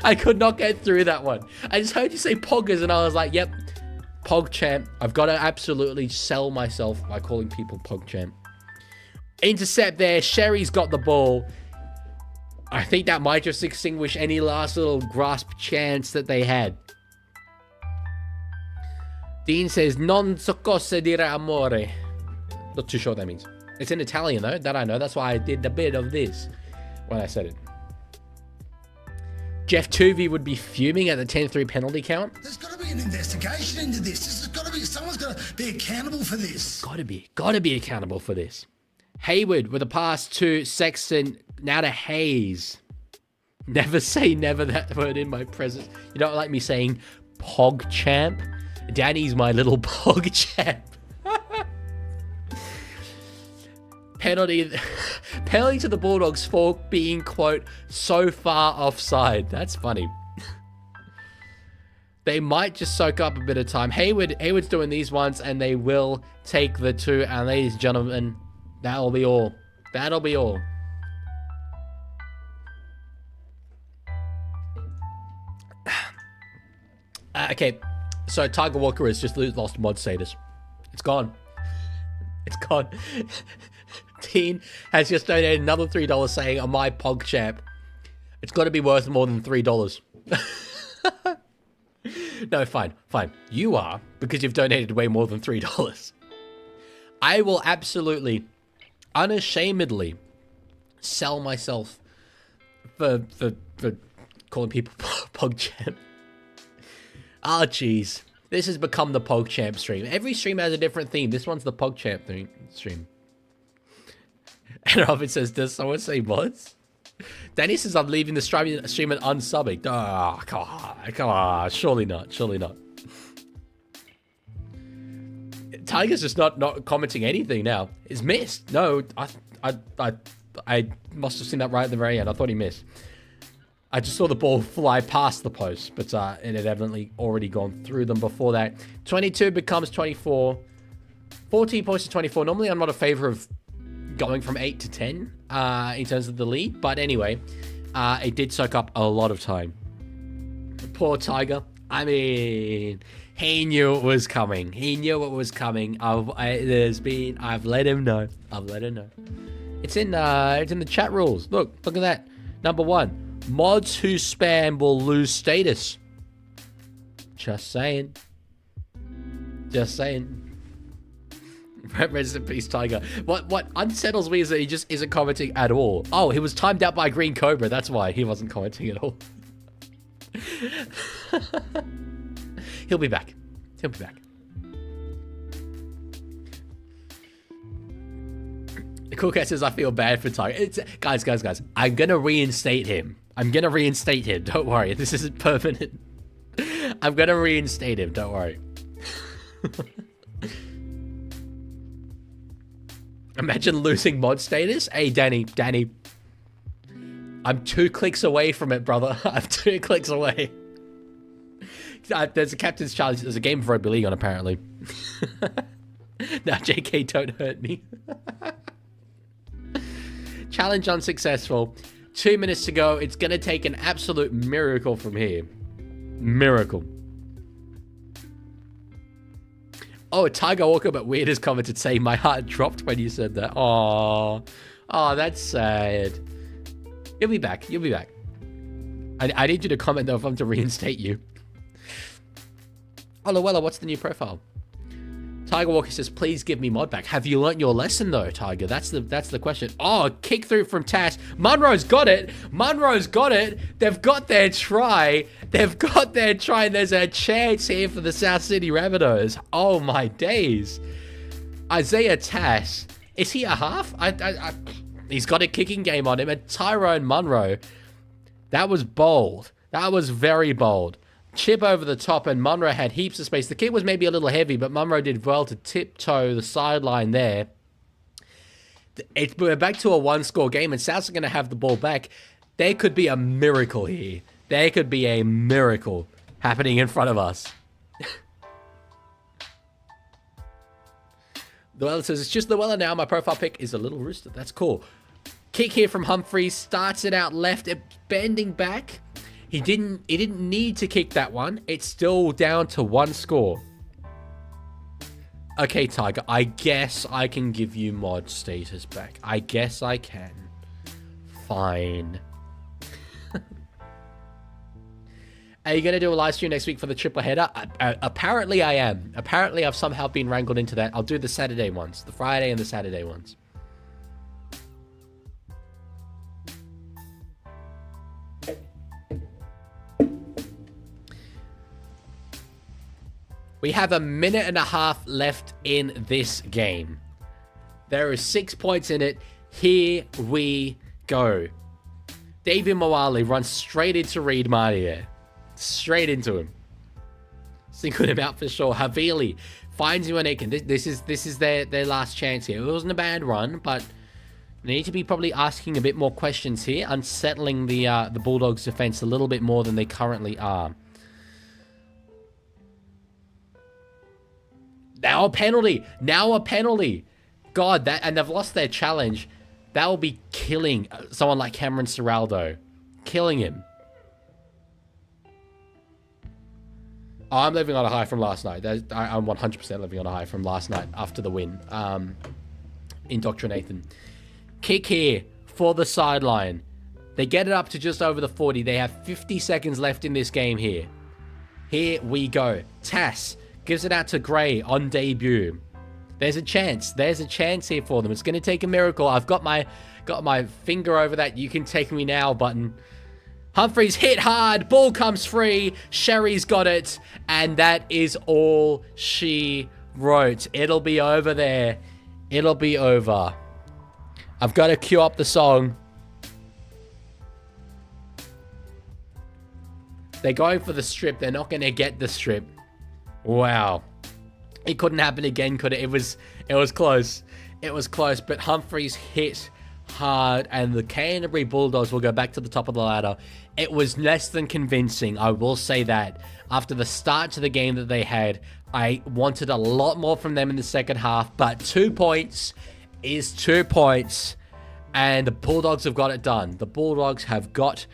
I could not get through that one. I just heard you say poggers and I was like, yep, pog champ. I've got to absolutely sell myself by calling people pog champ. Intercept there. Sherry's got the ball. I think that might just extinguish any last little grasp chance that they had. Dean says, non so cosa dire amore. Not too sure what that means. It's in Italian though, that I know. That's why I did a bit of this when I said it. Jeff Tuvey would be fuming at the 10-3 penalty count. There's got to be an investigation into this. Someone's got to be accountable for this. Got to be accountable for this. Hayward with a pass to Sexton, now to Hayes. Never say never, that word in my presence. You don't like me saying pog champ? Danny's my little pog champ. Penalty to the Bulldogs for being, quote, so far offside. That's funny. They might just soak up a bit of time. Hayward's doing these ones, and they will take the 2. And ladies and gentlemen, that'll be all. That'll be all. Okay, so Tiger Walker has just lost mod status. It's gone. It's gone. Dean has just donated another $3 saying, "Am I pog champ?" It's got to be worth more than $3. No, fine. You are, because you've donated way more than $3. I will absolutely, unashamedly sell myself for calling people pog champ. Ah, jeez. This has become the pog champ stream. Every stream has a different theme. This one's the pog champ stream. And Robin says, does someone say mods? Danny says, I'm leaving the stream and unsubbing. Ah, come on. Surely not. Tiger's just not commenting anything now. It's missed. No, I must have seen that right at the very end. I thought he missed. I just saw the ball fly past the post, but it had evidently already gone through them before that. 22 becomes 24. 14 points to 24. Normally, I'm not a favor of going from 8 to 10 in terms of the lead. But anyway, it did soak up a lot of time. Poor Tiger. I mean, he knew it was coming. I've let him know. It's in the chat rules. Look at that. Number 1, mods who spam will lose status. Just saying. Rest in peace, Tiger. What unsettles me is that he just isn't commenting at all. Oh, he was timed out by Green Cobra. That's why he wasn't commenting at all. He'll be back. The Cool Cat says, I feel bad for Tiger. Guys. I'm going to reinstate him. Don't worry. This isn't permanent. I'm going to reinstate him. Don't worry. Imagine losing mod status. Hey, Danny. I'm 2 clicks away from it, brother. I'm 2 clicks away. There's a captain's challenge. There's a game of Rugby League on, apparently. Now, JK, don't hurt me. Challenge unsuccessful. 2 minutes to go. It's going to take an absolute miracle from here. Miracle. Oh, Tiger Walker, but weird has commented saying my heart dropped when you said that. Oh, that's sad. You'll be back. You'll be back. I need you to comment though if I'm to reinstate you. Oh, Luella, what's the new profile? Tiger Walker says, please give me mod back. Have you learnt your lesson though, Tiger? That's the question. Oh, kick through from Tass. Munro's got it. Munro's got it. They've got their try. They've got their try. And there's a chance here for the South Sydney Rabbitohs. Oh my days. Isaiah Tass. Is he a half? He's got a kicking game on him. And Tyrone Munro. That was bold. That was very bold. Chip over the top, and Munro had heaps of space. The kick was maybe a little heavy, but Munro did well to tiptoe the sideline there. We're back to a one-score game, and Souths are going to have the ball back. There could be a miracle here. There could be a miracle happening in front of us. Luella says, it's just Luella now. My profile pic is a little rooster. That's cool. Kick here from Humphries. Starts it out left. Bending back. He didn't need to kick that one. It's still down to one score. Okay, Tiger. I guess I can give you mod status back. I guess I can. Fine. Are you going to do a live stream next week for the triple header? Apparently I am. Apparently I've somehow been wrangled into that. I'll do the Saturday ones. The Friday and the Saturday ones. We have a minute and a half left in this game. There are 6 points in it. Here we go. David Moale runs straight into Reed Martier. Straight into him. Singled him out for sure. Havili finds you an Aiken. This is their last chance here. It wasn't a bad run, but they need to be probably asking a bit more questions here, unsettling the Bulldogs defense a little bit more than they currently are. Now a penalty. Now a penalty. God, and they've lost their challenge. That will be killing someone like Cameron Ciraldo. Killing him. Oh, I'm living on a high from last night. I'm 100% living on a high from last night after the win. In Dr. Nathan. Kick here for the sideline. They get it up to just over the 40. They have 50 seconds left in this game here. Here we go. Tass gives it out to Gray on debut. There's a chance. There's a chance here for them. It's going to take a miracle. I've got my finger over that "you can take me now" button. Humphries hit hard. Ball comes free. Sherry's got it. And that is all she wrote. It'll be over there. It'll be over. I've got to cue up the song. They're going for the strip. They're not going to get the strip. Wow. It couldn't happen again, could it? It was close. It was close, but Humphries hit hard, and the Canterbury Bulldogs will go back to the top of the ladder. It was less than convincing, I will say that. After the start to the game that they had, I wanted a lot more from them in the second half, but 2 points is 2 points, and the Bulldogs have got it done. The Bulldogs have got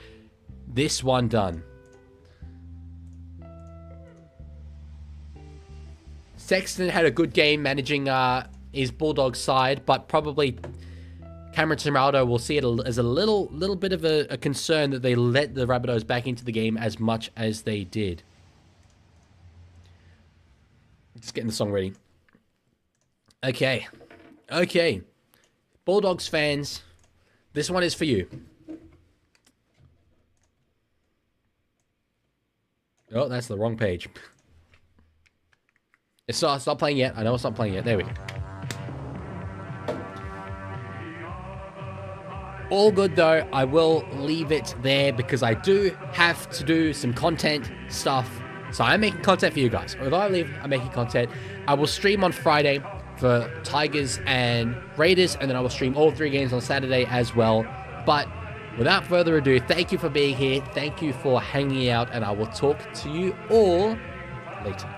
this one done. Sexton had a good game managing his Bulldogs side, but probably Cameron Ciraldo will see it as a little bit of a concern that they let the Rabbitohs back into the game as much as they did. Just getting the song ready. Okay. Bulldogs fans, this one is for you. Oh, that's the wrong page. It's not playing yet. I know it's not playing yet. There we go. All good though. I will leave it there because I do have to do some content stuff. So I'm making content for you guys. Although I leave, I'm making content. I will stream on Friday for Tigers and Raiders, and then I will stream all 3 games on Saturday as well. But without further ado, thank you for being here. Thank you for hanging out, and I will talk to you all later.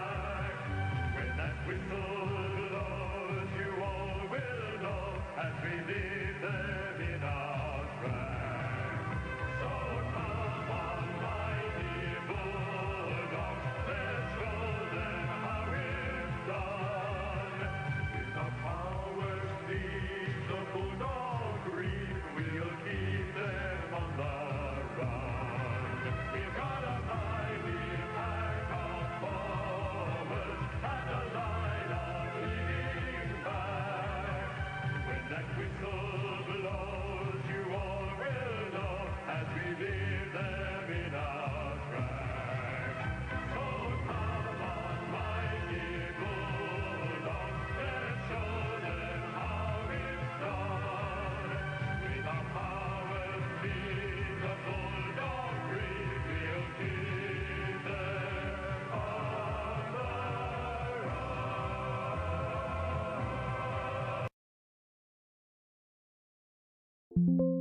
you.